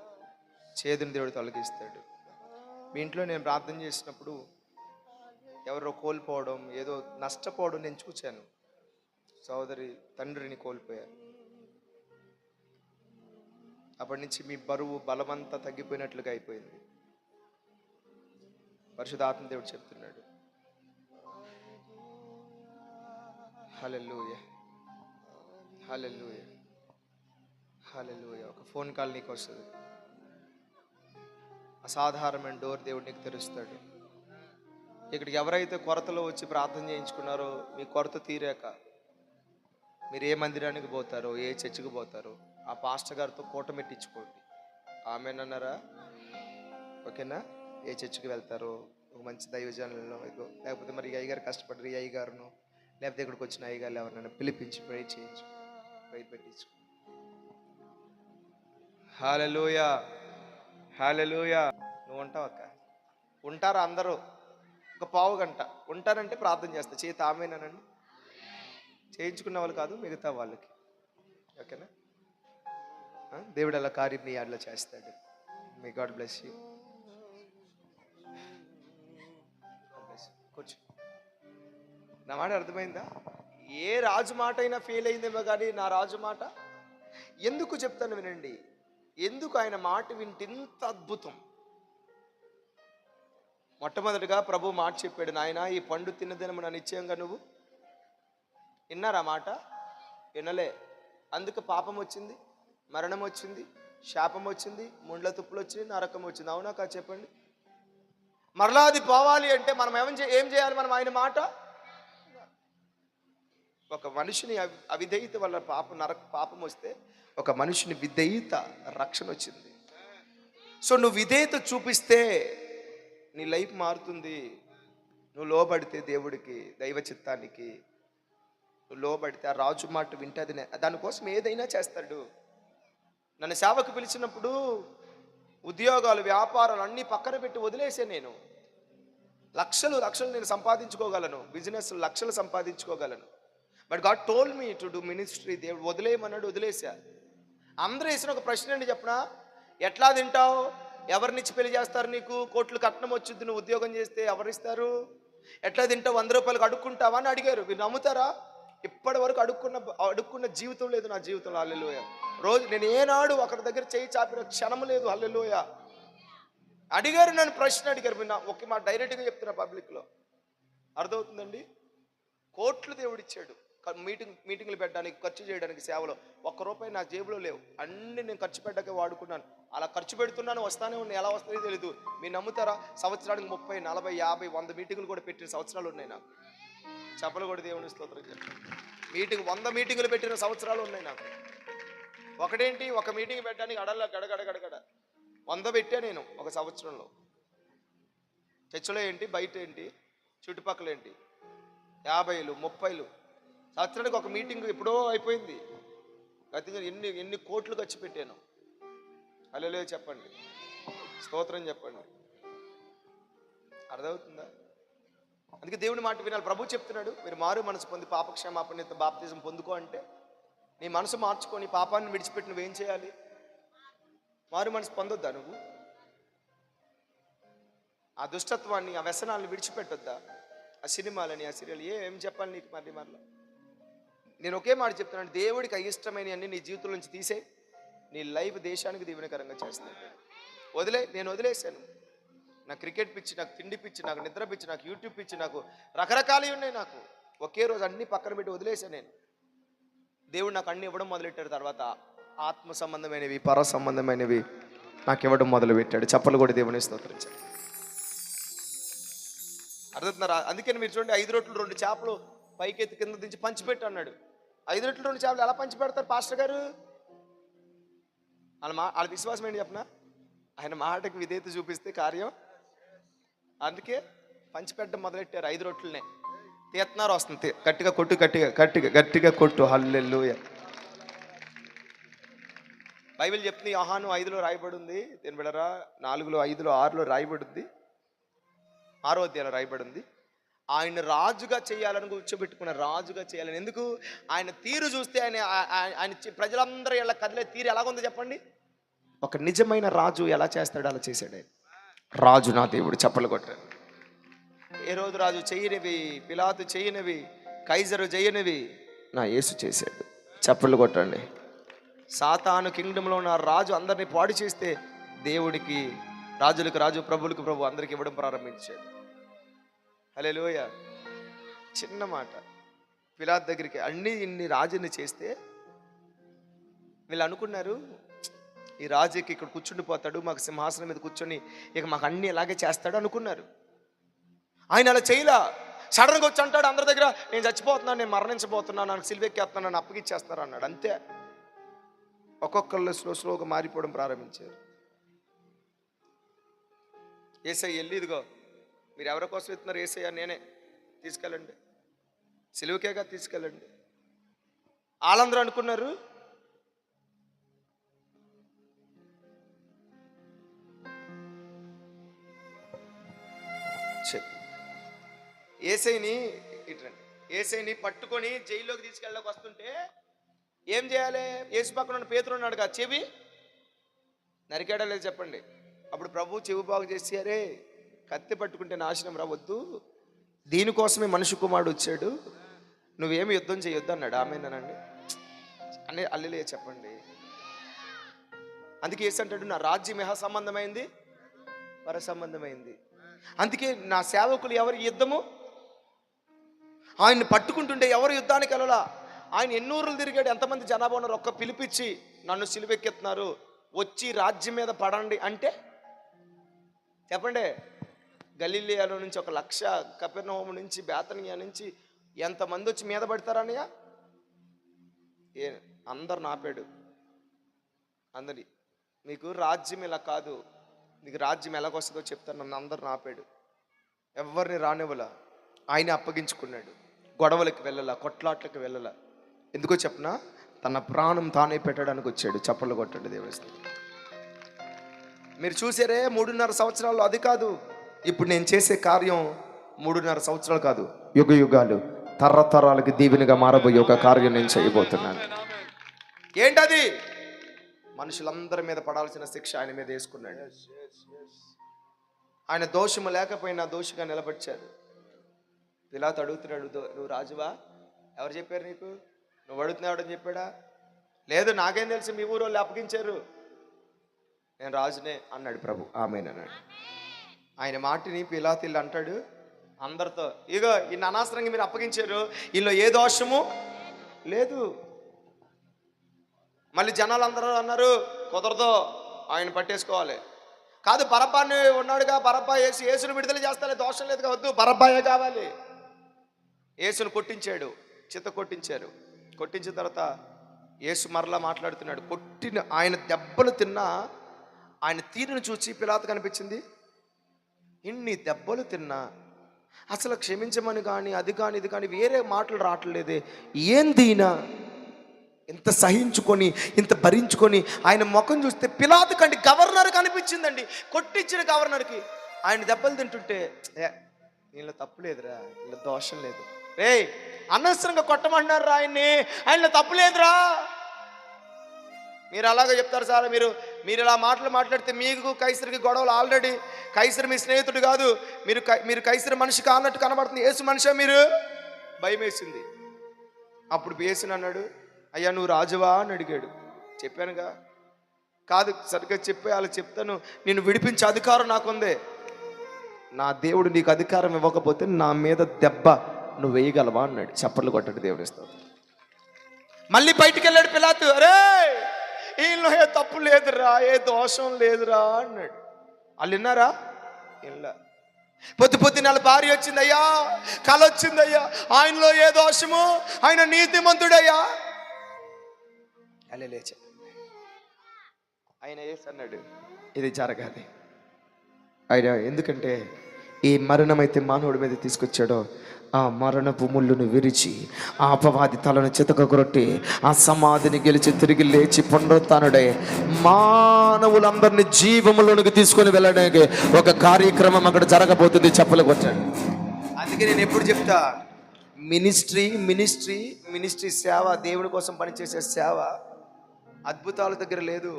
చేదుని దేవుడు తొలగిస్తాడు. మీ ఇంట్లో నేను ప్రార్థన చేసినప్పుడు ఎవరో కోల్పోవడం, ఏదో నష్టపోవడం నేను చూశాను. సోదరి తండ్రిని కోల్పోయారు. అప్పటి నుంచి మీ బరువు బలమంతా తగ్గిపోయినట్లుగా అయిపోయింది. పరిశుద్ధాత్మ దేవుడు చెప్తున్నాడు. హల్లెలూయా, హల్లెలూయా, హల్లెలూయా. ఒక ఫోన్ కాల్ నీకు వస్తుంది. అసాధారణమైన డోర్ దేవుడు నీకు తెరుస్తాడు. ఇక్కడికి ఎవరైతే కొరతలో వచ్చి ప్రార్థన చేయించుకున్నారో, మీ కొరత తీరాక మీరు ఏ మందిరానికి పోతారో, ఏ చర్చికి పోతారో ఆ పాస్టర్ గారితో కూటమెట్టించుకోండి. ఆమెనన్నారా? ఓకేనా? ఏ చర్చికి వెళ్తారో ఒక మంచి దైవజనులలో, లేకపోతే మరి అయ్యగారు కష్టపడరు, ఈ అయ్యగారును లేకపోతే ఇక్కడికి వచ్చిన అయ్యగారు ఎవరినైనా పిలిపించి ప్రే చేయించు, ప్రే పెట్టించు. హల్లెలూయా, హల్లెలూయా. నువ్వు ఉంటావు అక్క? ఉంటారా అందరూ? ఒక పావు గంట ఉంటారంటే ప్రార్థన చేస్తా. చేతి ఆమెనండి. చేయించుకున్న వాళ్ళు కాదు, మిగతా వాళ్ళకి. ఓకేనా? దేవుడు అలా కార్యం నీ యాడ్లో చేస్తాడు. May God bless you. కూర్చో. నా మాట అర్థమైందా? ఏ రాజు మాట అయినా ఫెయిల్ అయిందేమో కానీ నా రాజు మాట ఎందుకు చెప్తాను వినండి. ఎందుకు ఆయన మాట వింటే ఇంత అద్భుతం. మొట్టమొదటిగా ప్రభు మాట చెప్పాడు, నాయన ఈ పండు తిన్నదినము నా నిశ్చయంగా నువ్వు విన్నారా మాట? వినలే. అందుకు పాపం వచ్చింది, మరణం వచ్చింది, శాపం వచ్చింది, ముండ్ల తుప్పులు వచ్చింది, నరకం వచ్చింది. అవునా కాదు చెప్పండి? మరలా అది పోవాలి అంటే మనం ఏం చేయాలి? మనం ఆయన మాట. ఒక మనిషిని అవిధేయత వల్ల పాపం వస్తే ఒక మనిషిని విధేయత రక్షణ వచ్చింది. సో నువ్వు విధేయత చూపిస్తే నీ లైఫ్ మారుతుంది. నువ్వు లోబడితే దేవుడికి, దైవ చిత్తానికి నువ్వు లోబడితే, ఆ రాజు మాట వింటే అది దానికోసం ఏదైనా చేస్తాడు. నన్ను సేవకు పిలిచినప్పుడు ఉద్యోగాలు, వ్యాపారాలు అన్నీ పక్కన పెట్టి వదిలేసే. నేను లక్షలు నేను సంపాదించుకోగలను, బిజినెస్ లక్షలు సంపాదించుకోగలను. But God told me to do ministry. దేవుడు వదిలేయమన్నాడు, వదిలేసా. అందరూ వేసిన ఒక ప్రశ్న అండి చెప్పనా? ఎట్లా తింటావు? ఎవరినిచ్చి పెళ్లి చేస్తారు? నీకు కోట్లు కట్నం వచ్చింది, నువ్వు ఉద్యోగం చేస్తే ఎవరిస్తారు? ఎట్లా తింటావు? 100 రూపాయలకు అడుక్కుంటావా అని అడిగారు. మీరు నమ్ముతారా? ఇప్పటి వరకు అడుక్కున్న జీవితం లేదు నా జీవితంలో. హల్లెలూయా. రోజు నేను ఏనాడు ఒకరి దగ్గర చేయి చాపిన క్షణం లేదు. హల్లెలూయా. అడిగారు, నన్ను ప్రశ్న అడిగారు. ఒక మాట డైరెక్ట్గా చెప్తున్నా పబ్లిక్లో. అర్థమవుతుందండి? కోట్లు దేవుడిచ్చాడు మీటింగ్లు పెట్టడానికి, ఖర్చు చేయడానికి, సేవలో. 1 రూపాయి నా జేబులో లేవు. అన్ని నేను ఖర్చు పెట్టకే వాడుకున్నాను. అలా ఖర్చు పెడుతున్నాను, వస్తానే ఉన్నాయి. ఎలా వస్తాయో తెలీదు. మీరు నమ్ముతారా? సంవత్సరానికి 30, 40, 50, 100 మీటింగులు కూడా పెట్టిన సంవత్సరాలు ఉన్నాయి నాకు. చెప్పలు కూడా దేవుని స్తోత్రం చెప్పి 100 మీటింగులు పెట్టిన సంవత్సరాలు ఉన్నాయి నాకు. ఒకటేంటి, ఒక మీటింగ్ పెట్టడానికి గడగడ 100 పెట్టా నేను ఒక సంవత్సరంలో. చర్చలో ఏంటి, బయట ఏంటి, చుట్టుపక్కల ఏంటి, 50, 30. సంవత్సరానికి ఒక మీటింగ్ ఎప్పుడో అయిపోయింది. గతిగా ఎన్ని కోట్లు ఖర్చు పెట్టాను. హల్లెలూయా చెప్పండి, స్తోత్రం చెప్పండి. అర్థమవుతుందా? అందుకే దేవుని మాట వినాలి. ప్రభు చెప్తున్నాడు, మీరు మారు మనసు పొంది పాపక్షమాపణ బాప్తిజం పొందుకో అంటే, నీ మనసు మార్చుకొని పాపాన్ని విడిచిపెట్టి నువ్వేం చేయాలి? మారు మనసు పొందొద్దా నువ్వు? ఆ దుష్టత్వాన్ని, ఆ వ్యసనాలను విడిచిపెట్టొద్దా? ఆ సినిమాలని, ఆ సీరియల్ ఏం చెప్పాలి నీకు? మరలా నేను ఒకే మాట చెప్తున్నాను, దేవుడికి అయిష్టమైన అన్ని నీ జీవితం నుంచి తీసే, నీ లైఫ్ దేశానికి దీవెనకరంగా చేస్తాను. నేను వదిలేశాను. నాకు క్రికెట్ పిచ్చి, నాకు తిండి పిచ్చి, నాకు నిద్ర పిచ్చి, నాకు యూట్యూబ్ పిచ్చి, నాకు రకరకాలు ఉన్నాయి. నాకు ఒకే రోజు అన్ని పక్కన పెట్టి వదిలేశాను నేను. దేవుడు నాకు అన్ని ఇవ్వడం మొదలెట్టాడు. తర్వాత ఆత్మ సంబంధమైనవి, పర సంబంధమైనవి నాకు ఇవ్వడం మొదలుపెట్టాడు. చెప్పలు కూడా దేవుని స్తోత్రించాడు. అర్థవుతున్నారా? అందుకని మీరు చూడండి, 5 రొట్టెలు 2 చేపలు పైకెత్తి కింద దించి పంచిపెట్టు అన్నాడు. 5 రొట్టెలు 2 చేపలు ఎలా పంచిపెడతారు పాస్టర్ గారు? వాళ్ళ విశ్వాసం ఏంటి చెప్పనా? ఆయన మాటకి విధేయత చూపిస్తే కార్యం. అందుకే పంచిపెట్టడం మొదలెట్టారు 5 రొట్టెలనే. తీస్తున్నారు, వస్తుంది. గట్టిగా కొట్టు, గట్టిగా గట్టిగా గట్టిగా కొట్టు. హల్లెలూయా. బైబిల్ చెప్తుంది, యోహాను 5లో రాయబడి ఉంది. దీని బిడరా 4లో 5లో 6లో రాయబడి ఉంది. 6వ అధ్యాయంలో రాయబడి ఉంది. ఆయన రాజుగా చేయాలని కూర్చోబెట్టుకున్న, రాజుగా చేయాలని. ఎందుకు? ఆయన తీరు చూస్తే ఆయన ప్రజలందరూ ఇలా కదిలే తీరు ఎలాగుందో చెప్పండి. ఒక నిజమైన రాజు ఎలా చేస్తాడో అలా చేశాడు ఆయన. రాజు నా దేవుడు. చప్పలు కొట్టాడు. ఏ రోజు రాజు చేయనివి, పిలాతు చేయనివి, కైజరు చేయనివి నా యేసు చేశాడు. చప్పలు కొట్టండి. సాతాను కింగ్డంలో ఉన్న రాజు అందరినీ పాడు చేస్తే దేవుడికి, రాజులకు రాజు, ప్రభులకు ప్రభు అందరికి ఇవ్వడం ప్రారంభించాడు. హల్లెలూయా. చిన్న మాట, పిలాతు దగ్గరికి ఇన్ని రాజుని చేస్తే వీళ్ళు అనుకున్నారు, ఈ రాజుకి ఇక్కడ కూర్చుండిపోతాడు, మాకు సింహాసనం మీద కూర్చొని ఇక మాకు అన్ని ఇలాగే చేస్తాడు అనుకున్నారు. ఆయన అలా చేయలా. సడన్గా వచ్చి అంటాడు అందరి దగ్గర, నేను చచ్చిపోతున్నాను, నేను మరణించబోతున్నాను, నాకు సిలువెక్కేస్తున్నాను, నన్ను అప్పగిచ్చేస్తారు అన్నాడు. అంతే. ఒక్కొక్కళ్ళు స్లోగా మారిపోవడం ప్రారంభించారు. యేసయ్య వెళ్ళి, ఇదిగో మీరు ఎవరి కోసం ఇస్తున్నారు? యేసయ్య నేనే, తీసుకెళ్ళండి, సిలువకేగా తీసుకెళ్ళండి. వాళ్ళందరూ అనుకున్నారు ఏసైని పట్టుకొని జైల్లోకి తీసుకెళ్ళక వస్తుంటే ఏం చేయాలి? యేసు పక్కన ఉన్న పేతురు ఉన్నాడు కదా, చెవి నరికాడా లేదు చెప్పండి. అప్పుడు ప్రభు చెవి బాగు చేసి, అరే కత్తి పట్టుకుంటే నాశనం రావద్దు, దీనికోసమే మనిషి కుమారుడు వచ్చాడు, నువ్వేమి యుద్ధం చేయొద్దు అన్నాడు. ఆమేనండి అని అల్లెలే చెప్పండి. అందుకే యేసు అంటాడు, నా రాజ్యం యెహోవా సంబంధమైంది, పర సంబంధమైంది. అందుకే నా సేవకులు ఎవరి యుద్ధము? ఆయన్ని పట్టుకుంటుంటే ఎవరు యుద్ధానికి వెళ్ళలా. ఆయన ఎన్ని ఊర్లు తిరిగాడు, ఎంతమంది జనాభా ఉన్నారు, ఒక్క పిలిపించి నన్ను సిలువెక్కెత్తున్నారు, వచ్చి రాజ్యం మీద పడండి అంటే చెప్పండి. గలిలియాలో నుంచి 1,00,000, కపెర్నహూము నుంచి, బేతనియా నుంచి ఎంతమంది వచ్చి మీద పడతారన్నయ్య? అందరు నాపాడు. అందరి మీకు రాజ్యం ఇలా కాదు, నీకు రాజ్యం ఎలాగొస్తుందో చెప్తాను. నన్ను అందరు నాపాడు, ఎవరిని రానివ్వలా. ఆయన అప్పగించుకున్నాడు. గొడవలకు వెళ్ళలా, కొట్లాట్లకు వెళ్ళలా. ఎందుకో చెప్పనా? తన ప్రాణం తానే పెట్టడానికి వచ్చాడు. చప్పలు కొట్టండి దేవుని. మీరు చూసారే 3.5 సంవత్సరాలు, అది కాదు ఇప్పుడు నేను చేసే కార్యం. 3.5 సంవత్సరాలు కాదు, యుగ యుగాలు, తరతరాలకి దీవెనగా మారబోయే ఒక కార్యం నేను చేయబోతున్నాను. ఏంటది? మనుషులందరి మీద పడాల్సిన శిక్ష ఆయన మీద వేసుకున్నాడు. ఆయన దోషము లేకపోయినా దోషిగా నిలబడ్డాడు. పిలాతు అడుగుతున్నాడు, నువ్వు రాజువా? ఎవరు చెప్పారు నీకు? నువ్వు అడుగుతున్నావని చెప్పాడా? లేదు, నాకేం తెలుసు, మీ ఊరు వాళ్ళు అప్పగించారు, నేను రాజునే అన్నాడు ప్రభు. ఆమేనన్నాడు. ఆయన మాటని పిలాతు ఇల్లు అంటాడు అందరితో, ఇగో ఈయన అనవసరంగా మీరు అప్పగించారు, వీళ్ళు ఏ దోషము లేదు. మళ్ళీ జనాలు అందరూ అన్నారు, కుదరదు, ఆయన పట్టేసుకోవాలి. కాదు, బరబ్బాని ఉన్నాడుగా, బరబ్బా యేసును విడుదల చేస్తాలే, దోషం లేదు, వద్దు, బరబ్బాయే కావాలి. యేసును కొట్టించాడు, కొట్టించారు. కొట్టించిన తర్వాత యేసు మరలా మాట్లాడుతున్నాడు. కొట్టిన ఆయన దెబ్బలు తిన్నా ఆయన తీరును చూసి పిలాతు కనిపించింది, ఇన్ని దెబ్బలు తిన్నా అసలు క్షమించమని కానీ అది కానీ ఇది కానీ వేరే మాటలు రావట్లేదే, ఏందీనా ఇంత సహించుకొని ఇంత భరించుకొని. ఆయన ముఖం చూస్తే పిలాతు కంటే గవర్నర్ కనిపించిందండి. కొట్టించిన గవర్నర్కి ఆయన దెబ్బలు తింటుంటే, వీళ్ళ తప్పు లేదురా, వీళ్ళ దోషం లేదు, రే అనవసరంగా కొట్టమంటున్నారా ఆయన్ని, ఆయనలో తప్పు లేదురా. మీరు అలాగే చెప్తారు సార్, మీరు ఇలా మాట్లాడితే మీకు కైసరికి గొడవలు. ఆల్రెడీ కైసరు మీ స్నేహితుడు కాదు, మీరు కైసరు మనిషి కానట్టు కనబడుతుంది. యేసు మనిషి. మీరు భయం వేసింది. అప్పుడు యేసుని అన్నాడు, అయ్యా నువ్వు రాజువా అని అడిగాడు. చెప్పానుగా, కాదు సరిగ్గా చెప్పే అలా చెప్తాను, నిన్ను విడిపించే అధికారం నాకుందే. నా దేవుడు నీకు అధికారం ఇవ్వకపోతే నా మీద దెబ్బ నువ్వు వేయగలవా అన్నాడు. చప్పట్లు కొట్టండి దేవుని స్తోత్రం. మళ్ళీ బయటికి వెళ్ళాడు పిలాతు, అరే వీళ్ళు ఏ తప్పు లేదురా, ఏ దోషం లేదురా అన్నాడు. వాళ్ళు విన్నారా? ఇలా పొద్దున వాళ్ళ భార్య వచ్చిందయ్యా, కల వచ్చిందయ్యా, ఆయనలో ఏ దోషము, ఆయన నీతిమంతుడయ్యా. అలా లేచా. ఆయన యేసు అన్నాడు, ఇది జరగాలి. ఆయన ఎందుకంటే ఏ మరణమైతే మానవుడి మీద తీసుకొచ్చాడో ఆ మరణపు ముళ్ళును విరిచి ఆ అపవాది తలను చితకగొట్టి ఆ సమాధిని గెలిచి తిరిగి లేచి పునరుత్థానుడై మానవులందరినీ జీవములోనికి తీసుకొని వెళ్ళడానికి ఒక కార్యక్రమం అక్కడ జరగబోతుంది. చెప్పలు కొట్టాడు. అందుకే నేను ఎప్పుడు చెప్తా, మినిస్ట్రీ సేవ, దేవుని కోసం పనిచేసే సేవ అద్భుతాల దగ్గర లేదు,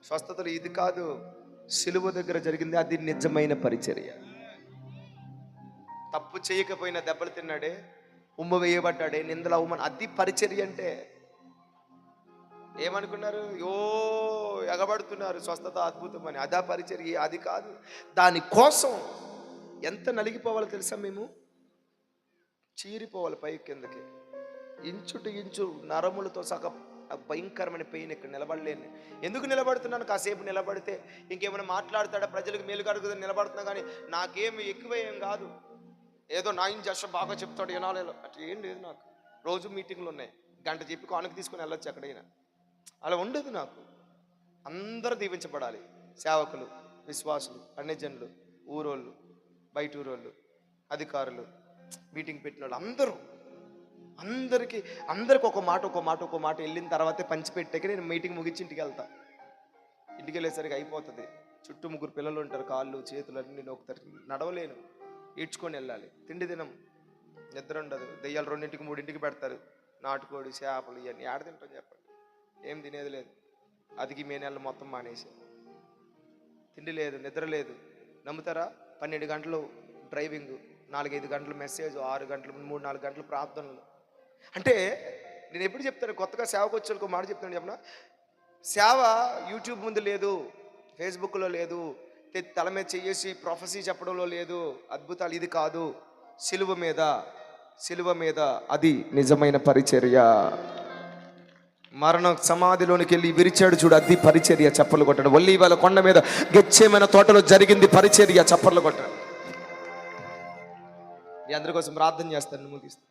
స్వస్థతలు ఇది కాదు, సిలువ దగ్గర జరిగింది. అది నిజమైన పరిచర్య. తప్పు చేయకపోయినా దెబ్బలు తిన్నాడే, ఉమ్మ వేయబడ్డాడే, నిందల అవమానం, అది పరిచర్య అంటే. ఏమనుకున్నారు? ఎగబడుతున్నారు స్వస్థత అద్భుతం అని, అదా పరిచర్య? అది కాదు. దానికోసం ఎంత నలిగిపోవాలో తెలుసా? మేము చీరిపోవాలి పై కిందకి, ఇంచు నరములతో సగం భయంకరమైన పెయిన్. ఇక్కడ నిలబడలేను. ఎందుకు నిలబడుతున్నాను? కాసేపు నిలబడితే ఇంకేమైనా మాట్లాడతాడా, ప్రజలకు మేలు కలుగుతుందని నిలబడుతున్నా, కానీ నాకేమి ఎక్కువేం కాదు. ఏదో 9 జస్ట్ బాగా చెప్తాడు వినాలేలో, అట్లా ఏం లేదు నాకు. రోజు మీటింగ్లు ఉన్నాయి, గంట చెప్పి కానుక తీసుకొని వెళ్ళొచ్చు ఎక్కడైనా. అలా ఉండదు నాకు. అందరూ దీవించబడాలి. సేవకులు, విశ్వాసులు, అన్యజనులు, ఊరోళ్ళు, బయట ఊరోళ్ళు, అధికారులు, మీటింగ్ పెట్టిన వాళ్ళు అందరికీ ఒక మాట వెళ్ళిన తర్వాతే పంచిపెట్టాక నేను మీటింగ్ ముగించి ఇంటికి వెళ్తా. ఇంటికి వెళ్ళేసరికి అయిపోతుంది. చుట్టూ 3 పిల్లలు ఉంటారు, కాళ్ళు చేతులు అన్నీ నొక్కుతారు, నడవలేను, ఈడ్చుకొని వెళ్ళాలి. తిండి దినం, నిద్ర ఉండదు. దెయ్యాలు 2, 3 పెడతారు. నాటుకోడి, చేపలు ఇవన్నీ ఆడ తింటాం చెప్పండి? ఏం తినేది లేదు. అదికి మే నెలలు మొత్తం మానేసి, తిండి లేదు, నిద్ర లేదు. నమ్ముతారా? 12 గంటలు డ్రైవింగ్, 4-5 గంటలు మెసేజ్, 6 గంటలు, 3-4 గంటలు ప్రార్థనలు. అంటే నేను ఎప్పుడు చెప్తాను, కొత్తగా సేవకు వచ్చే మాట చెప్తాను చెప్పిన, సేవ యూట్యూబ్ ముందు లేదు, ఫేస్బుక్లో లేదు, తల మీద చెయ్యేసి ప్రొఫెసీ చెప్పడంలో లేదు. అద్భుతాలు ఇది కాదు, సిలువ మీద అది నిజమైన పరిచర్య. మరణ సమాధిలోనికి వెళ్ళి విరిచాడు చూడు, అది పరిచర్య. చప్పర్లు కొట్టాడు. ఒలీవల కొండ మీద గెచ్చేమైన తోటలో జరిగింది పరిచర్య. చప్పర్లు కొట్టాడు. మీ అందరి కోసం ప్రార్థన చేస్తాను, ముగిస్తాను.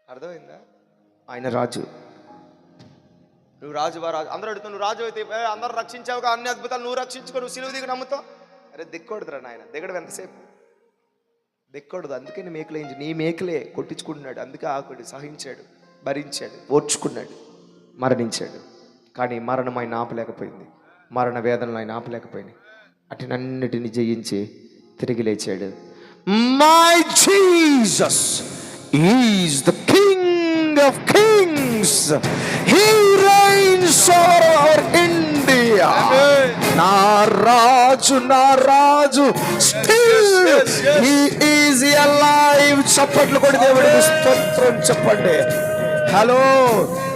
అర్థమైందా? ఆయన రాజు, నువ్వు రాజువా? రాజు అందరూ అడుగుతావు, నువ్వు రాజు అయితే అందరూ రక్షించావుగా, అన్ని అద్భుతాలు నువ్వు రక్షించుకో, నువ్వు సిలువ దిగి నమ్ముతావు. అరే దిక్కూడదురా నాయన, దిగడం ఎంతసేపు? దిక్కూడదు. అందుకే నీ మేకలే కొట్టించుకుంటున్నాడు. అందుకే ఆకుడు సహించాడు, భరించాడు, ఓర్చుకున్నాడు, మరణించాడు. కానీ మరణం ఆయన ఆపలేకపోయింది, మరణ వేదనలు ఆయన ఆపలేకపోయింది. అటునన్నిటిని జయించి తిరిగి లేచాడు. My Jesus is the king of kings, he reigns over our India. నా రాజు స్టిల్ హీ ఈజ్ అలైవ్. చప్పట్లు కొడి దేవుడికి స్తోత్రం చెప్పండి. హలో,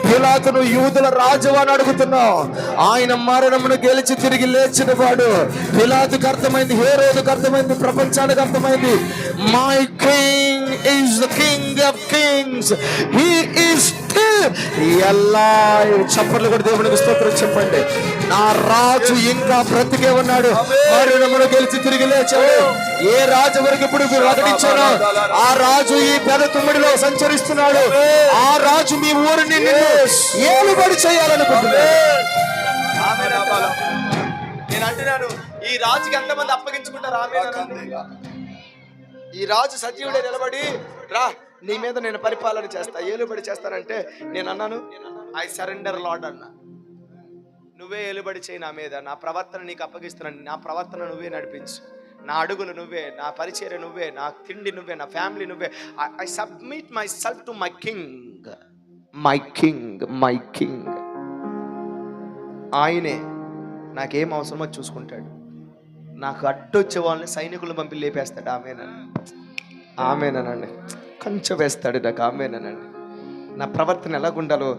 పిలాతును యూదుల రాజు అని అడుగుతున్నావు. ఆయన మరణమును గెలిచి తిరిగి లేచిన వాడు. పిలాతుకు అర్థమైంది, హేరోదుకు అర్థమైంది, ప్రపంచానికి అర్థమైంది. My king is the king of kings, he is still alive. చప్పట్లు కూడా దేవునికి స్తోత్రం చెప్పండి. నా రాజు ఇంకా బ్రతికే ఉన్నాడు, మరణమును గెలిచి తిరిగి లేచాడు. ఏ రాజు వరకు ఇప్పుడు ప్రకటించారో ఆ రాజు ఈ పెద తుమ్మిడిలో సంచరిస్తున్నాడు. ఆ రాజు మీ ఊరిని ఏలుబడి చేయాలనుకుంటున్నాడు. నేను అంటున్నాను, ఈ రాజుకి ఎంతమంది అప్పగించుకుంటారు? ఈ రాజు సజీవుడే నిలబడి, రా నీ మీద నేను పరిపాలన చేస్తా, ఏలుబడి చేస్తానంటే నేను అన్నాను, ఐ సరెండర్ లార్డ్ అన్నా. నువ్వే ఏలుబడి చేయి నా మీద, నా ప్రవర్తన నీకు అప్పగిస్తున్నాను, నా ప్రవర్తన నువ్వే నడిపించు, నా అడుగులు నువ్వే, నా పరిచర్య నువ్వే, నా తిండి నువ్వే, నా ఫ్యామిలీ నువ్వే. I submit my self to my king, my king, my king. ఆయనే నాకేం అవసరమో చూసుకుంటాడు. నాకు అడ్డొచ్చే వాళ్ళని సైనికులను పంపి లేపేస్తాడు. ఆమెనండి, కొంచెం వేస్తాడు నాకు. ఆమెనండి, నా ప్రవర్తన ఎలాగుండాలో,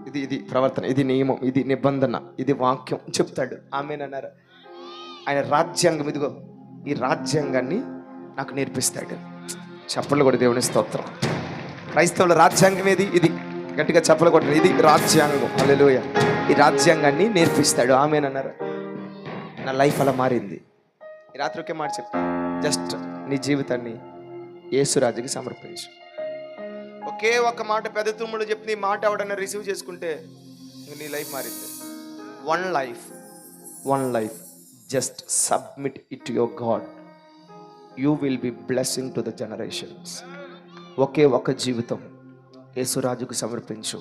ఇది ప్రవర్తన, ఇది నియమం, ఇది నిబంధన, ఇది వాక్యం చెప్తాడు. ఆమెనన్నారు. ఆయన రాజ్యాంగం, ఇదిగో ఈ రాజ్యాంగాన్ని నాకు నేర్పిస్తాడు. చప్పట్లు కూడా దేవుని స్తోత్రం. క్రైస్తవుల రాజ్యాంగం ఏది? ఇది గట్టిగా చప్పలు కొట్టాడు. ఇది రాజ్యాంగం. హల్లెలూయా. ఈ రాజ్యాంగాన్ని నేర్పిస్తాడు. ఆమెనన్నారు. నా లైఫ్ అలా మారింది. ఈ రాత్రి ఒకే మాట చెప్తాను, జస్ట్ నీ జీవితాన్ని యేసురాజుకి సమర్పించు. ఒకే ఒక్క మాట పెద్ద తుమ్ముడు చెప్పి నీ మాట ఎవడన్నా రిసీవ్ చేసుకుంటే నీ లైఫ్ మారింది. 1 life, one life, just submit it to your God. You will be blessing to the generations. ఒకే ఒక జీవితం యేసురాజుకు సమర్పించు,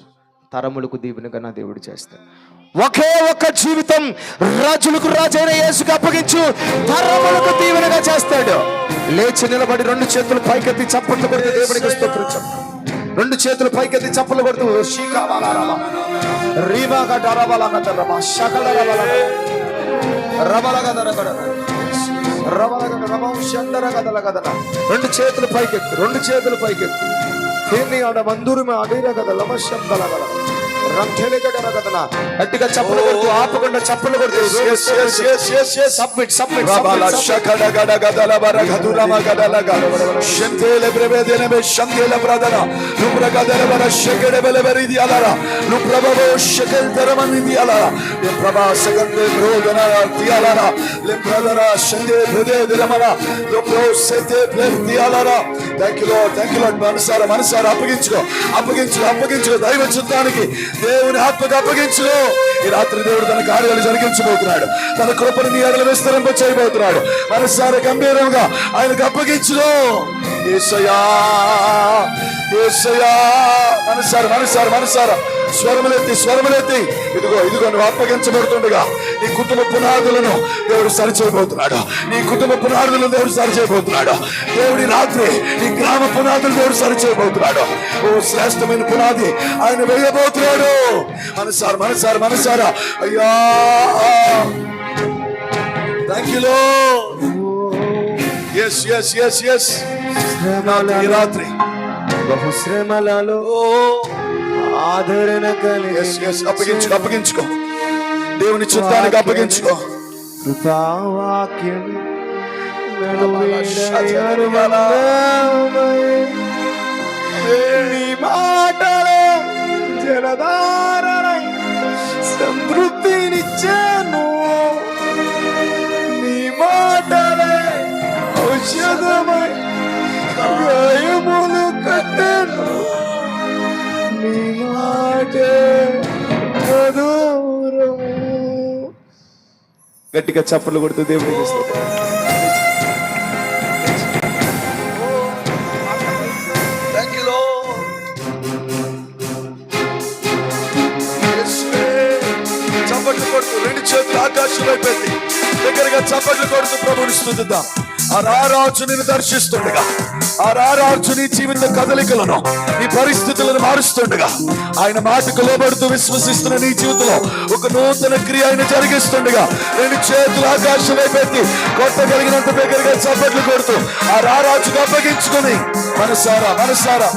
తరములకు దీవెనగా నా దేవుడు చేస్తాడు. ఒకే ఒక జీవితం రాజులకు రాజైన యేసుకు అప్పగించు, తరములకు దీవెనగా చేస్తాడు. లేచి నిలబడి రెండు చేతులు పైకెత్తి చప్పట్లు కొడుతూ దేవునికి స్తోత్రించు. రెండు చేతులు పైకెత్తి చప్పట్లు కొడుతూ రెండు చేతులు పైకెత్తి, రెండు చేతులు పైకెత్తి. మందూరి అడీర కదా లమశబ్దల కదా గట్టిగా చప్పలు కొడుతూ ఆపకుండా చప్పలు కొడుతూ సబ్మిట్ సబ్మిట్ మనసారా అప్పగించుకో అప్పగించుకో అప్పగించుకో. దైవ చిత్తానికి దేవుని ఆత్మకు అప్పగించు. ఈ రాత్రి దేవుడు తన కార్యాలు జరిగించబోతున్నాడు. తన కృపను నీ ఎడల విస్తరింప చేయబోతున్నాడు. మనసారా గంభీరంగా ఆయనకు అప్పగించు. యేసయ్యా యేసయ్యా మనసారా మనసారా మనసారా స్వరములెత్తి స్వరములెత్తి. ఇదిగో ఇదిగో నువ్వు అప్పగించబడుతుండగా నీ కుటుంబ పునాదులను దేవుడు సరిచేయబోతున్నాడు. నీ కుటుంబ పునాదులను దేవుడు సరిచేయబోతున్నాడు. దేవుడి రాత్రి నీ గ్రామ పునాదులు దేవుడు సరిచేయబోతున్నాడు. ఓ శ్రేష్టమైన పునాది ఆయన వేయబోతున్నాడు. మనసారా మనసారా మనసారా అయ్యా thank you lord. yes yes yes yes ఈ రాత్రి బహుశ్రమలలో ఆదరణ అప్పగించుకో అప్పగించుకో. దేవుని చిత్తానికి అప్పగించుకో. కృపావాక్యం నీ మాటలే జలధారై సమృద్ధినిచ్చాను. నీ మాటలే ఔషధమై గాయములు కట్టెను. నీ మాటే మధురము. గట్టిగా చప్పట్లు కొడుతూ దేవుడికి ఇస్తాడు. చప్పట్లు కొడుతూ రెండు చేతులు ఆకాశంలో పెట్టి దగ్గరగా చప్పట్లు కొడుతూ ప్రభువుని స్తుతిద్దాం. ఆ రారాజు నిన్ను దర్శిస్తుండగా, ఆ రారాజు నీ జీవిత కదలికలను నీ పరిస్థితులను మారుస్తుండగా, ఆయన మాటకు లోబడుతూ విశ్వసిస్తున్న నీ జీవితంలో ఒక నూతన క్రియ ఆయన జరిగిస్తుండగా రెండు చేతులు ఆకాశంలో పెట్టి కొట్టగలిగినంత దగ్గరగా చప్పట్లు కొడుతూ ఆ రారాజుకు అప్పగించుకొని మనసారా మనసారా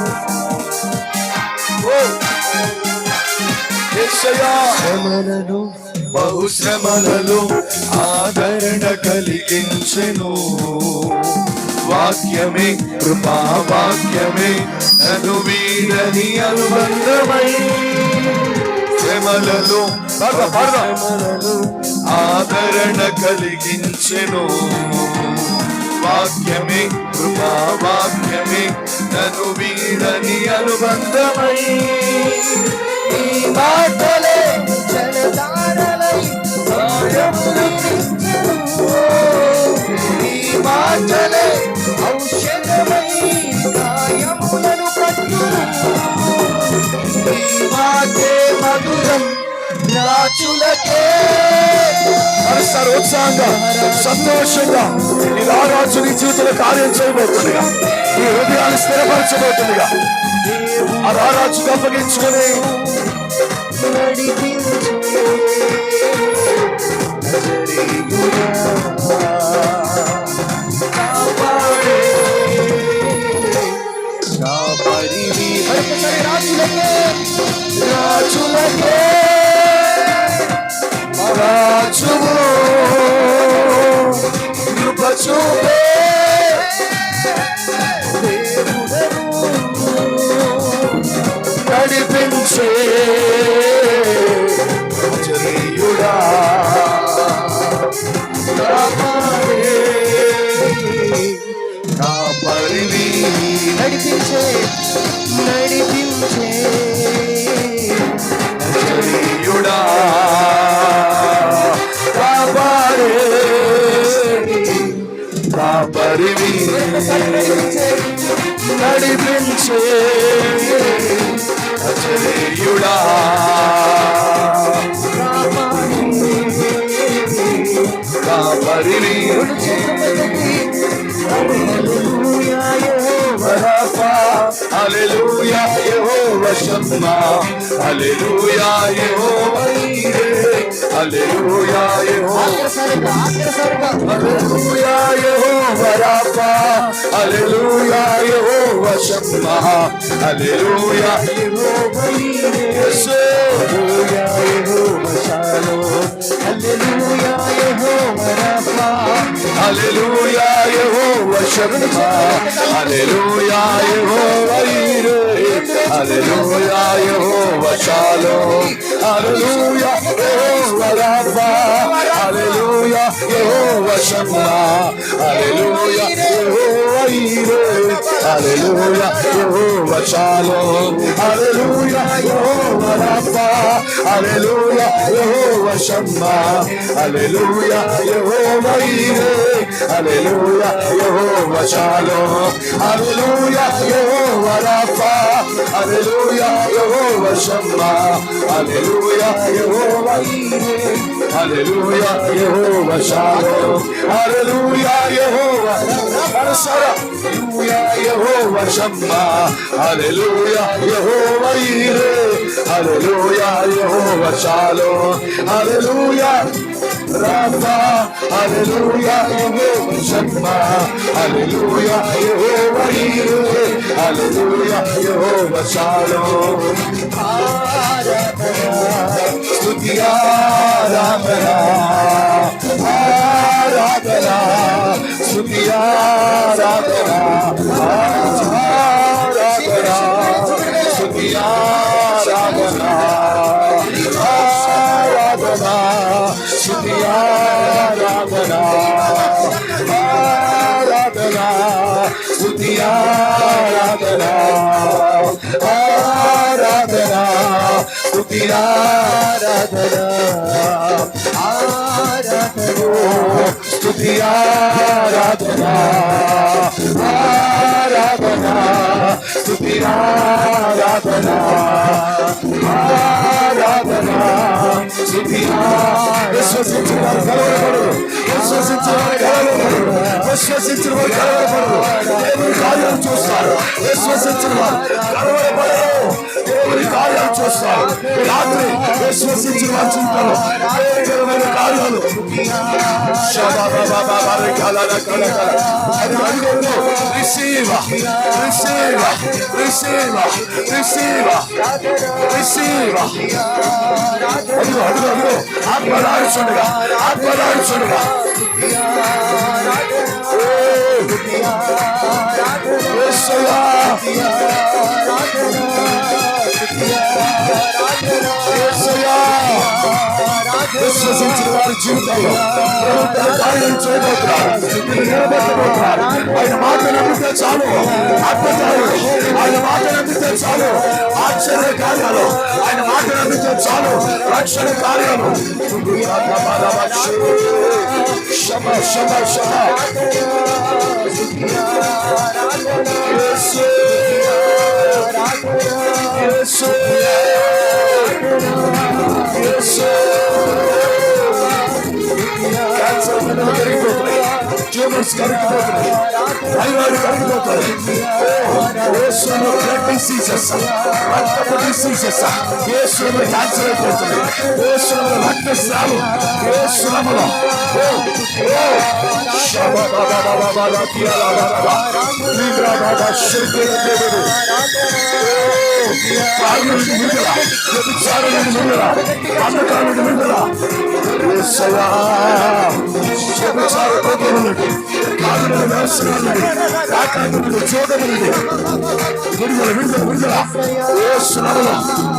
శ్రమలను బహుశ్రమలలో ఆదరణ కలిగించెను. వాక్యమే కృపా వాక్యమే నన్ను వీడని అనుబంధమై. శ్రమలలో ఆదరణ కలిగించెను. వాక్యమే కృపా వాక్యమే నన్ను వీడని అనుబంధమై. ఈ మాటలే జలధారలై గాయములు తీర్చెను. ఈ మాటలే ఔషధమై గాయములను కట్టును. ఈ మాటే మధురం రాజులకే. మనసారా ఉత్సాహంగా సంతోషంగా ఈ రారాజు నీ జీవితంలో కార్యం చేయబోతుందిగా, నీ హృదయాన్ని స్థిరపరచబోతుందిగా. ఆ రారాజుకు అప్పగించుకొని రాజులకే రాజువు కృప చూపే నడిపించే జరీయుడా కాపరిని నడిపించే నడిపించే జరీయుడా కాపరిని కాపాడే కాపరివి నడిపించే అజేయుడా కాపరివి హల్లెలూయా యెహోవా షమ్మా హల్లెలూయా యెహోవా ఈరే హల్లెలూయా హల్లెలూయా యెహోవా రాఫా హల్లెలూయా యెహోవా షమ్మా హల్లెలూయా యెహోవా ఈరే హల్లెలూయా యెహోవా షాలోమ్ హల్లెలూయా యెహోవా రాఫా హల్లెలూయా యెహోవా షమ్మా హల్లెలూయా యెహోవా ఈరే హల్లెలూయా యెహోవా షాలోమ్ హల్లెలూయా యెహోవా రాఫా హల్లెలూయా యెహోవా షమ్మా హల్లెలూయా యెహోవా ఈరే హల్లెలూయా యెహోవా షాలోమ్ హల్లెలూయా యెహోవా రాఫా హల్లెలూయా యెహోవా షమ్మా హల్లెలూయా యెహోవా ఈరే హల్లెలూయా యెహోవా షాలోమ్ హల్లెలూయా యెహోవా రాఫా హల్లెలూయా యెహోవా షమ్మా హల్లెలూయా యెహోవా ఈరే హల్లెలూయా యెహోవా షాలోమ్ హల్లెలూయా యెహోవా హల్లెలూయా యెహోవా షమ్మా హల్లెలూయా యెహోవా ఈరే హల్లెలూయా యెహోవా షాలోమ్ హల్లెలూయా రాఫా హల్లెలూయా యెహోవా షమ్మా హల్లెలూయా యెహోవా ఈరే హల్లెలూయా యెహోవా షాలోమ్ స్తుతి ఆరాధన ఆరాధన స్తుతి ఆరాధన ఆరాధన స్తుతి ఆరాధన ఆరాధన స్తుతి ఆరాధన ఆరాధన స్తుతి ఆరాధన ఆరాధన స్తుతి ఆరాధన ఆరాధన స్తుతి ఆరాధన ఆరాధన స్తుతి ఆరాధన ఆరాధన స్తుతి విశ్వసించిన వారు కలవరపడరు విశ్వసించిన వారు కలవరపడరు విశ్వసించిన వారు కలవరపడరు దేవుని కార్యాలు చూస్తారు విశ్వసించిన వారు కలవరపడరు దేవుని కార్యాలు చూస్తారు రాత్రి విశ్వసించిన వారు చూస్తారు దేవుని కార్యాలు receive receive receive receive receive అడుగు అడుగు అడుగు ఆత్మదారుచుండగా ఆత్మదారుచుండగా విశ్వసించిన వారి జీవితంలో కార్యాలు చేయబోతున్నారు నిలబెట్టబోతున్నారు ఆయన మాట నమ్మితే చాలు అద్భుతాలు ఆయన మాట నమ్మితే చాలు ఆశ్చర్య కార్యాలు ఆయన మాట నమ్మితే చాలు రక్షణ కార్యాలు శమ శమ శమ ట్యూమర్స్ కరిగిపోతున్నాయి థైరాయిడ్ కరిగిపోతాయి యేసులో బ్లడ్ డిసీజెస్ రక్తపు డిసీజెస్ యేసులో క్యాన్సర్ అయిపోతుంది యేసులో రక్తస్రావం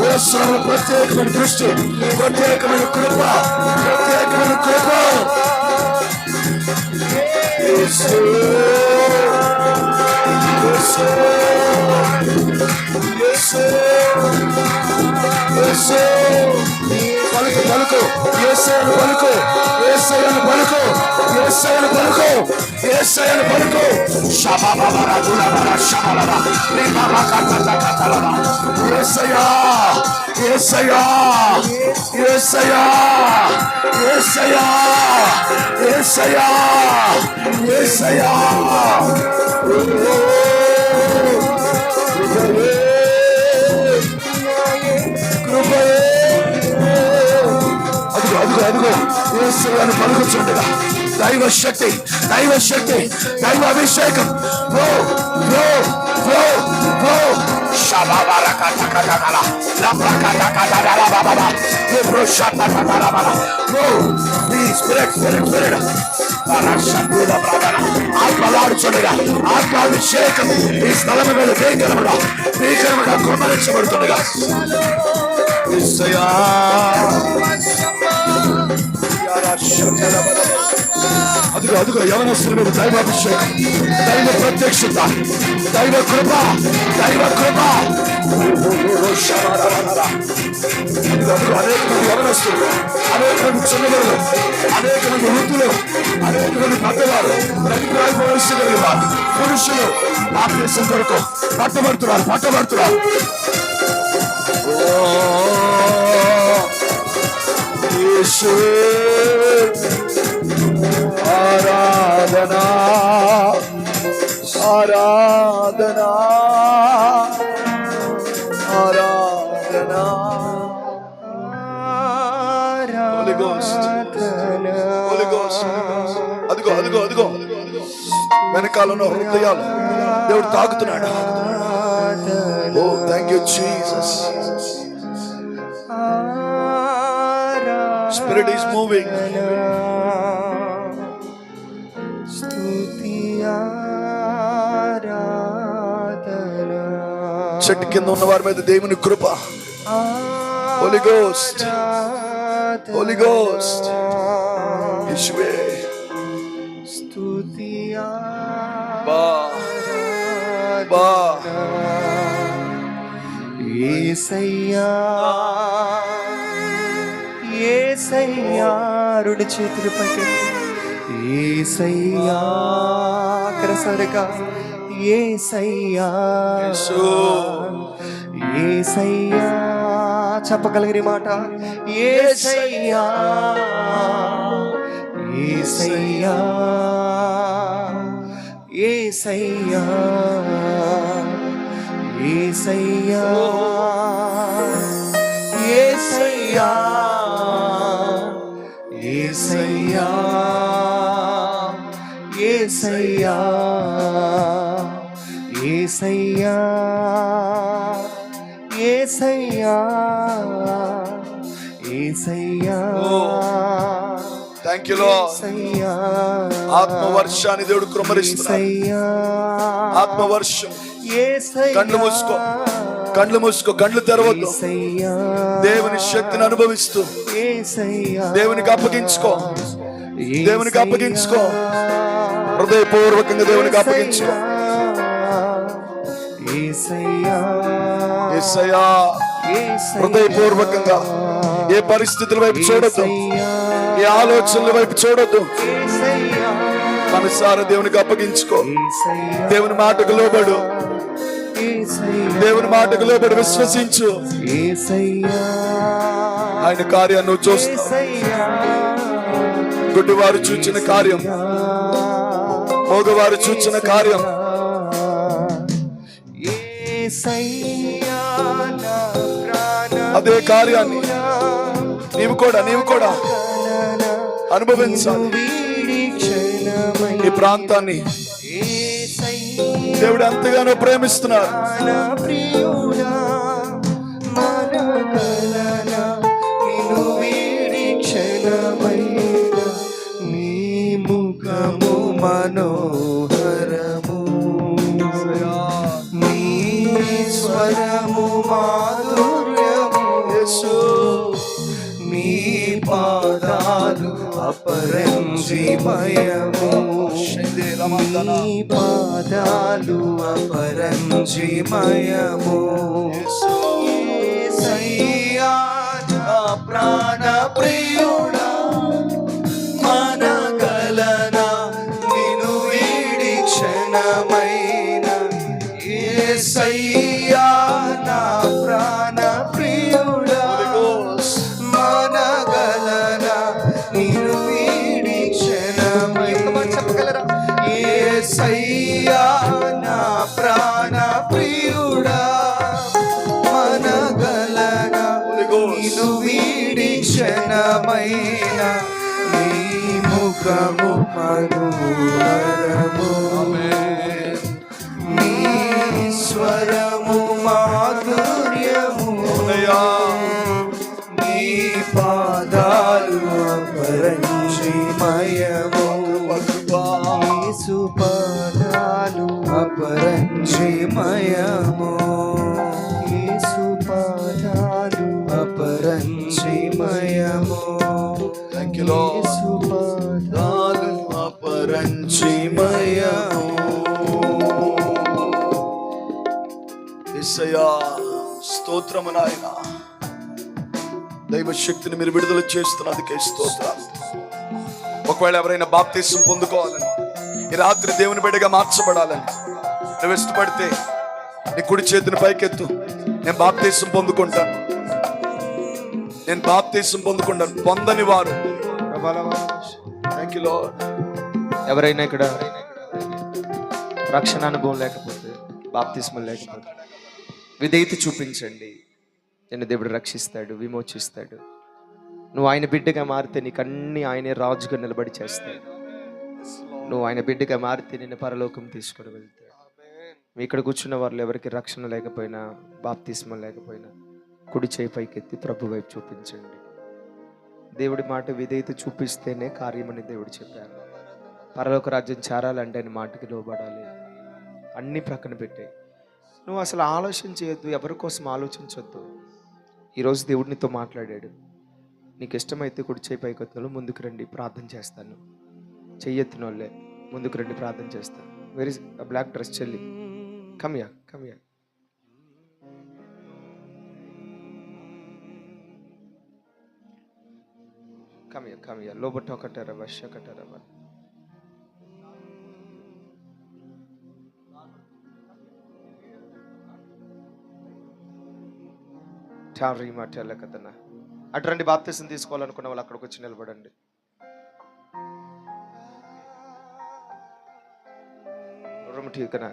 యేసులో ప్రత్యేకమైన దృష్టి ప్రత్యేకమైన కృప ప్రత్యేకమైన కృప పలుకు పలుకు యేసయ్యను పలుకు యేసయ్యను పలుకు యేసయ్యను పలుకు యేసయ్యను పలుకు షబబబరా దులబరా షబలరా రిబబా కతకతలరా యేసయ్యా యేసయ్యా యేసయ్యా యేసయ్యా యేసయ్యా యేసయ్యా అదిగో యేసయ్యను పలుకుచుండగా దైవ శక్తి దైవ అభిషేకం ఆత్మలాడుచుండగా ఆత్మాభిషేకం ఈ స్థలము మీద భీకరముగా కుమ్మరించబడుతుండగా అదిగో యవనస్తుల మీద దైవాభిషేకం దైవ ప్రత్యక్షత దైవ కృప అనేక మంది యవనస్తులు అనేక మంది చిన్నవారు అనేక మంది వృద్ధులు అనేక మంది పెద్దవారు ప్రతిపాదించగలిగిన వారు పురుషులు ఆత్మీయ కొరకు పట్టబడుతున్నారు ఆరాధనా ఆరాధనా ఆరాధనా Holy Ghost అదిగో వెనకాల ఉన్న హృదయాలు దేవుడు తాకుతున్నాడు. Oh thank you Jesus. Spirit is moving. చెట్టు కింద ఉన్న వారి మీద దేవుని కృప. Holy Ghost యేసువే బా యేసయ్యా యేసయ్యా రెండు చేతులు పైకెత్తి యేసయ్యా కరసరగా యేసయ్యా యేసయ్యా చెప్పగలిగిన మాట యేసయ్యా యేసయ్యా యేసయ్యా యేసయ్యా యేసయ్యా యేసయ్యా యేసయ్యా యేసయ్యా యేసయ్యా యేసయ్యా థాంక్యూ లార్డ్. ఆత్మవర్షాన్ని దేవుడు కుమ్మరిస్తున్నాడు. ఆత్మవర్షం. కళ్ళు మూసుకో కళ్ళు తెరవద్దు. దేవుని శక్తిని అనుభవిస్తూ దేవునికి అప్పగించుకో హృదయపూర్వకంగా దేవునికి అప్పగించుకో. యేసయ్యా హృదయపూర్వకంగా ఏ పరిస్థితుల వైపు చూడొద్దు, ఏ ఆలోచనల వైపు చూడొద్దు. మనసారా దేవునికి అప్పగించుకో. దేవుని మాటకు లోబడు, దేవుని మాటకు లోబడి విశ్వసించు. ఆయన కార్యాన్ని నువ్వు చూస్తావు. గుడ్డివారు చూచిన కార్యం, మోగవారు చూచిన కార్యం, అదే కార్యాన్ని నీవు కూడా అనుభవించాలి. ఈ ప్రాంతాన్ని దేవుడు ఎంతగానో ప్రేమిస్తున్నారు. నీ ముఖము మనోహరము, నీ స్వరము మాధుర్యము, నీ పాదాలు అపరంజిమయము, నీ పాదాలు అపరంజిమయము. యేసయ్యా నా ప్రాణ ప్రియుడా మనగలనా నిన్ను వీడి క్షణమైన యేసయ్యా నా ప్రాణ ప్రియుడా మనగలనా నిన్ను వీడి క్షణమైన చెప్పగలరా యేసయ్యా నా ప్రాణ ప్రియుడా మనగలనా నిన్ను వీడి క్షణమైన నీ ముఖము మనోహరము నీ స్వరము మాధుర్యము నీ పాదాలు అపరంజిమయము యేసు పాదాలు అపరంజిమయము యేసు పాదాలు అపరంజిమయము యేసు పాదాలు అపరంజిమయము. యేసయ్యా స్తోత్రము నాయనా, దైవ శక్తిని మీరు విడుదల చేస్తున్నందుకే స్తోత్రాలు. ఒకవేళ ఎవరైనా బాప్తీసం పొందుకోవాలని, ఈ రాత్రి దేవుని బిడ్డగా మార్చబడాలని నువ్వు ఇష్టపడితే నీ కుడి చేతిని పైకెత్తు. నేను బాప్తీసం పొందుకుంటాను, నేను బాప్తీసం పొందుకుంటాను. పొందని వారు ఎవరైనా ఇక్కడ రక్షణ అనుభవం లేకపోతే, బాప్తిస్మం లేకపోతే విధేయత చూపించండి. నిన్ను దేవుడు రక్షిస్తాడు, విమోచిస్తాడు. నువ్వు ఆయన బిడ్డగా మారితే నీకు అన్ని ఆయనే రాజుగా నిలబడి చేస్తాడు. నువ్వు ఆయన బిడ్డగా మారితే నిన్ను పరలోకం తీసుకొని వెళ్తాడు. మీ ఇక్కడ కూర్చున్న వాళ్ళు ఎవరికి రక్షణ లేకపోయినా, బాప్తిస్మం లేకపోయినా కుడి చేయి పైకెత్తి ప్రభు వైపు చూపించండి. దేవుడి మాట విధేయత చూపిస్తేనే కార్యమని దేవుడు చెప్పారు. పరలోక రాజ్యం చేరాలంటే ఆయన మాటకి లోబడాలి. అన్నీ ప్రక్కన పెట్టాయి. నువ్వు అసలు ఆలోచన చేయొద్దు, ఎవరి కోసం ఆలోచించొద్దు. ఈరోజు దేవుడు నీతో మాట్లాడాడు. నీకు ఇష్టమైతే కుడి చేయి పైకెత్తులు ముందుకు రండి, ప్రార్థన చేస్తాను. చెయ్యెత్తిన వాళ్ళే ముందుకు రండి, ప్రార్థన చేస్తాను. వెరీ బ్లాక్ డ్రెస్ చెల్లి, కమ్యా కమ్యా. కమ్యా కమ్యా లోబట్ట ఒకటారా వర్ష ఒకటారా చారీ మాటల కథనా. అటువంటి బాప్తిసం తీసుకోవాలనుకున్న వాళ్ళు అక్కడికి వచ్చి నిలబడండి. రొమ్మ ఠీకనా.